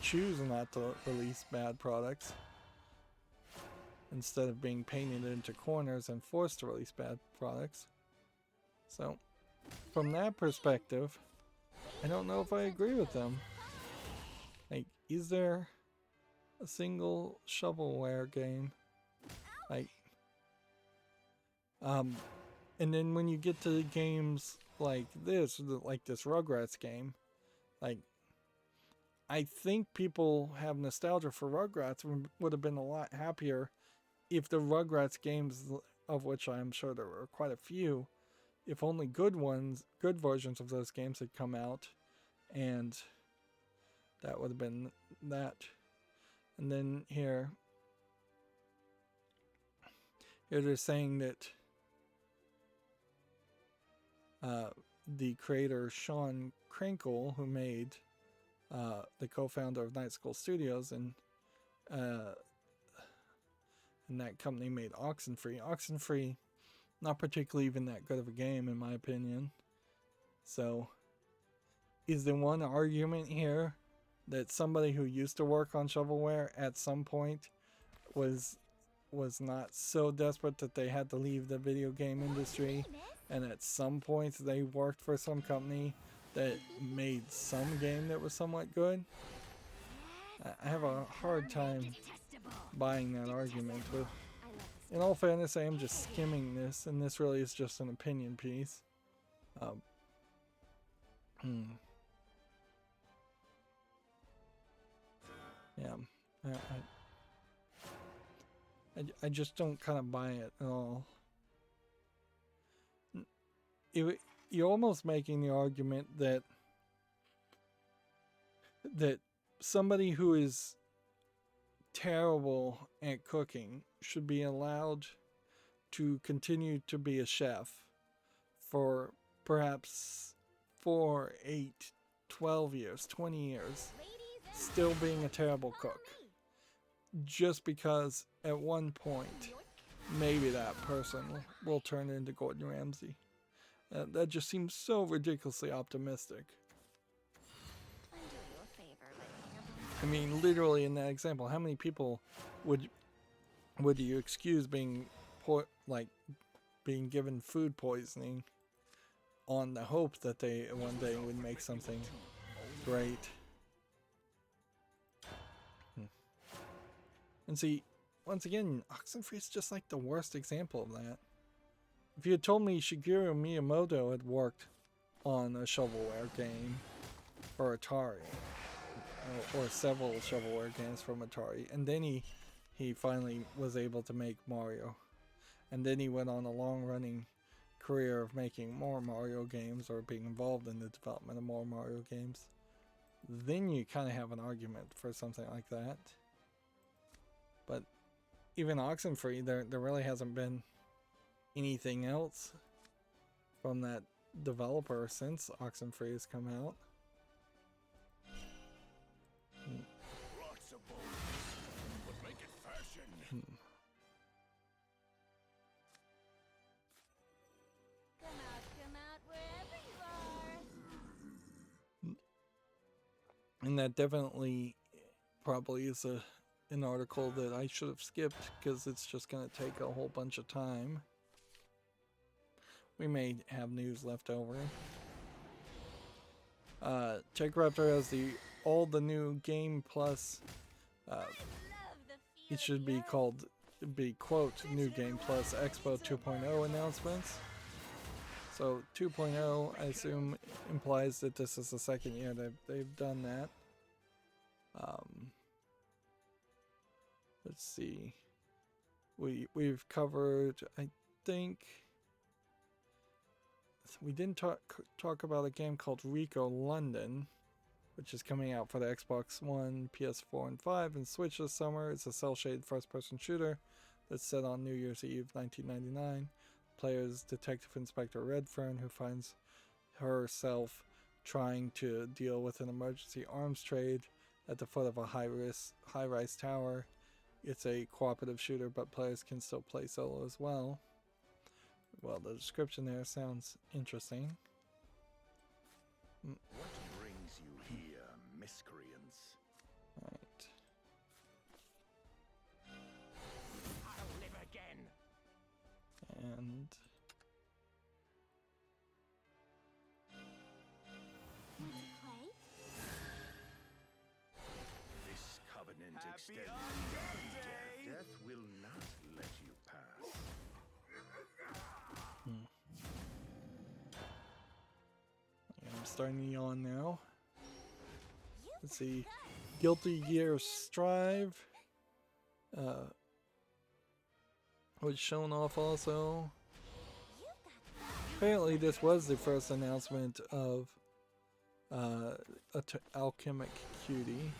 choose not to release bad products instead of being painted into corners and forced to release bad products. So, from that perspective, I don't know if I agree with them. Like, is there a single shovelware game? Like, and then when you get to games like this Rugrats game, like, I think people have nostalgia for Rugrats and would have been a lot happier if the Rugrats games, of which I'm sure there were quite a few, if only good versions of those games had come out, and that would have been that. And then here they're saying that the creator Sean Krinkle, who made the co-founder of Night School Studios, and that company made Oxenfree. Oxenfree, not particularly even that good of a game in my opinion. So, is there one argument here that somebody who used to work on shovelware at some point was not so desperate that they had to leave the video game industry, and at some point they worked for some company that made some game that was somewhat good? I have a hard time buying that argument, but in all fairness, I am just skimming this, and this really is just an opinion piece. Yeah, I just don't kind of buy it at all. You're almost making the argument that somebody who is terrible at cooking should be allowed to continue to be a chef for perhaps 4, 8, 12 years, 20 years, still being a terrible cook, just because at one point maybe that person will turn into Gordon Ramsay. That just seems so ridiculously optimistic. I mean, literally in that example, how many people would you excuse being given food poisoning on the hope that they one day would make something great? And see, once again, Oxenfree is just like the worst example of that. If you had told me Shigeru Miyamoto had worked on a shovelware game for Atari, or several shovelware games from Atari, and then he finally was able to make Mario, and then he went on a long-running career of making more Mario games, or being involved in the development of more Mario games, then you kind of have an argument for something like that. But even Oxenfree, there really hasn't been anything else from that developer since Oxenfree has come out. Lots of bones, but make it fashion. Come out wherever you are. And that definitely probably is an article that I should have skipped, because it's just going to take a whole bunch of time. We may have news left over. Tech Raptor has all the new Game Plus. It should be quote, New Game Plus Expo 2.0 announcements. So 2.0, I assume, implies that this is the second year they've done that. Let's see. We've covered, I think, we didn't talk about a game called Rico London, which is coming out for the Xbox One, PS4, and 5, and Switch this summer. It's a cel-shaded first-person shooter that's set on New Year's Eve 1999. Players Detective Inspector Redfern, who finds herself trying to deal with an emergency arms trade at the foot of a high-rise tower. It's a cooperative shooter, but players can still play solo as well. Well, the description there sounds interesting. What Death will not let you pass. I'm starting to yawn now. Let's see. Guilty Gear Strive was shown off also. Apparently this was the first announcement of Alchemic Cutie.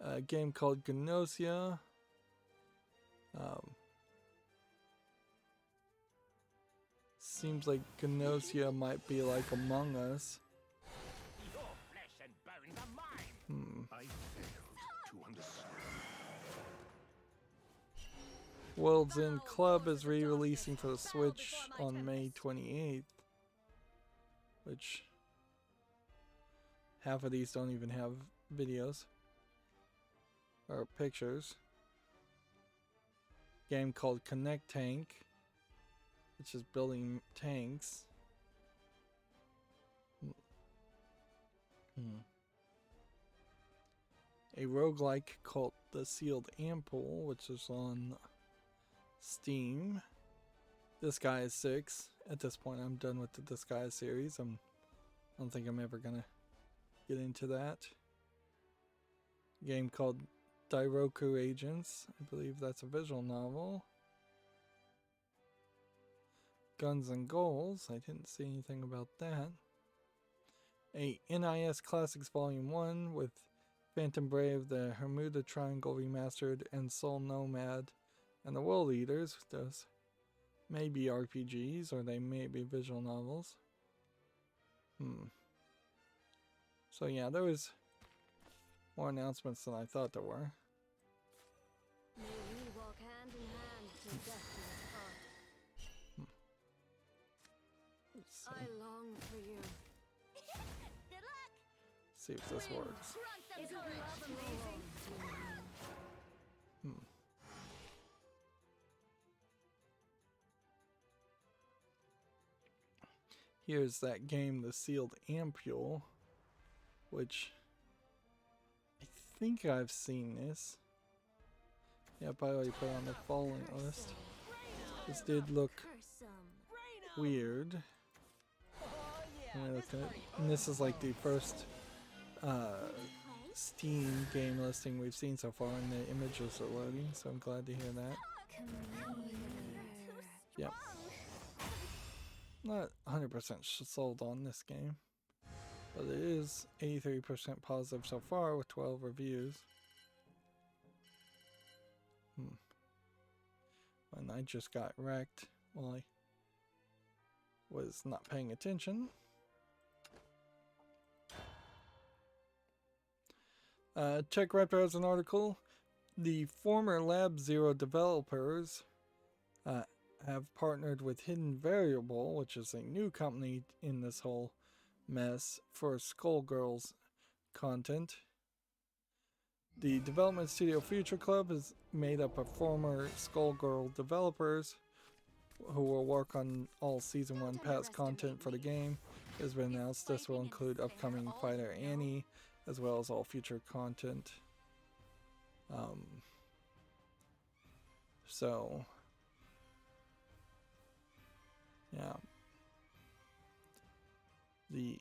A game called Gnosia. Seems like Gnosia might be like Among Us. Your flesh and bones are mine. I failed to understand. World's End Club is re-releasing for the Switch on May 28th. Which half of these don't even have videos or pictures. Game called Connect Tank, which is building tanks. A roguelike called The Sealed Ampoule, which is on Steam. Disguise 6. At this point, I'm done with the Disguise series. I don't think I'm ever gonna get into that. Game called Dairoku Agents. I believe that's a visual novel. Guns and Goals. I didn't see anything about that. A NIS Classics Volume 1 with Phantom Brave, the Bermuda Triangle Remastered, and Soul Nomad, and the World Eaters. Those may be RPGs or they may be visual novels. So yeah, there was more announcements than I thought there were. May we walk hand in hand till death do us part. Let's I long for you. Good luck. see if this works. Grant them Isn't courage. love amazing? Here's that game, The Sealed Ampoule, which I think I've seen this. Yep, I already put it on the following list. This did look weird. And this is like the first Steam game listing we've seen so far, and the images are loading, so I'm glad to hear that. Yep. Not 100% sold on this game, but it is 83% positive so far with 12 reviews. And I just got wrecked while I was not paying attention. Tech Raptor has an article. The former Lab Zero developers have partnered with Hidden Variable, which is a new company in this whole mess, for Skullgirls content. The development studio Future Club is made up of former Skullgirl developers who will work on all Season 1 past content for the game. It has been announced this will include upcoming fighter Annie, as well as all future content. So yeah, there's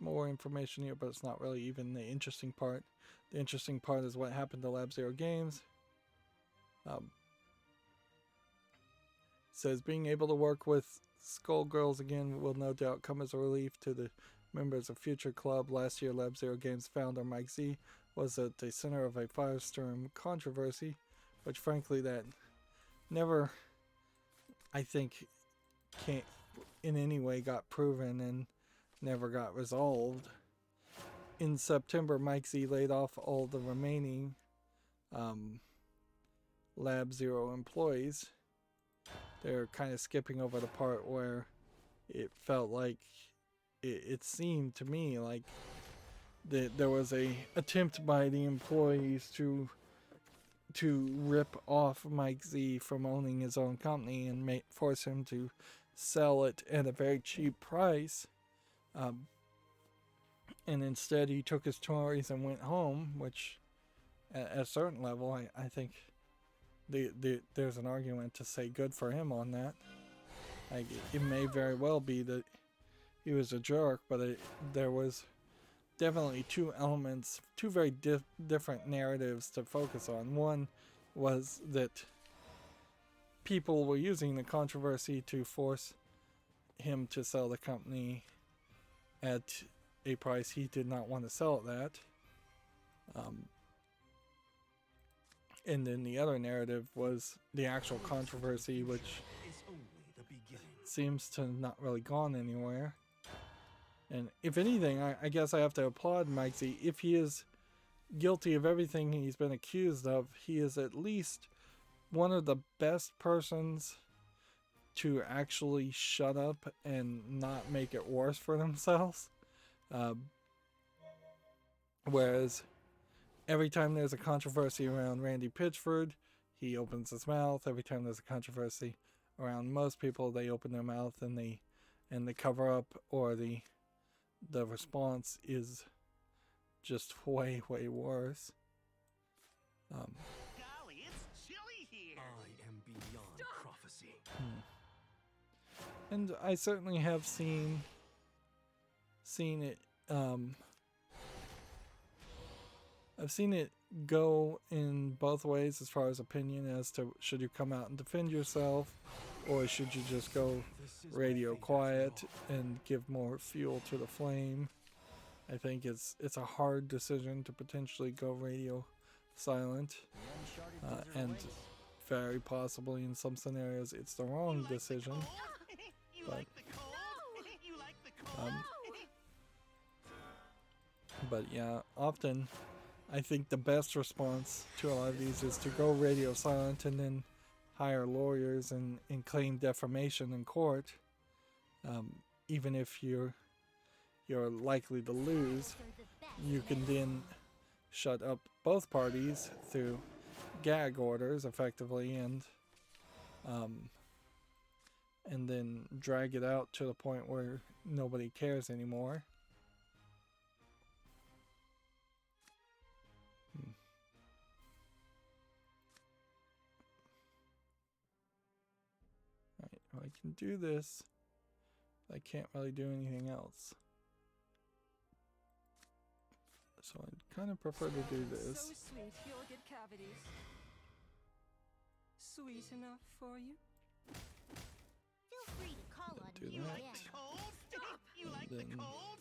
more information here, but it's not really even the interesting part. The interesting part is what happened to Lab Zero Games. Says being able to work with Skullgirls again will no doubt come as a relief to the members of Future Club. Last year, Lab Zero Games founder Mike Z was at the center of a firestorm controversy, which frankly that never, I think, can't in any way got proven and never got resolved. In September, Mike Z laid off all the remaining Lab Zero employees. They're kind of skipping over the part where it felt like it seemed to me like there was a attempt by the employees to rip off Mike Z from owning his own company and force him to sell it at a very cheap price. And instead he took his toys and went home, which at a certain level, I think there's an argument to say good for him on that. Like, it may very well be that he was a jerk, but there was definitely two elements, two very different narratives to focus on. One was that people were using the controversy to force him to sell the company at a price he did not want to sell it at. And then the other narrative was the actual controversy, which seems to not really gone anywhere. And if anything, I guess I have to applaud Mike Z. If he is guilty of everything he's been accused of, he is at least one of the best persons to actually shut up and not make it worse for themselves. Whereas every time there's a controversy around Randy Pitchford, he opens his mouth. Every time there's a controversy around most people, they open their mouth, and the cover up or the response is just way worse. Golly, it's chilly here. I am beyond prophecy. And I certainly have seen it. I've seen it go in both ways as far as opinion as to should you come out and defend yourself, or should you just go radio quiet and give more fuel to the flame. I think it's a hard decision to potentially go radio silent, and very possibly in some scenarios it's the wrong decision. You But like the cold? You like the cold? But yeah, often I think the best response to a lot of these is to go radio silent and then hire lawyers and claim defamation in court, even if you're likely to lose. You can then shut up both parties through gag orders effectively, and then drag it out to the point where nobody cares anymore. Alright, well, I can do this. I can't really do anything else. So I'd kind of prefer to do this. So sweet, you'll get cavities. Sweet enough for you? Feel free to call on Do me that. again. Cold? You like the Then- cold?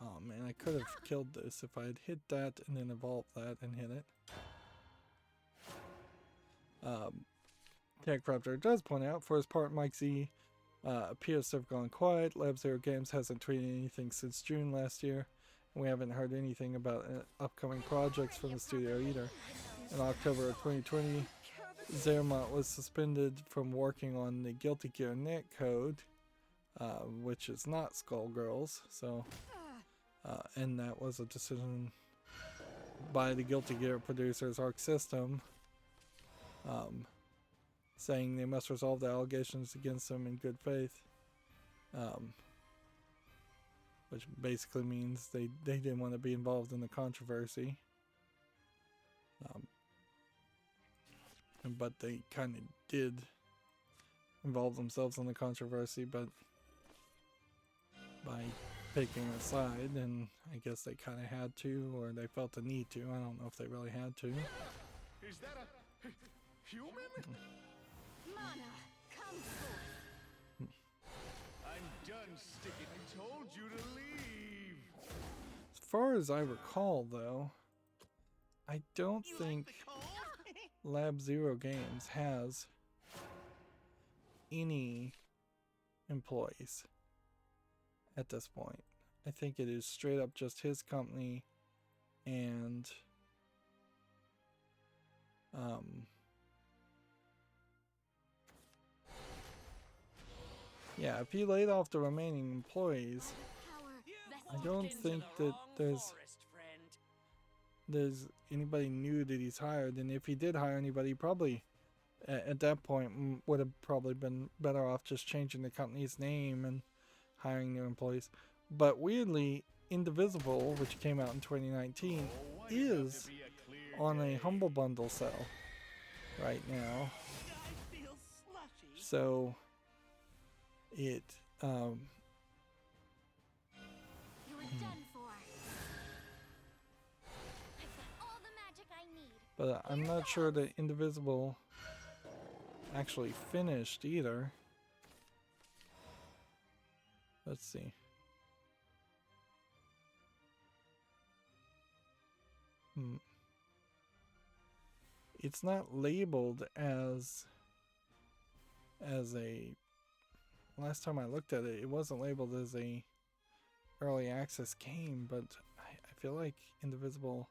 Oh man, I could have killed this if I had hit that and then evolved that and hit it. TechCrafter does point out, for his part, Mike Z appears to have gone quiet. Lab Zero Games hasn't tweeted anything since June last year. And we haven't heard anything about upcoming projects from the studio either. In October of 2020, Zermont was suspended from working on the Guilty Gear netcode, which is not Skullgirls, so and that was a decision by the Guilty Gear producers, Arc System, saying they must resolve the allegations against them in good faith, which basically means they didn't want to be involved in the controversy, but they kind of did involve themselves in the controversy, but by picking a side, and I guess they kind of had to, or they felt the need to. I don't know if they really had to. Is that a human? Mana, come forth. I'm done sticking. I told you to leave. As far as I recall, though, I don't You think like the cold? Lab Zero Games has any employees at this point. I think it is straight up just his company, and yeah, if he laid off the remaining employees, I don't think that there's anybody new that he's hired, and if he did hire anybody, probably at that point would have probably been better off just changing the company's name and hiring new employees. But weirdly, Indivisible, which came out in 2019, is on a Humble Bundle sale right now. I feel slushy. So it You were done for. I've got all the magic I need. but I'm not sure that Indivisible actually finished either. Let's see. It's not labeled as a, last time I looked at it, it wasn't labeled as a early access game, but I feel like Indivisible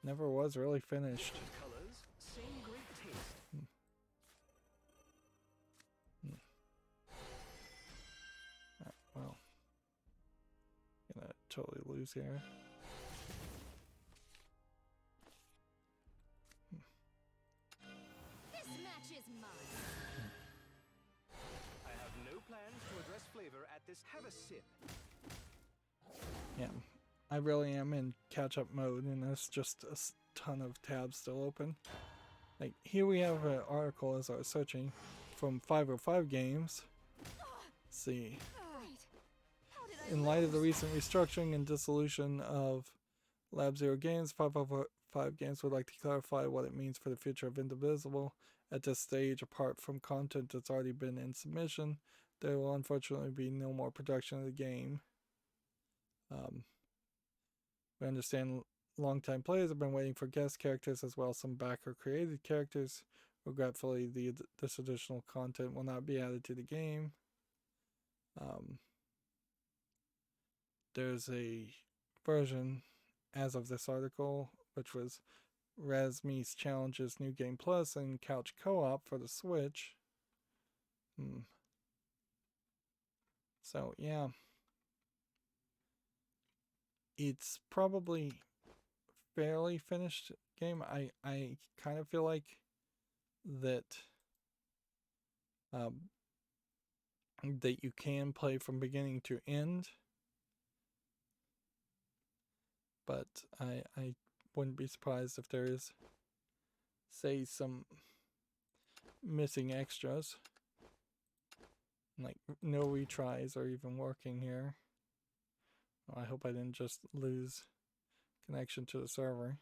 never was really finished. Colors, same great taste. Well, gonna totally lose here. This match is mine. I have no plans to address flavor at this. Have a sip. Yeah, I really am in catch-up mode, and there's just a ton of tabs still open. Like, here we have an article as I was searching from 505 Games. Let's see. Great. How did I In light of the recent restructuring and dissolution of Lab Zero Games, 505 Games would like to clarify what it means for the future of Indivisible. At this stage, apart from content that's already been in submission, there will unfortunately be no more production of the game. We understand longtime players have been waiting for guest characters as well as some backer created characters. Regretfully, this additional content will not be added to the game. There's a version, as of this article, which was Razme's Challenges New Game Plus and Couch Co-op for the Switch. So, yeah. It's probably fairly finished game. I kind of feel like that that you can play from beginning to end, but I wouldn't be surprised if there is, say, some missing extras, like no retries are even working here. I hope I didn't just lose connection to the server.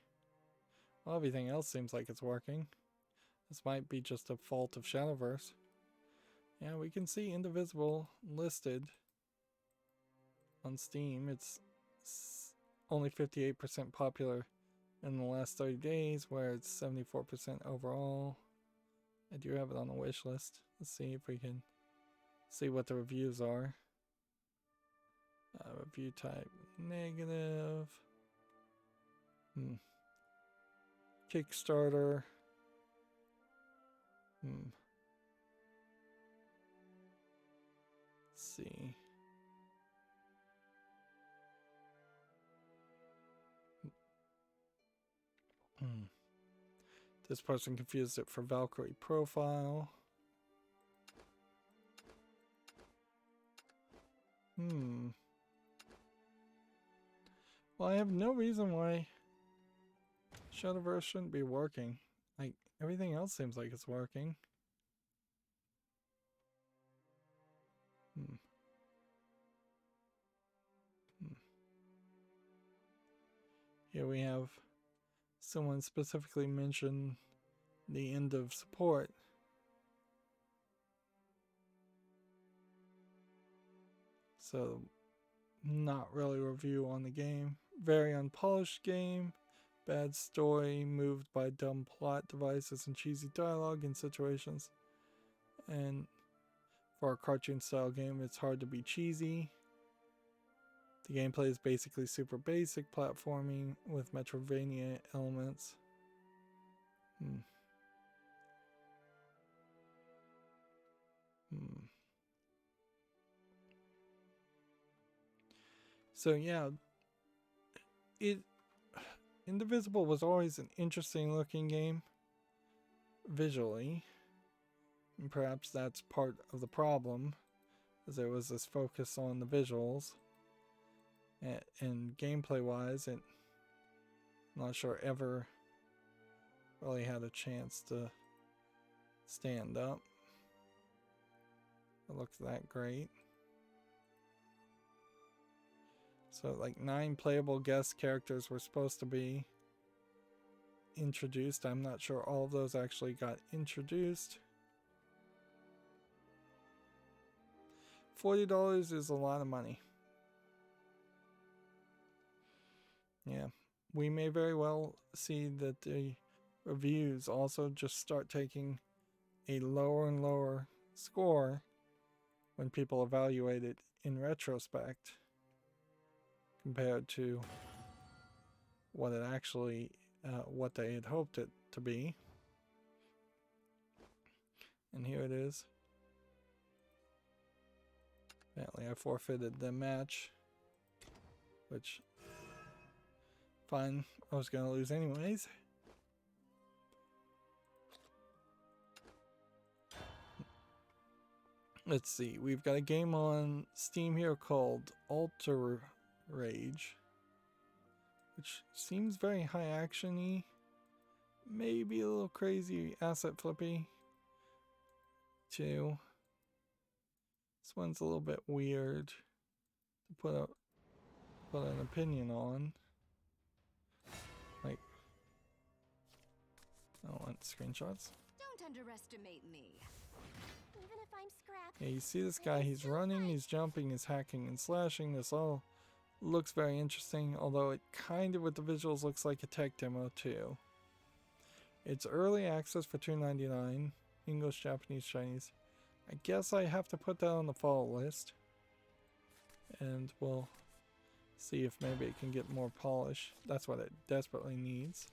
Well, everything else seems like it's working. This might be just a fault of Shadowverse. Yeah, we can see Indivisible listed on Steam. It's only 58% popular in the last 30 days, where it's 74% overall. I do have it on the wish list. Let's see if we can see what the reviews are. Review type negative. Kickstarter. Let's see. This person confused it for Valkyrie profile. Well, I have no reason why Shadowverse shouldn't be working. Like, everything else seems like it's working. Here we have someone specifically mention the end of support. So, not really a review on the game. Very unpolished game. Bad story, moved by dumb plot devices and cheesy dialogue in situations. And for a cartoon style game, it's hard to be cheesy. The gameplay is basically super basic platforming with Metroidvania elements. So yeah, Indivisible was always an interesting looking game visually, and perhaps that's part of the problem, as there was this focus on the visuals, and gameplay wise, I'm not sure ever really had a chance to stand up. It looks that great. So like 9 playable guest characters were supposed to be introduced. I'm not sure all of those actually got introduced. $40 is a lot of money. Yeah, we may very well see that the reviews also just start taking a lower and lower score when people evaluate it in retrospect compared to what it actually, what they had hoped it to be. And here it is. Apparently I forfeited the match, which, fine, I was going to lose anyways. Let's see, we've got a game on Steam here called Alter Rage, which seems very high action-y, maybe a little crazy asset flippy too. This one's a little bit weird to put an opinion on. Like, I don't want screenshots. Don't underestimate me. Even if I'm scrappy. Yeah, you see this guy, he's running, he's jumping, he's hacking and slashing. This all looks very interesting, although it kind of, with the visuals, looks like a tech demo too. It's early access for $2.99, English, Japanese, Chinese. I guess I have to put that on the fall list, and we'll see if maybe it can get more polish. That's what it desperately needs.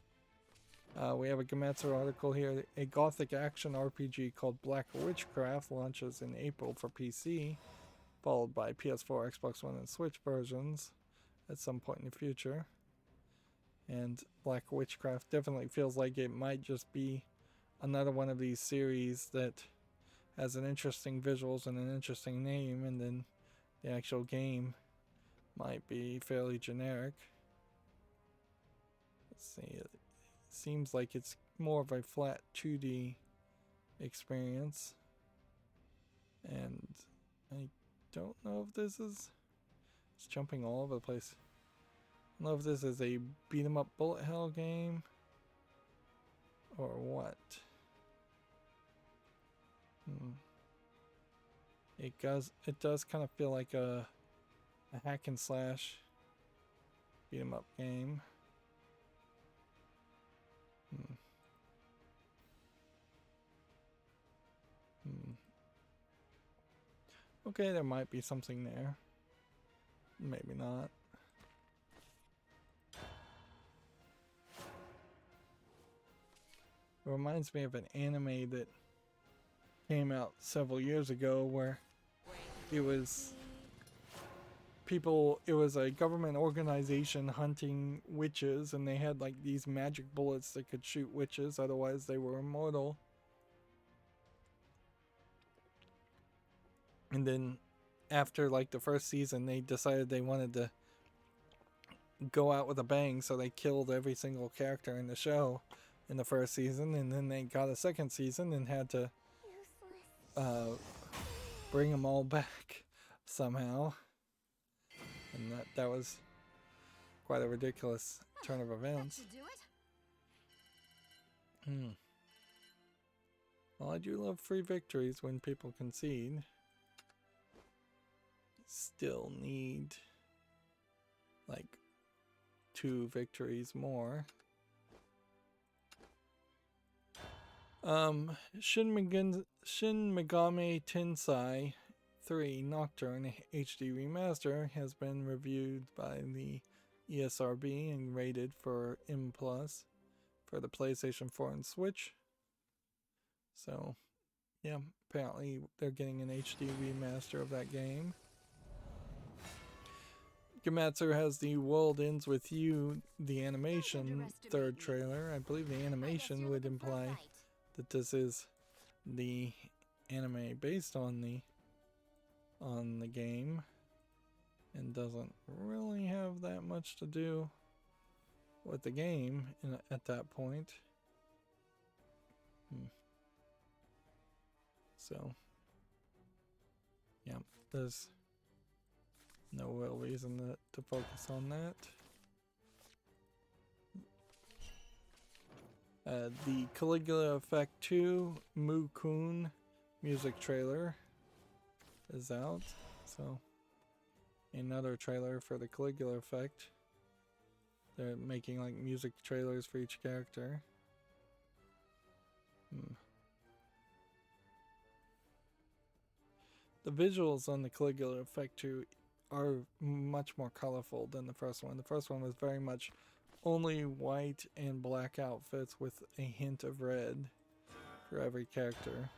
We have a Gematsu article here. A gothic action RPG called Black Witchcraft launches in April for PC, followed by PS4, Xbox One, and Switch versions at some point in the future. And Black Witchcraft definitely feels like it might just be another one of these series that has an interesting visuals and an interesting name, and then the actual game might be fairly generic. Let's see, it seems like it's more of a flat 2D experience, and I don't know if this is, it's jumping all over the place. I don't know if this is a beat 'em up bullet hell game or what. It does kind of feel like a hack and slash beat 'em up game. Okay, there might be something there. Maybe not. It reminds me of an anime that came out several years ago where it was people, it was a government organization hunting witches, and they had like these magic bullets that could shoot witches, otherwise they were immortal. And then after like the first season, they decided they wanted to go out with a bang, so they killed every single character in the show in the first season, and then they got a second season and had to bring them all back somehow. And that was quite a ridiculous turn of events. Well, I do love free victories when people concede. Still need like 2 victories more. Shin Megami Tensei 3 Nocturne HD Remaster has been reviewed by the ESRB and rated for M+ for the PlayStation 4 and Switch. So, yeah, apparently they're getting an HD remaster of that game. Gematsu has the World Ends With You, the animation, 3rd trailer. I believe the animation would imply that this is the anime based on the game, and doesn't really have that much to do with the game at that point. So, yeah, there's no real reason to focus on that. The Caligula Effect 2 Mu-kun music trailer is out. So, another trailer for the Caligula Effect. They're making like music trailers for each character. The visuals on the Caligula Effect 2 are much more colorful than the first one. The first one was very much only white and black outfits with a hint of red for every character.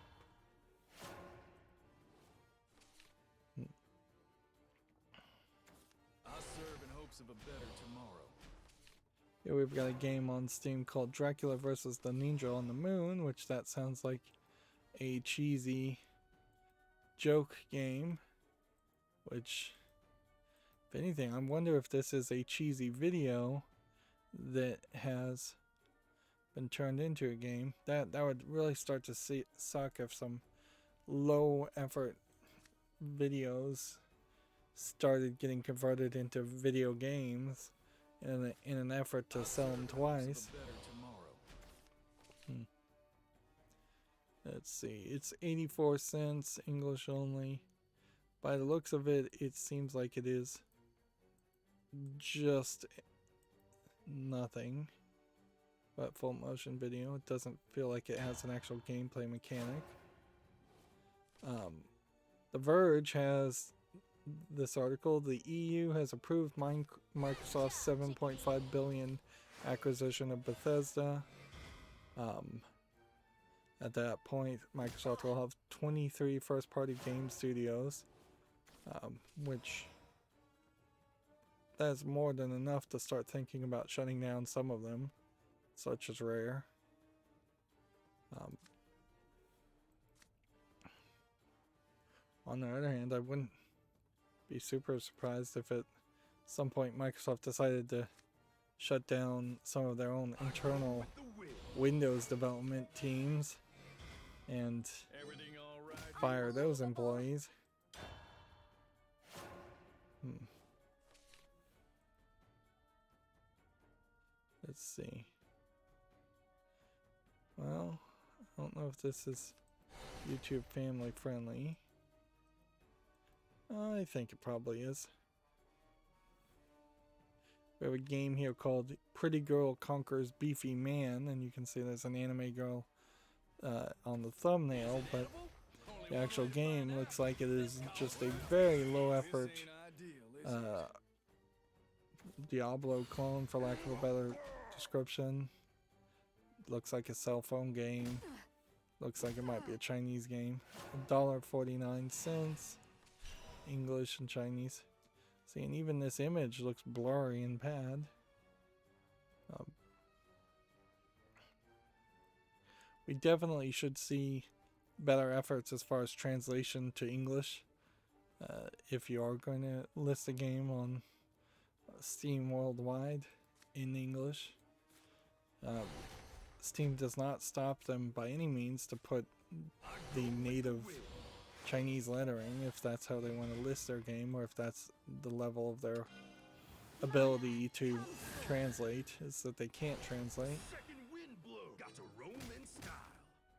I serve in hopes of a better tomorrow. Here we've got a game on Steam called Dracula vs. the Ninja on the Moon, which that sounds like a cheesy joke game, which, if anything, I wonder if this is a cheesy video that has been turned into a game. That would really start to suck if some low effort videos started getting converted into video games in an effort to sell them twice. Let's see, it's 84 cents, English only. By the looks of it, it seems like it is just nothing but full motion video. It doesn't feel like it has an actual gameplay mechanic. The Verge has this article: the EU has approved Microsoft's 7.5 billion acquisition of Bethesda. At that point, Microsoft will have 23 first-party game studios, which that's more than enough to start thinking about shutting down some of them, such as Rare. On the other hand, I wouldn't be super surprised if at some point Microsoft decided to shut down some of their own internal Windows development teams and fire those employees. Let's see. Well, I don't know if this is YouTube family friendly. I think it probably is. We have a game here called Pretty Girl Conquers Beefy Man, and you can see there's an anime girl on the thumbnail, but the actual game looks like it is just a very low effort Diablo clone, for lack of a better description. Looks like a cell phone game. Looks like it might be a Chinese game. $1.49, English and Chinese. See, and even this image looks blurry and bad. We definitely should see better efforts as far as translation to English. If you are going to list a game on Steam worldwide in English. Steam does not stop them by any means to put the native Chinese lettering if that's how they want to list their game, or if that's the level of their ability to translate, is that they can't translate. Second wind blow. Got to roam in style.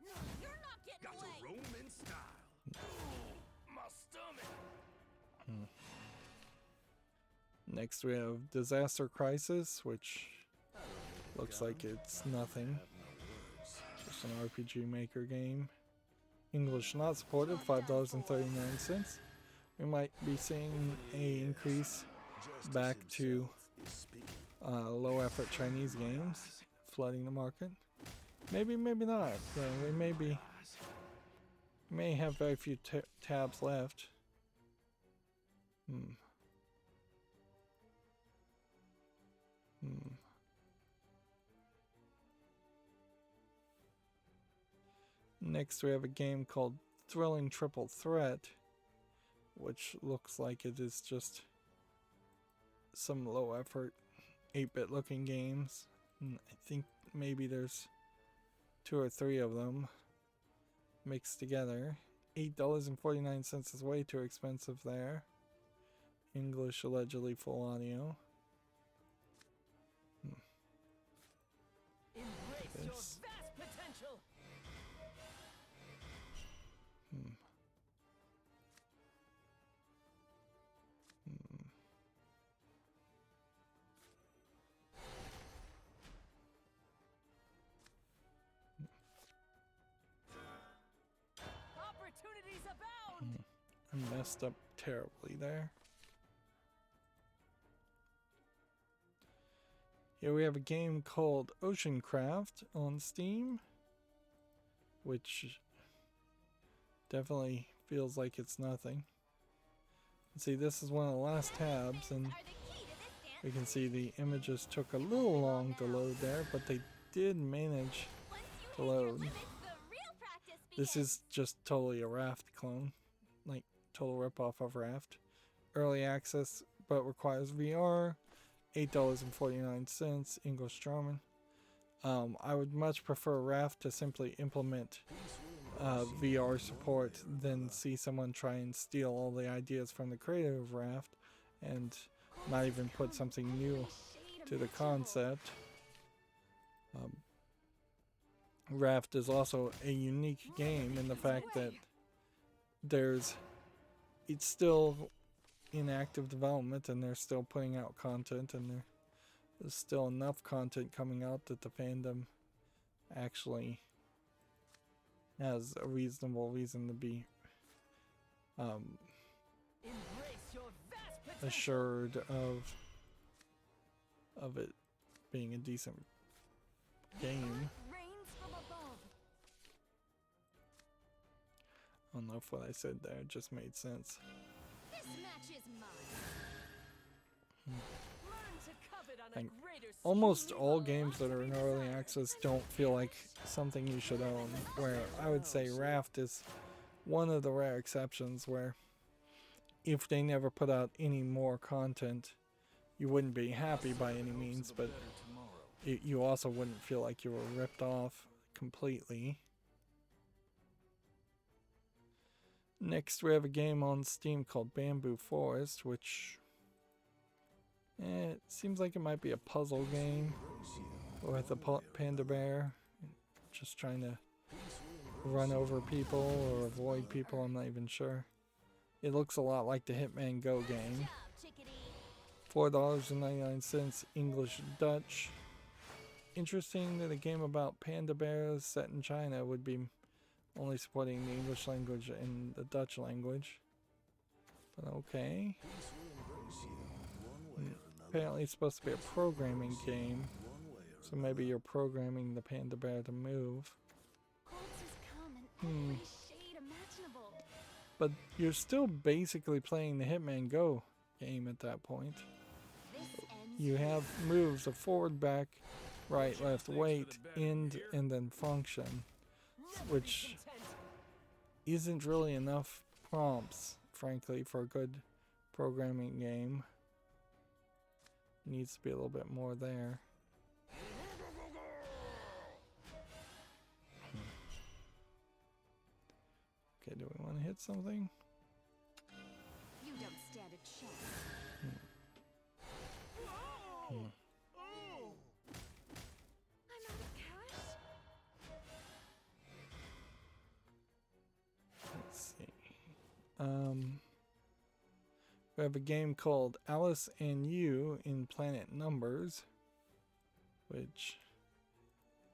No, you're not getting Got away. to roam in style. My stomach. Next we have Disaster Crisis, which looks like it's nothing. Just an RPG Maker game. English not supported, $5.39. We might be seeing a increase back to low effort Chinese games flooding the market. Maybe, maybe not. We may have very few tabs left. Next we have a game called Thrilling Triple Threat, which looks like it is just some low effort 8-bit looking games. I think maybe there's 2 or 3 of them mixed together. $8.49 is way too expensive there. English allegedly full audio. Embrace your This. vast potential. Opportunities abound. I messed up terribly there. Here we have a game called Oceancraft on Steam, which definitely feels like it's nothing. See, this is one of the last tabs, and Are the key to this dance. we can see the images took a little long to load there, but they did manage Once you to hit your load. limits, the real practice This begins. is just totally a Raft clone, like total ripoff of Raft. Early access, but requires VR. $8.49, English German. I would much prefer Raft to simply implement VR support than see someone try and steal all the ideas from the creator of Raft and not even put something new to the concept. Raft is also a unique game in the fact that it's still in active development and they're still putting out content, and there's still enough content coming out that the fandom actually has a reasonable reason to be Embrace your vast potential. assured of it being a decent game. Rains from above. I don't know if what I said there just made sense. This match is mine. Learn to covet on a Like, greater almost scale. all games that are in early access don't feel like something you should own, where I would say Raft is one of the rare exceptions where if they never put out any more content, you wouldn't be happy by any means, but you also wouldn't feel like you were ripped off completely. Next, we have a game on Steam called Bamboo Forest, which it seems like it might be a puzzle game with a panda bear just trying to run over people or avoid people. I'm not even sure. It looks a lot like the Hitman Go game. Job, chickadee. $4.99 English Dutch. Interesting that a game about panda bears set in China would be only supporting the English language and the Dutch language. But okay. Apparently it's supposed to be a programming game, so maybe you're programming the panda bear to move. Quartz has come in every shade imaginable. But you're still basically playing the Hitman Go game at that point. This ends You have moves of forward, back, right, left, wait, end, and then function, which isn't really enough prompts, frankly, for a good programming game. Needs to be a little bit more there. Okay, do we want to hit something? You don't stand a chance. I'm out of cash. Let's see. We have a game called Alice and You in Planet Numbers, which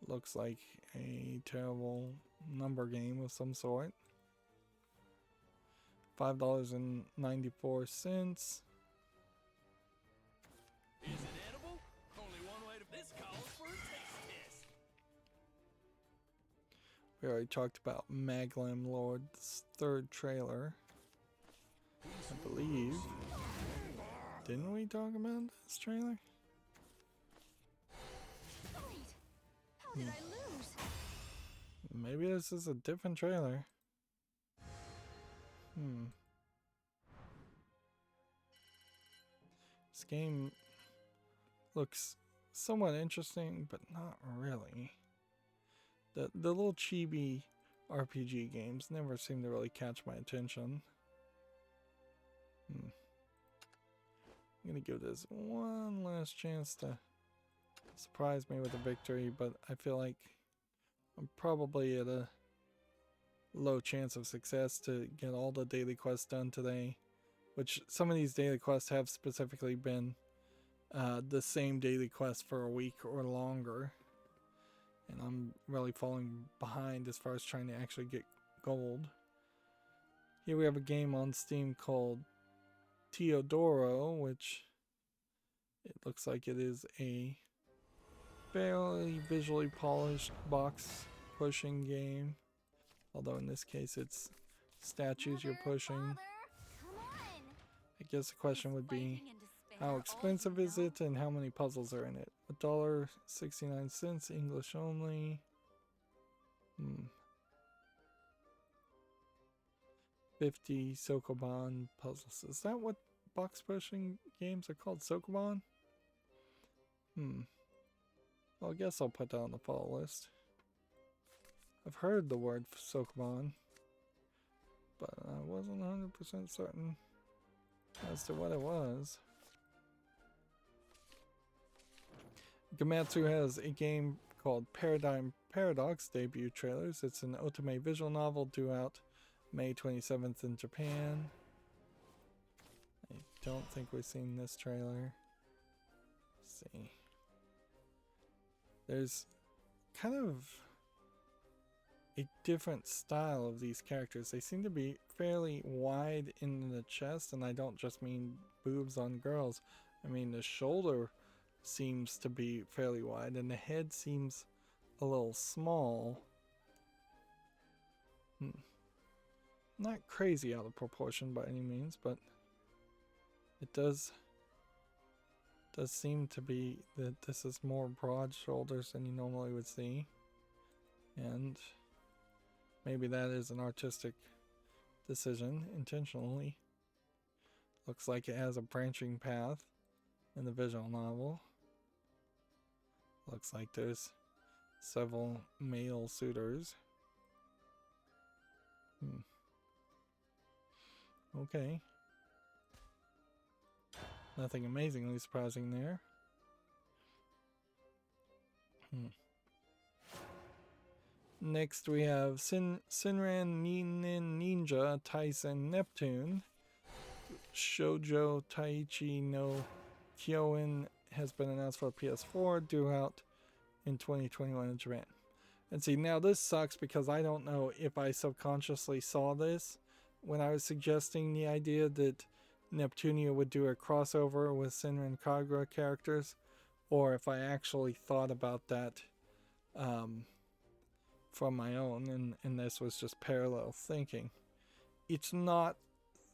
looks like a terrible number game of some sort. $5.94. Is it edible? Only one way to. This calls for a taste test. We already talked about Maglam Lord's third trailer, I believe. Didn't we talk about this trailer? Wait. How did I lose? Maybe this is a different trailer. This game looks somewhat interesting, but not really. The little chibi RPG games never seem to really catch my attention. I'm gonna give this one last chance to surprise me with a victory, but I feel like I'm probably at a low chance of success to get all the daily quests done today, which some of these daily quests have specifically been the same daily quest for a week or longer, and I'm really falling behind as far as trying to actually get gold. Here we have a game on Steam called Teodoro, which it looks like it is a fairly visually polished box pushing game, although in this case it's statues you're pushing. Come on. I guess the question would be, Fighting in despair how all expensive you is know. it and how many puzzles are in it? $1.69, English only. 50 Sokoban puzzles. Is that what box pushing games are called? Sokoban? Well, I guess I'll put that on the follow list. I've heard the word Sokoban, but I wasn't 100% certain as to what it was. Gamatsu has a game called Paradigm Paradox debut trailers. It's an otome visual novel due out May 27th in Japan. I don't think we've seen this trailer. Let's see. There's kind of a different style of these characters. They seem to be fairly wide in the chest, and I don't just mean boobs on girls. I mean the shoulder seems to be fairly wide, and the head seems a little small. Not crazy out of proportion by any means, but it does seem to be that this is more broad shoulders than you normally would see, and maybe that is an artistic decision intentionally. Looks like it has a branching path in the visual novel. Looks like there's several male suitors. Okay. Nothing amazingly surprising there. Next we have Sinran Ninja Taisen Neptune. Shoujo Taichi no Kyoin has been announced for PS4, due out in 2021 in Japan. And see, now this sucks because I don't know if I subconsciously saw this when I was suggesting the idea that Neptunia would do a crossover with Senran Kagura characters, or if I actually thought about that from my own, and this was just parallel thinking. It's not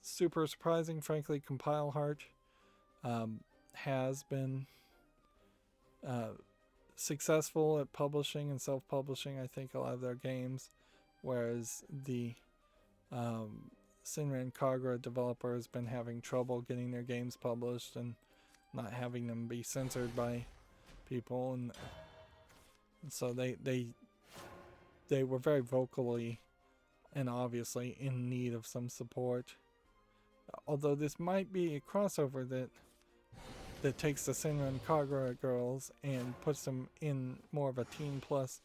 super surprising, frankly. Compile Heart has been successful at publishing and self-publishing, I think, a lot of their games, whereas the Senran Kagura developer has been having trouble getting their games published and not having them be censored by people, and so they were very vocally and obviously in need of some support. Although this might be a crossover that takes the Senran Kagura girls and puts them in more of a teen plus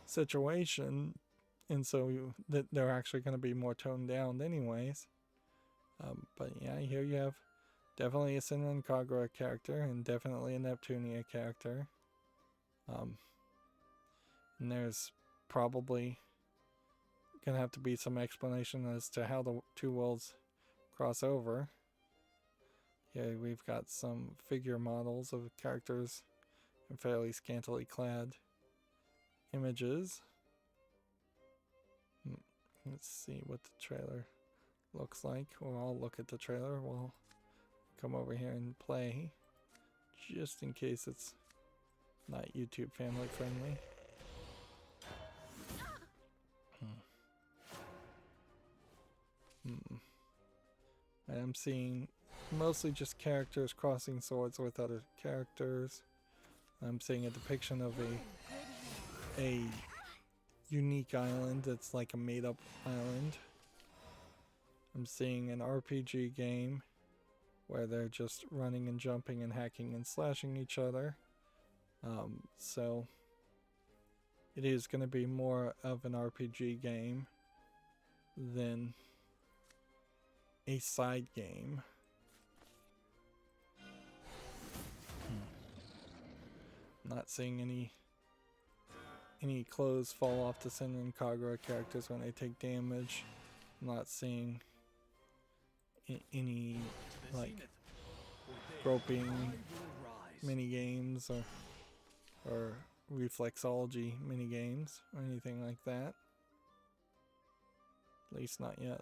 situation, and so that they're actually going to be more toned down anyways. But yeah, here you have definitely a Senran Kagura character and definitely a Neptunia character. And there's probably going to have to be some explanation as to how the two worlds cross over. Yeah, we've got some figure models of characters in fairly scantily clad images. Let's see what the trailer looks like. Or I'll look at the trailer. We'll come over here and play, just in case it's not YouTube family friendly. I am seeing mostly just characters crossing swords with other characters. I'm seeing a depiction of a unique island that's like a made-up island. I'm seeing an RPG game where they're just running and jumping and hacking and slashing each other. So it is going to be more of an RPG game than a side game. Not seeing any clothes fall off the Senran and Kagura characters when they take damage. Not seeing any like groping mini games or reflexology mini games or anything like that. At least not yet.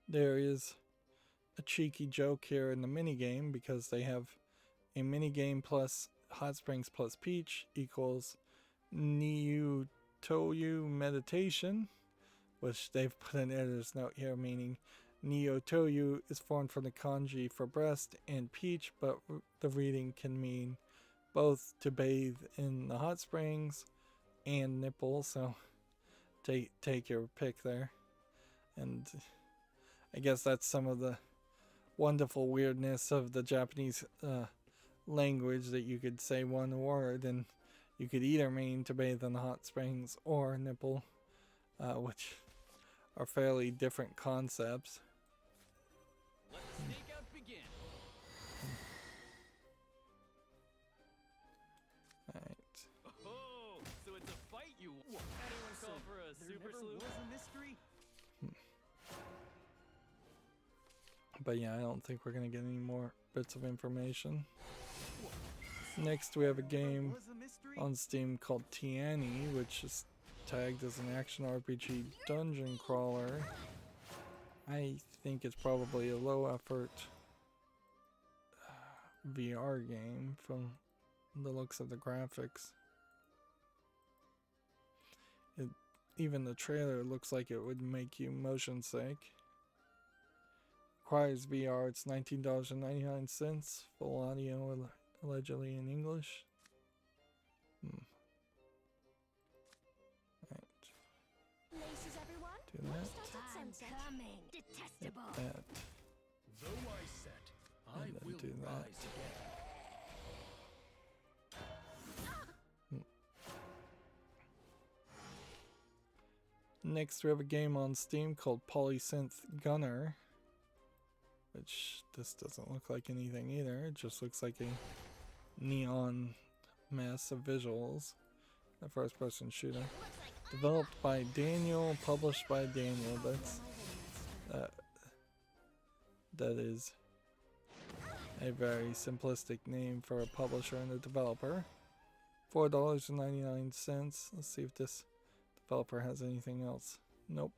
There is a cheeky joke here in the minigame because they have a minigame plus Hot Springs plus Peach equals Niu Toyu meditation, which they've put an editor's note here meaning Neo Toyu is formed from the kanji for breast and peach, but the reading can mean both to bathe in the hot springs and nipple, so take your pick there. And I guess that's some of the wonderful weirdness of the Japanese language, that you could say one word and you could either mean to bathe in the hot springs or nipple, which are fairly different concepts. Let the stakeout begin. Alright. Oh, so it's a fight you want. Anyone call for a super sleuth? Was a mystery? But yeah, I don't think we're going to get any more bits of information. Next, we have a game on Steam called Tianyi, which is tagged as an action RPG dungeon crawler. I think it's probably a low effort VR game from the looks of the graphics. Even the trailer looks like it would make you motion sick. Requires VR, it's $19.99, full audio, allegedly in English. Right. Laces, everyone. Do that. Starts at sunset. Coming. Detestable. Hit that. Though I set, I And then will do that. rise again. Next, we have a game on Steam called Polysynth Gunner, which this doesn't look like anything either. It just looks like a neon mess of visuals. A first-person shooter. Developed by Daniel, published by Daniel. That is a very simplistic name for a publisher and a developer. $4.99. Let's see if this developer has anything else. Nope.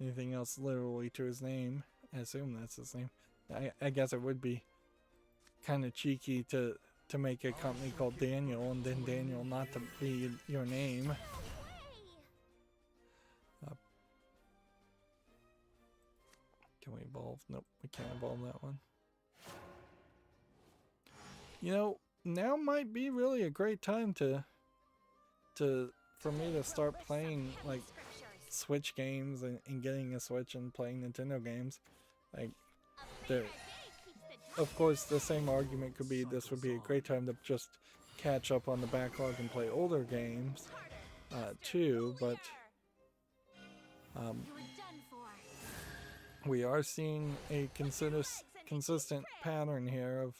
Anything else literally to his name. I assume that's his name. I guess it would be kind of cheeky to make a company called Daniel and then Daniel not to be your name. Can we evolve? Nope, we can't evolve that one. You know, now might be really a great time for me to start playing like Switch games and getting a Switch and playing Nintendo games. Like, of course, the same argument could be this would be a great time to just catch up on the backlog and play older games too, but we are seeing a consistent pattern here of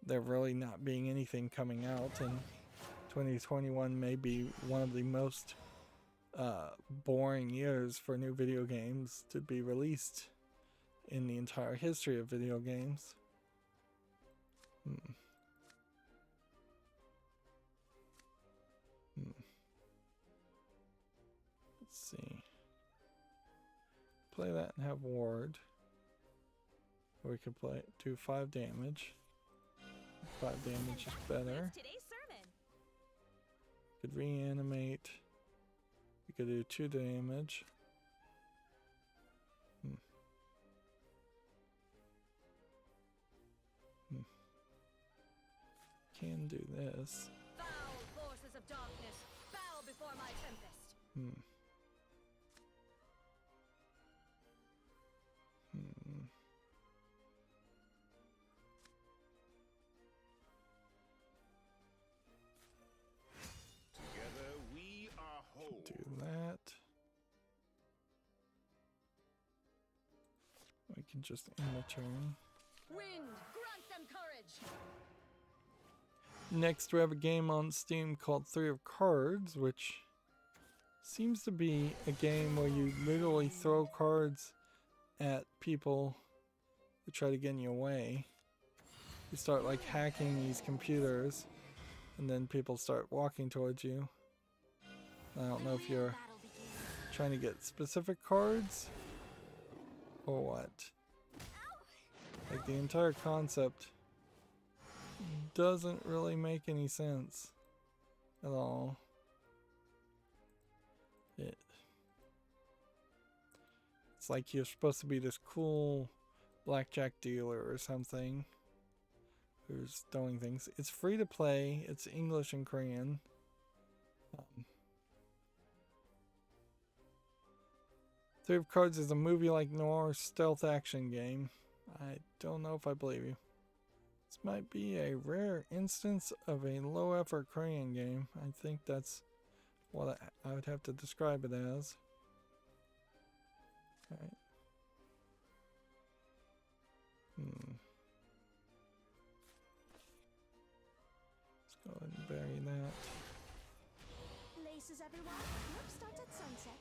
there really not being anything coming out, and 2021 may be one of the most boring years for new video games to be released in the entire history of video games. Let's see. Play that and have ward. Or we could do 5 damage. 5 damage is better. Could reanimate. You could do 2 damage. Can do this. Foul forces of darkness, bow before my tempest. Together we are whole. Do that. We can just end the turn. Wind, grant them courage. Next, we have a game on Steam called 3 of Cards, which seems to be a game where you literally throw cards at people who try to get in your way. You start like hacking these computers, and then people start walking towards you. I don't know if you're Battle begins. trying to get specific cards or what. Like the entire concept doesn't really make any sense at all. It's like you're supposed to be this cool blackjack dealer or something who's throwing things. It's free to play. It's English and Korean. Three of Cards is a movie-like noir stealth action game. I don't know if I believe you. This might be a rare instance of a low-effort Korean game. I think that's what I would have to describe it as. Alright. Let's go ahead and bury that. Laces everyone. Work starts at sunset.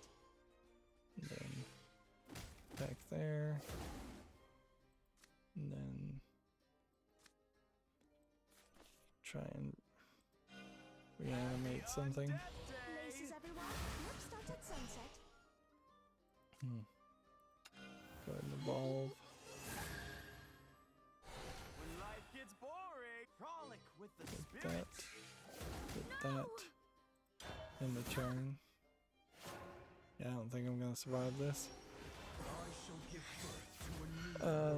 And then back there. And then try and reanimate something. Laces everyone. Work starts at sunset. Go ahead and evolve. When life gets boring, frolic with the Get spirits. that. Get that. In the turn. Yeah, I don't think I'm gonna survive this.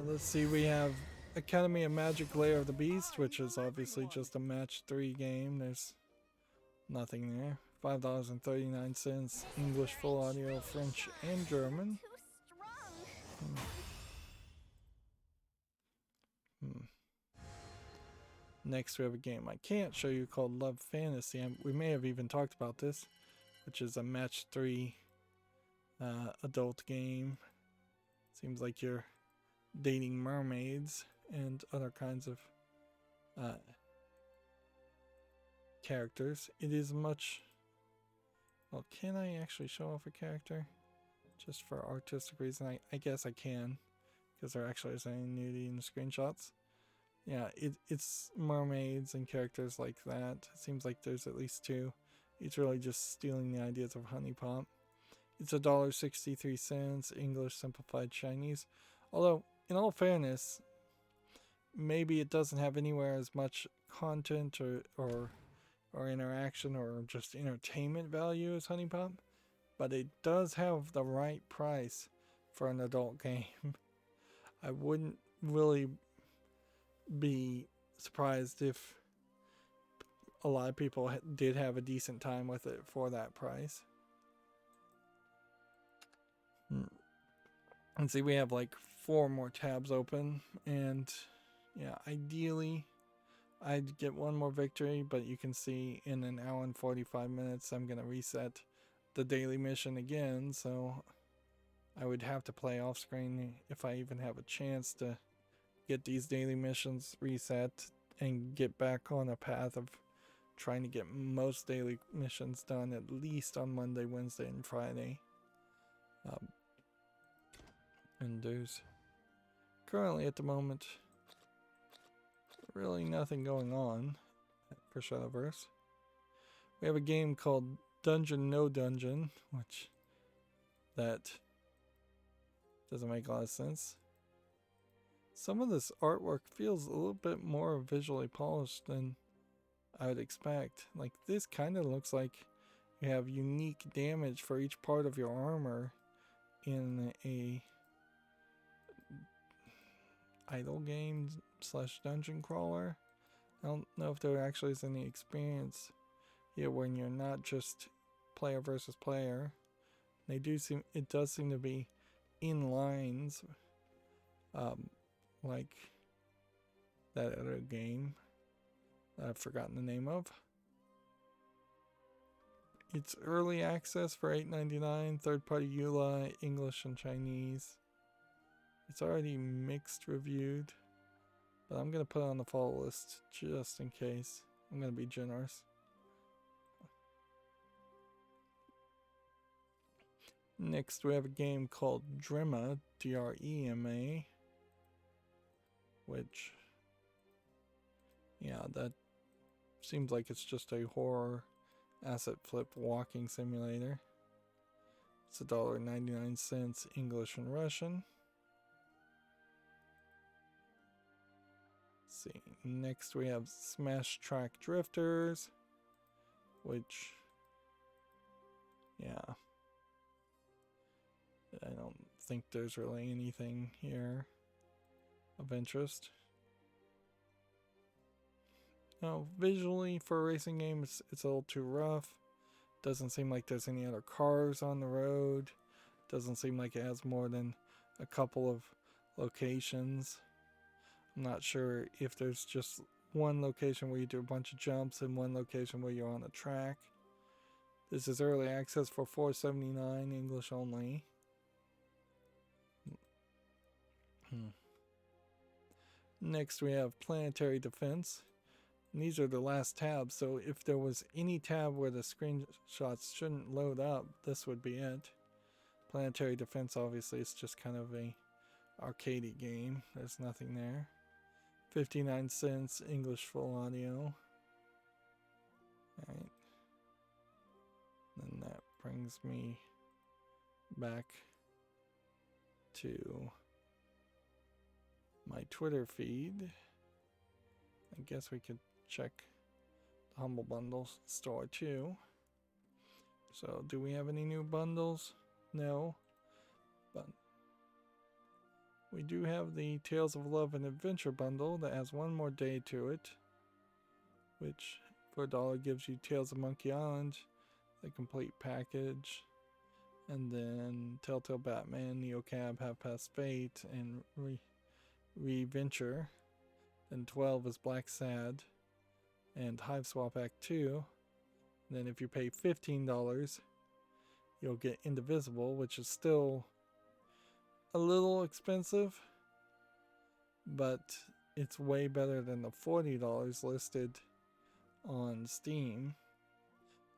Let's see, we have Academy of Magic Lair of the Beast, which is obviously just a match 3 game. There's nothing there. $5.39, English full audio, French and German. Too strong. Next, we have a game I can't show you called Love Fantasy. We may have even talked about this, which is a match 3 adult game. Seems like you're dating mermaids and other kinds of characters. It is much... Well, can I actually show off a character? Just for artistic reason? I guess I can, because there actually isn't any nudity in the screenshots. Yeah, it's mermaids and characters like that. It seems like there's at least 2. It's really just stealing the ideas of Honey Pop. It's $1.63, English simplified Chinese. Although, in all fairness, maybe it doesn't have anywhere as much content or interaction or just entertainment value as Honey Pop, but it does have the right price for an adult game. I wouldn't really be surprised if a lot of people did have a decent time with it for that price. And see, we have like 4 more tabs open, and yeah, ideally I'd get 1 more victory, but you can see in an hour and 45 minutes I'm gonna reset the daily mission again, so I would have to play off screen if I even have a chance to get these daily missions reset and get back on a path of trying to get most daily missions done at least on Monday, Wednesday, and Friday. And there's currently at the moment really nothing going on for Shadowverse. We have a game called Dungeon No Dungeon, which that doesn't make a lot of sense. Some of this artwork feels a little bit more visually polished than I would expect. Like, this kind of looks like you have unique damage for each part of your armor in a idle game slash dungeon crawler. I don't know if there actually is any experience here when you're not just player versus player. It does seem to be in lines, like that other game that I've forgotten the name of. It's early access for $8.99, third-party EULA, English and Chinese. It's already mixed reviewed, but I'm gonna put it on the follow list just in case. I'm gonna be generous. Next, we have a game called Drema, D-R-E-M-A, which, yeah, that seems like it's just a horror asset flip walking simulator. It's $1.99 English and Russian. Let's see. Next, we have Smash Track Drifters, which, yeah, I don't think there's really anything here of interest. Now, visually for a racing game, it's a little too rough. Doesn't seem like there's any other cars on the road. Doesn't seem like it has more than a couple of locations. I'm not sure if there's just one location where you do a bunch of jumps and one location where you're on a track. This is early access for $4.79 English only. Next, we have Planetary Defense. And these are the last tabs, so if there was any tab where the screenshots shouldn't load up, this would be it. Planetary Defense, obviously, it's just kind of a arcadey game. There's nothing there. 59 cents English full audio. Alright. Then that brings me back to my Twitter feed. I guess we could check the Humble Bundles store too. So, do we have any new bundles? No. But we do have the Tales of Love and Adventure bundle that has one more day to it, which for $1 gives you Tales of Monkey Island, the complete package, and then Telltale Batman, Neocab, Half Past Fate, and Reventure. Then 12 is Black Sad and Hive Swap Act 2. And then if you pay $15, you'll get Indivisible, which is still a little expensive, but it's way better than the $40 listed on Steam.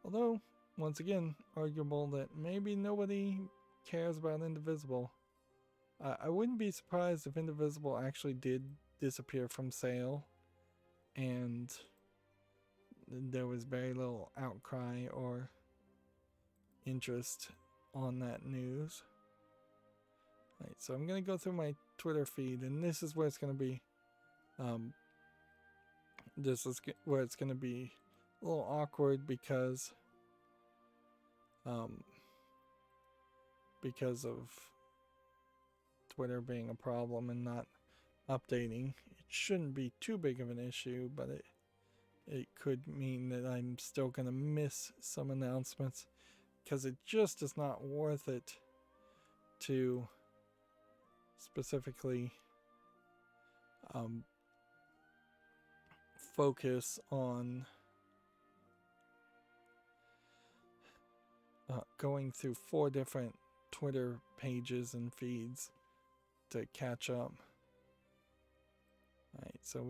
Although, once again, arguable that maybe nobody cares about Indivisible. I wouldn't be surprised if Indivisible actually did disappear from sale and there was very little outcry or interest on that news. Right, so I'm going to go through my Twitter feed, and this is where it's going to be a little awkward because of Twitter being a problem and not updating. It shouldn't be too big of an issue, but it could mean that I'm still going to miss some announcements because it just is not worth it to specifically focus on going through 4 different Twitter pages and feeds to catch up. Alright, so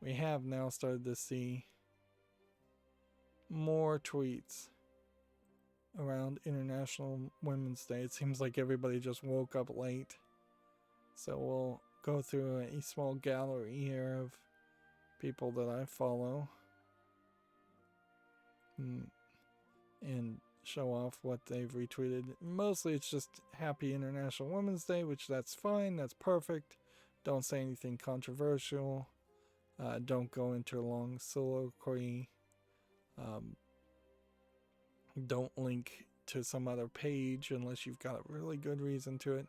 we have now started to see more tweets around International Women's Day. It seems like everybody just woke up late. So we'll go through a small gallery here of people that I follow and show off what they've retweeted. Mostly it's just Happy International Women's Day, which that's fine, that's perfect. Don't say anything controversial. Don't go into a long soliloquy. Don't link to some other page unless you've got a really good reason to it.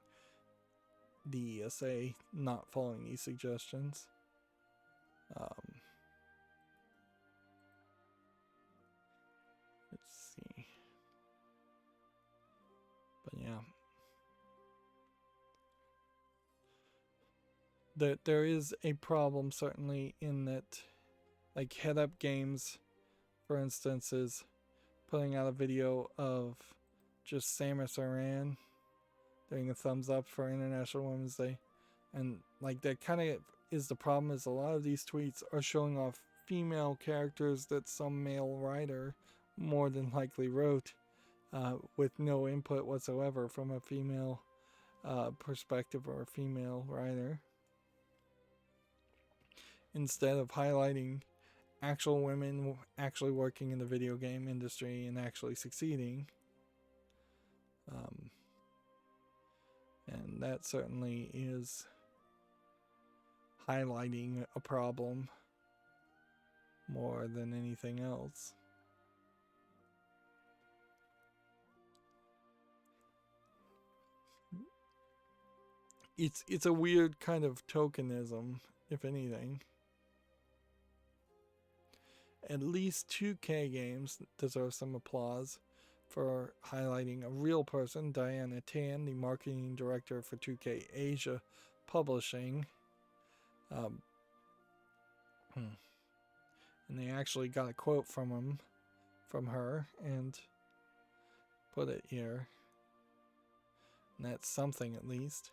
The ESA not following these suggestions. Let's see. But yeah. There is a problem certainly in that, like Head Up Games, for instance, is putting out a video of just Samus Aran doing a thumbs up for International Women's Day. And like that kind of is the problem, is a lot of these tweets are showing off female characters that some male writer more than likely wrote with no input whatsoever from a female perspective or a female writer, instead of highlighting actual women actually working in the video game industry and actually succeeding. And that certainly is highlighting a problem more than anything else. It's a weird kind of tokenism, if anything. At least 2K Games deserve some applause for highlighting a real person, Diana Tan, the marketing director for 2K Asia Publishing. And they actually got a quote from her, and put it here. And that's something, at least.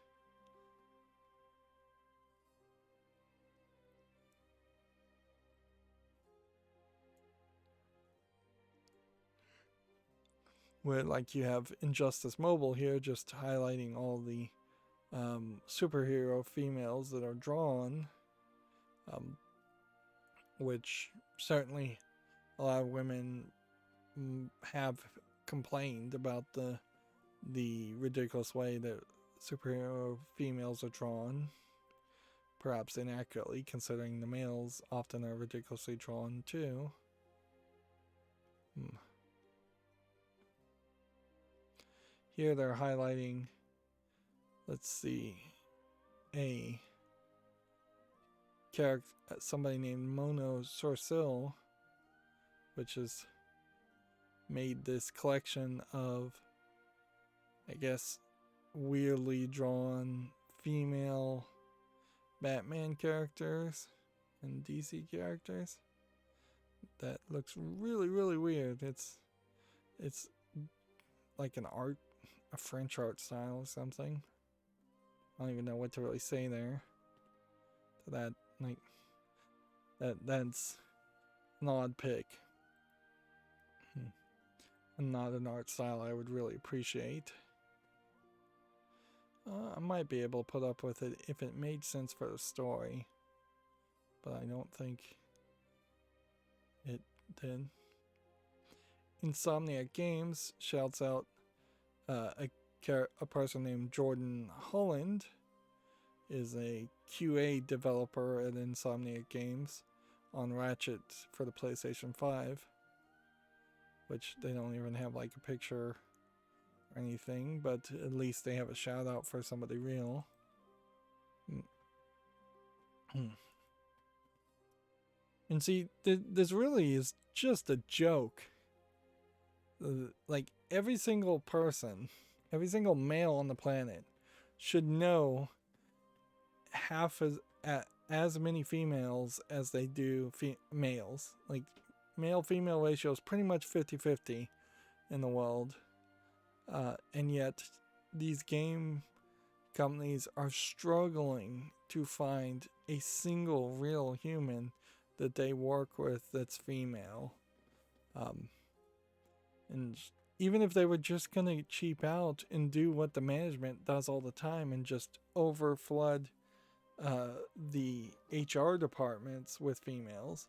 Where, like, you have Injustice Mobile here just highlighting all the superhero females that are drawn, which certainly a lot of women have complained about the ridiculous way that superhero females are drawn, perhaps inaccurately, considering the males often are ridiculously drawn too. Here they're highlighting, let's see, a character, somebody named Mono Sorcil, which has made this collection of, I guess, weirdly drawn female Batman characters and DC characters. That looks really, really weird. It's like a French art style or something. I don't even know what to really say there. To that, like, that's an odd pick. And not an art style I would really appreciate. I might be able to put up with it if it made sense for the story, but I don't think it did. Insomniac Games shouts out a person named Jordan Holland, is a QA developer at Insomniac Games on Ratchet for the PlayStation 5, which they don't even have like a picture or anything, but at least they have a shout out for somebody real. And see, this really is just a joke. Like, every single person, every single male on the planet should know half as many females as they do males. Like, male-female ratio is pretty much 50-50 in the world. And yet, these game companies are struggling to find a single real human that they work with that's female. And even if they were just going to cheap out and do what the management does all the time and just overflood the HR departments with females,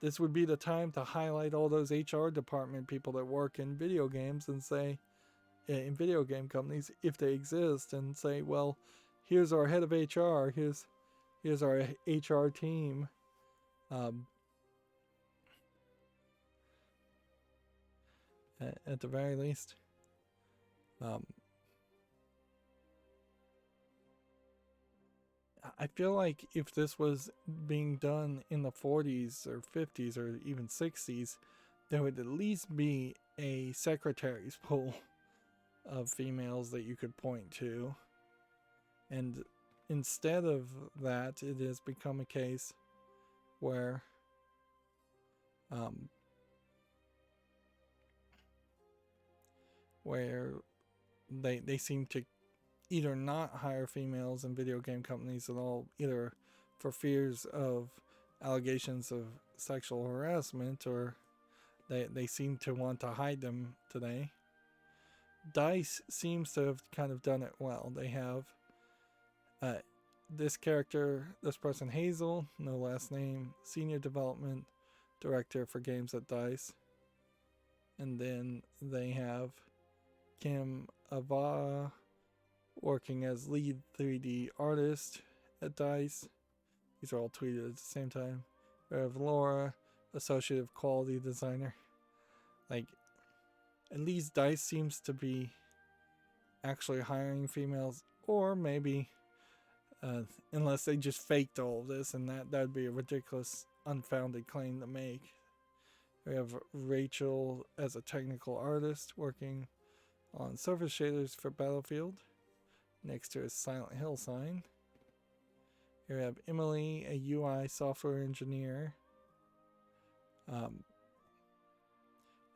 this would be the time to highlight all those HR department people that work in video games and say, in video game companies, if they exist, and say, well, here's our head of HR, here's our HR team, Um, at the very least. I feel like if this was being done in the 40s or 50s or even 60s, there would at least be a secretary's pool of females that you could point to. And instead of that, it has become a case where where they seem to either not hire females in video game companies at all, either for fears of allegations of sexual harassment, or they seem to want to hide them today. DICE seems to have kind of done it well. They have this person Hazel, no last name, senior development director for games at DICE. And then they have Kim Ava working as lead 3D artist at DICE. These are all tweeted at the same time. We have Laura, associate quality designer. Like, at least DICE seems to be actually hiring females, or maybe unless they just faked all of this, and that'd be a ridiculous, unfounded claim to make. We have Rachel as a technical artist working on surface shaders for Battlefield, next to a Silent Hill sign. Here we have Emily, a UI software engineer.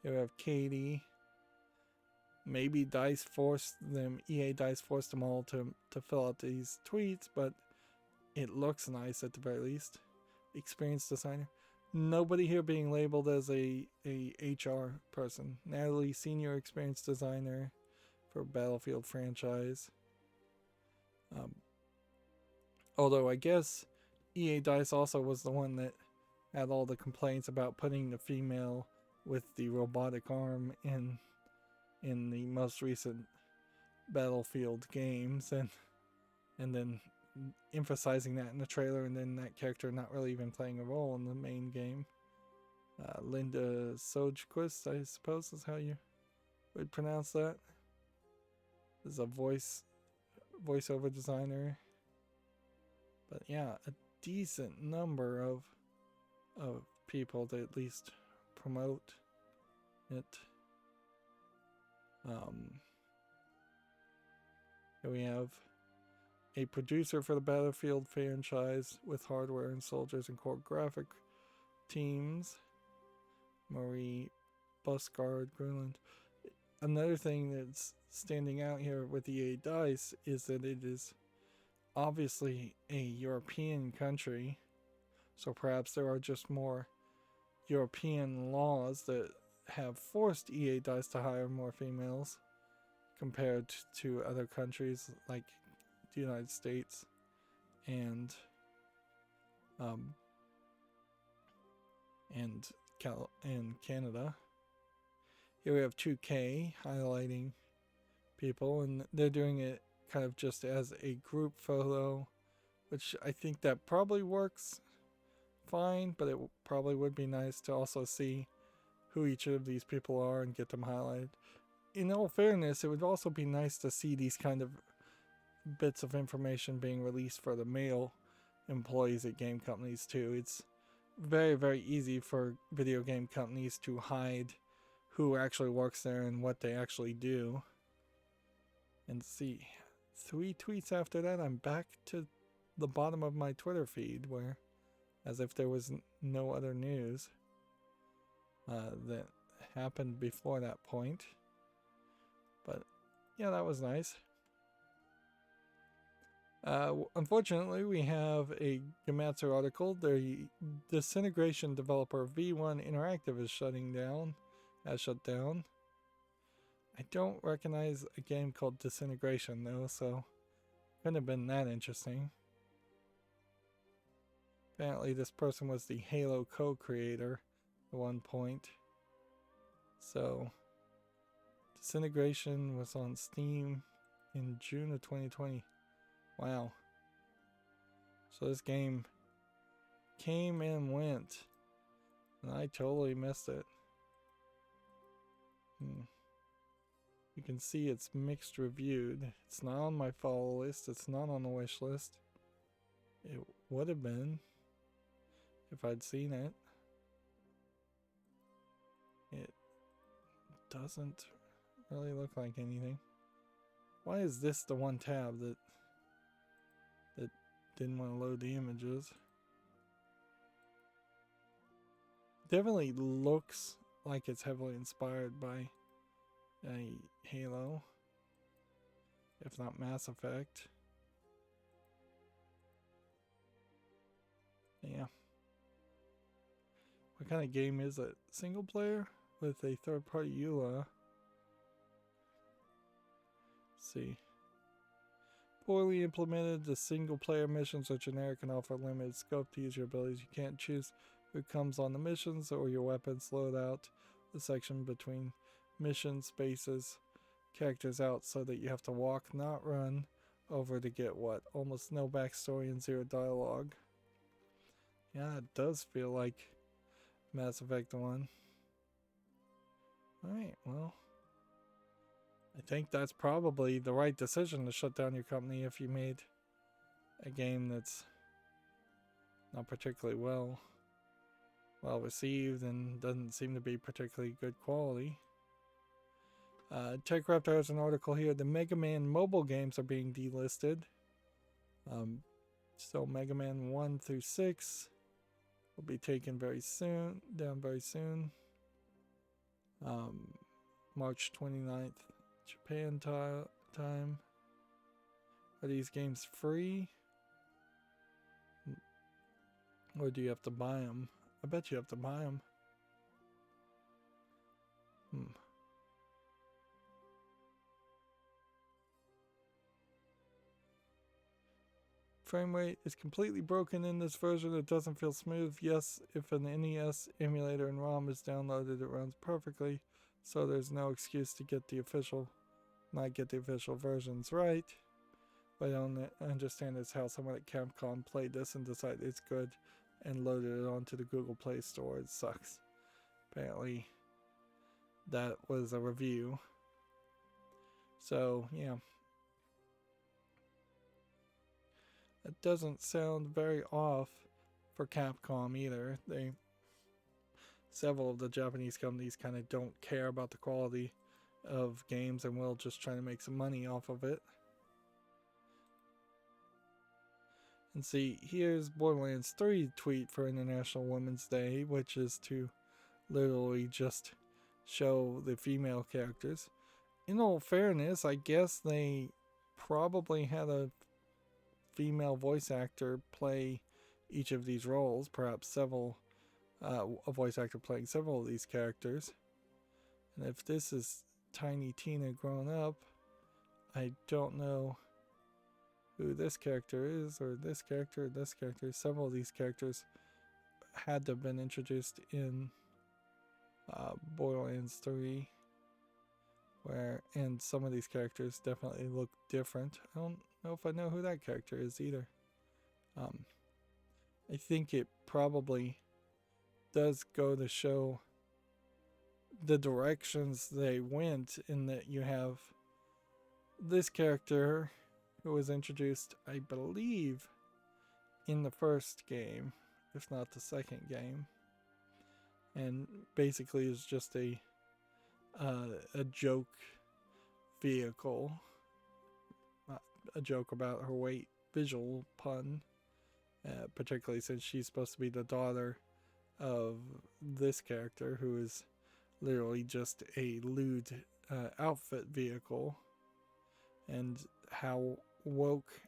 Here we have Katie. Maybe EA DICE forced them all to fill out these tweets, but it looks nice at the very least. Experienced designer. Nobody here being labeled as a HR person. Natalie, senior experienced designer for Battlefield franchise. Although I guess EA DICE also was the one that had all the complaints about putting the female with the robotic arm in the most recent Battlefield games, and then emphasizing that in the trailer, and then that character not really even playing a role in the main game. Linda Sojquist, I suppose is how you would pronounce that, is a voiceover designer. But yeah, a decent number of people to at least promote it. Here we have a producer for the Battlefield franchise with hardware and soldiers and core graphic teams, Marie Busgard Greenland. Another thing that's standing out here with EA DICE is that it is obviously a European country, so perhaps there are just more European laws that have forced EA DICE to hire more females compared to other countries like the United States and Canada. Here we have 2K highlighting people, and they're doing it kind of just as a group photo, which I think that probably works fine, but it probably would be nice to also see who each of these people are and get them highlighted. In all fairness, it would also be nice to see these kind of bits of information being released for the male employees at game companies too. It's very, very easy for video game companies to hide who actually works there and what they actually do. And see, 3 tweets after that, I'm back to the bottom of my Twitter feed, where, as if there was no other news that happened before that point. But yeah, that was nice. Unfortunately, we have a Gematsu article. The Disintegration developer V1 Interactive is shut down. I don't recognize a game called Disintegration though, so couldn't have been that interesting. Apparently this person was the Halo co-creator at one point. So Disintegration was on Steam in June of 2020. Wow. So this game came and went, and I totally missed it. You can see it's mixed reviewed. It's not on my follow list. It's not on the wish list. It would have been if I'd seen it. It doesn't really look like anything. Why is this the one tab that didn't want to load the images? Definitely looks like it's heavily inspired by a Halo, if not Mass Effect. Yeah. What kind of game is it? Single player with a third-party EULA. Let's see. Poorly implemented, the single-player missions are generic and offer limited scope to use your abilities. You can't choose who comes on the missions or your weapons loadout. The section between mission spaces characters out so that you have to walk, not run, over to get what? Almost no backstory and zero dialogue. Yeah, it does feel like Mass Effect 1. Alright, well, I think that's probably the right decision to shut down your company if you made a game that's not particularly well received and doesn't seem to be particularly good quality. TechRaptor has an article here. The Mega Man mobile games are being delisted. So Mega Man 1 through 6 will be taken down very soon. March 29th, Japan time. Are these games free? Or do you have to buy them? I bet you have to buy them. Frame rate is completely broken in this version. It doesn't feel smooth. Yes, if an NES emulator and ROM is downloaded, it runs perfectly. So there's no excuse to not get the official versions right. What I don't understand is how someone at Capcom played this and decided it's good and loaded it onto the Google Play Store. It sucks. Apparently, that was a review. So, yeah. It doesn't sound very off for Capcom either. Several of the Japanese companies kind of don't care about the quality of games and will just try to make some money off of it. And see, here's Borderlands 3 tweet for International Women's Day, which is to literally just show the female characters. In all fairness, I guess they probably had a female voice actor play each of these roles, perhaps a voice actor playing several of these characters. And if this is Tiny Tina grown up, I don't know who this character is, or this character, or this character. Several of these characters had to have been introduced in Borderlands 3, and some of these characters definitely look different. I don't know if I know who that character is either. I think it probably does go to show the directions they went, in that you have this character who was introduced, I believe, in the first game, if not the second game, and basically is just a joke vehicle, a joke about her weight, visual pun, particularly since she's supposed to be the daughter of this character, who is literally just a lewd outfit vehicle, and how woke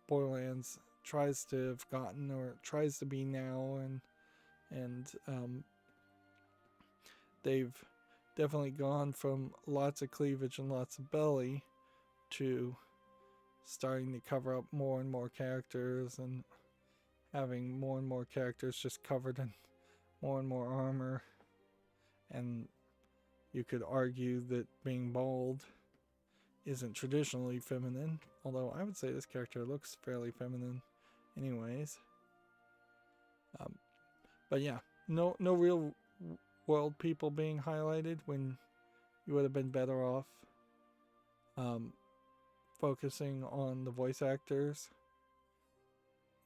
Borderlands tries to have gotten, or tries to be now, and they've definitely gone from lots of cleavage and lots of belly to starting to cover up more and more characters, and having more and more characters just covered in more and more armor. And you could argue that being bald isn't traditionally feminine, although I would say this character looks fairly feminine anyways. But yeah, no real world people being highlighted when you would have been better off focusing on the voice actors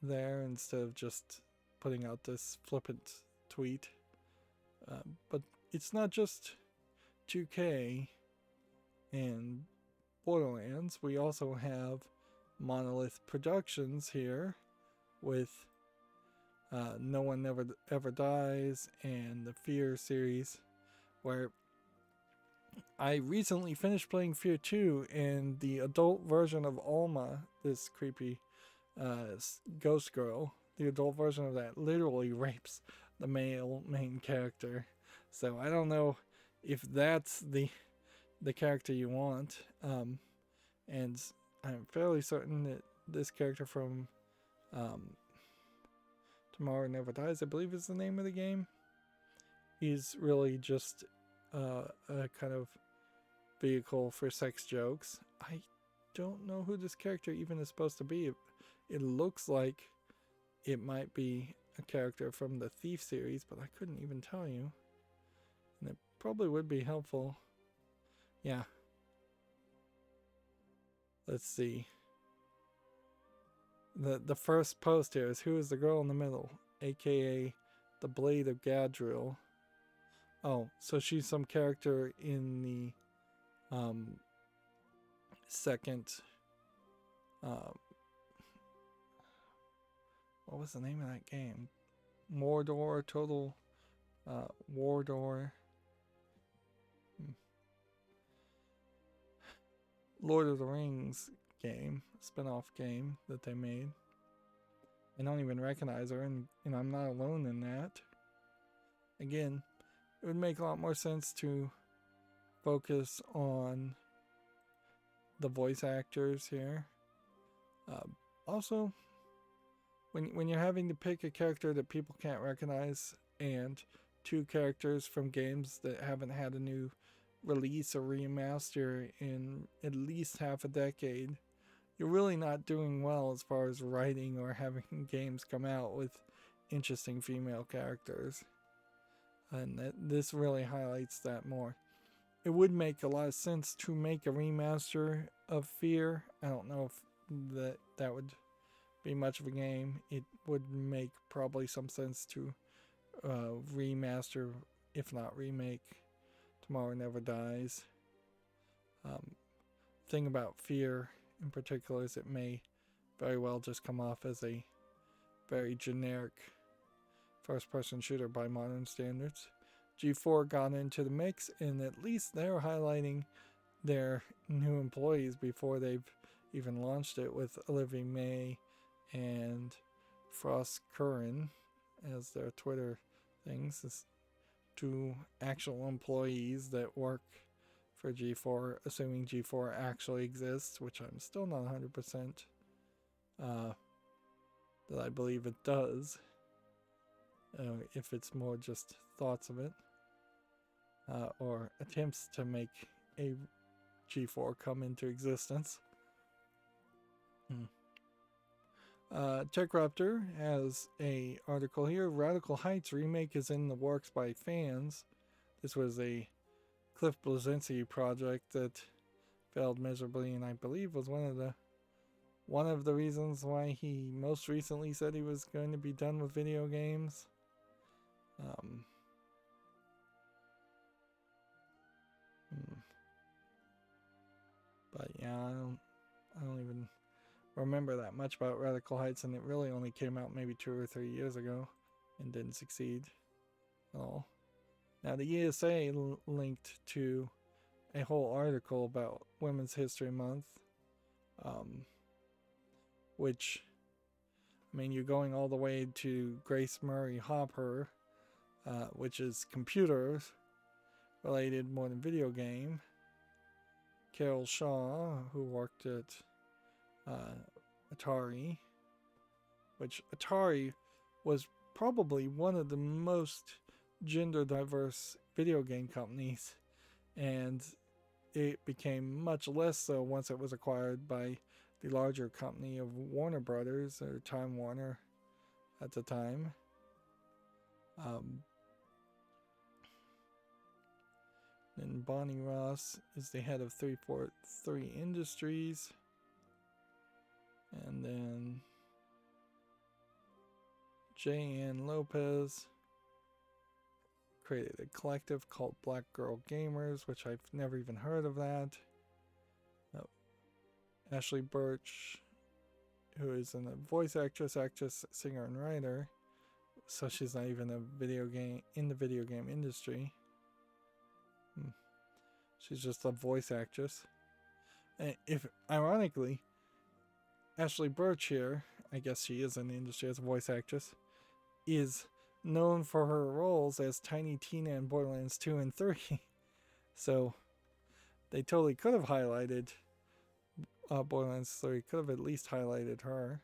there instead of just putting out this flippant tweet. But it's not just 2K and Borderlands. We also have Monolith Productions here with No One Ever Dies and the Fear series, where I recently finished playing Fear 2, and the adult version of Alma, this creepy ghost girl, the adult version of that literally rapes the male main character. So I don't know if that's the character you want. And I'm fairly certain that this character from Tomorrow Never Dies, I believe is the name of the game, he's really just a kind of vehicle for sex jokes. I don't know who this character even is supposed to be. It looks like it might be a character from the Thief series, but I couldn't even tell you. And it probably would be helpful. Yeah. Let's see. The first post here is, who is the girl in the middle, aka the Blade of Gadriel. Oh, so she's some character in the second what was the name of that game? Mordor, Total Wardor. Lord of the Rings game, spin-off game that they made. I don't even recognize her, and I'm not alone in that. Again, it would make a lot more sense to focus on the voice actors here. Also, when you're having to pick a character that people can't recognize and two characters from games that haven't had a new release or remaster in at least half a decade, you're really not doing well as far as writing or having games come out with interesting female characters. And this really highlights that more. It would make a lot of sense to make a remaster of Fear. I don't know if that would be much of a game. It would make probably some sense to remaster, if not remake, Tomorrow Never Dies. Thing about Fear in particular is it may very well just come off as a very generic first-person shooter by modern standards. G4 got into the mix, and at least they're highlighting their new employees before they've even launched it, with Olivia May and Frost Curran as their Twitter things. This two actual employees that work for G4, assuming G4 actually exists, which I'm still not 100% that I believe it does. If it's more just thoughts of it, or attempts to make a G4 come into existence. TechRaptor has a article here. Radical Heights remake is in the works by fans. This was a Cliff Bleszinski project that failed miserably, and I believe was one of the reasons why he most recently said he was going to be done with video games. But yeah, I don't even remember that much about Radical Heights, and it really only came out maybe 2 or 3 years ago and didn't succeed at all. Now, the ESA linked to a whole article about Women's History Month, which, I mean, you're going all the way to Grace Murray Hopper, which is computers related more than video game. Carol Shaw, who worked at Atari, which Atari was probably one of the most gender diverse video game companies, and it became much less so once it was acquired by the larger company of Warner Brothers, or Time Warner at the time. Then Bonnie Ross is the head of 343 Industries. And then J.N. Lopez created a collective called Black Girl Gamers, which I've never even heard of that. Ashley Birch, who is a voice actress, singer, and writer. So she's not even in the video game industry. She's just a voice actress. And if ironically, Ashley Birch here, I guess she is in the industry as a voice actress, is known for her roles as Tiny Tina in Borderlands 2 and 3. So they totally could have highlighted Borderlands 3, could have at least highlighted her.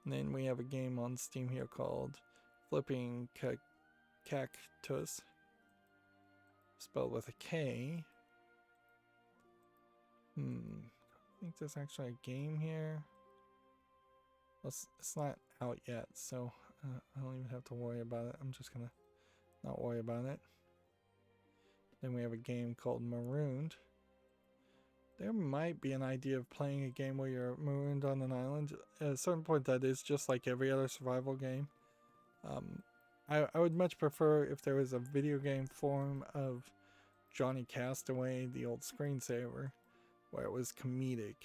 And then we have a game on Steam here called Flipping Cactus, spelled with a K. I think there's actually a game here. Well, it's not out yet, so I don't even have to worry about it. I'm just gonna not worry about it. Then we have a game called Marooned. There might be an idea of playing a game where you're marooned on an island. At a certain point, that is just like every other survival game. I would much prefer if there was a video game form of Johnny Castaway, the old screensaver, where it was comedic.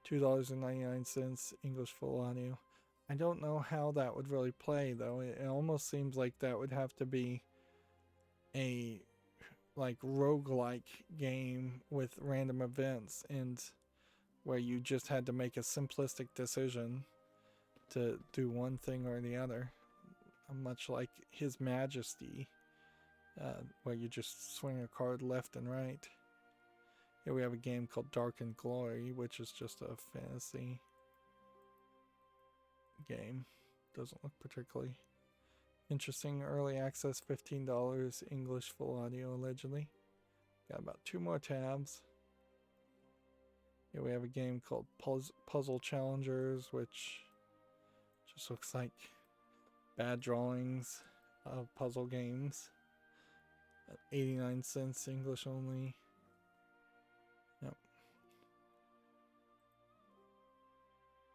$2.99, English full audio. I don't know how that would really play, though. It almost seems like that would have to be a roguelike game with random events, and where you just had to make a simplistic decision to do one thing or the other, much like His Majesty, where you just swing a card left and right. Here we have a game called Dark and Glory, which is just a fantasy game. Doesn't look particularly interesting. Early access, $15, English full audio allegedly. Got about 2 more tabs. Here we have a game called Puzzle Challengers, which just looks like bad drawings of puzzle games. At 89 cents, English only. Yep.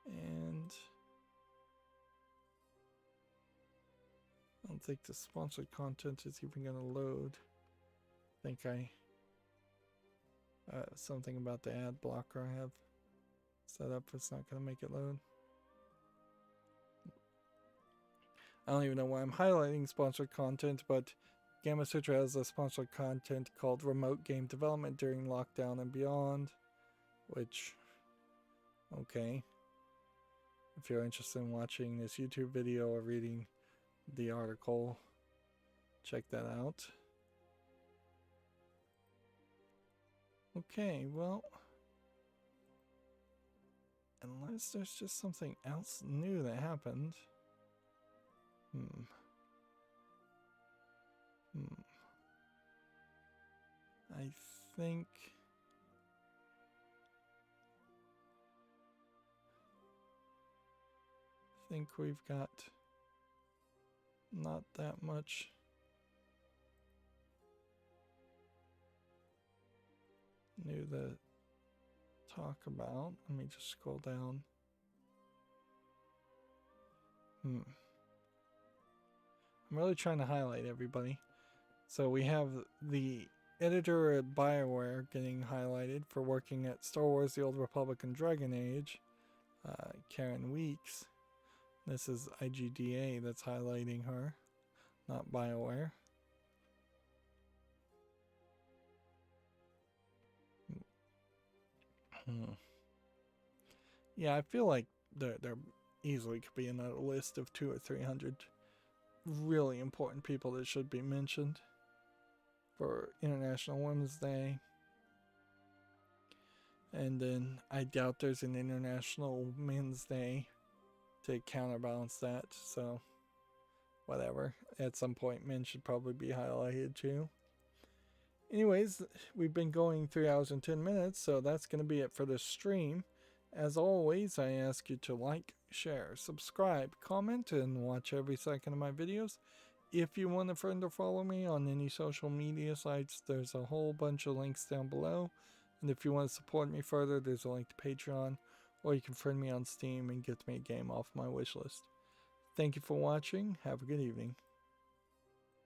And I don't think the sponsored content is even going to load. I think something about the ad blocker I have set up, it's not going to make it load. I don't even know why I'm highlighting sponsored content, but Gamma Sutra has a sponsored content called Remote Game Development During Lockdown and Beyond, which, okay. If you're interested in watching this YouTube video or reading the article, check that out. Okay, well, unless there's just something else new that happened. I think we've got not that much new to talk about. Let me just scroll down. I'm really trying to highlight everybody. So we have the editor at BioWare getting highlighted for working at Star Wars The Old Republic and Dragon Age, Karen Weeks. This is IGDA that's highlighting her, not BioWare. Yeah, I feel like there easily could be another list of 200 or 300 really important people that should be mentioned for International Women's Day. And then I doubt there's an International Men's Day to counterbalance that, so whatever. At some point, men should probably be highlighted too. Anyways, we've been going 3 hours and 10 minutes, so that's going to be it for this stream. As always, I ask you to like, share, subscribe, comment, and watch every second of my videos. If you want a friend or follow me on any social media sites, there's a whole bunch of links down below. And if you want to support me further, there's a link to Patreon, or you can friend me on Steam and get me a game off my wishlist. Thank you for watching. Have a good evening.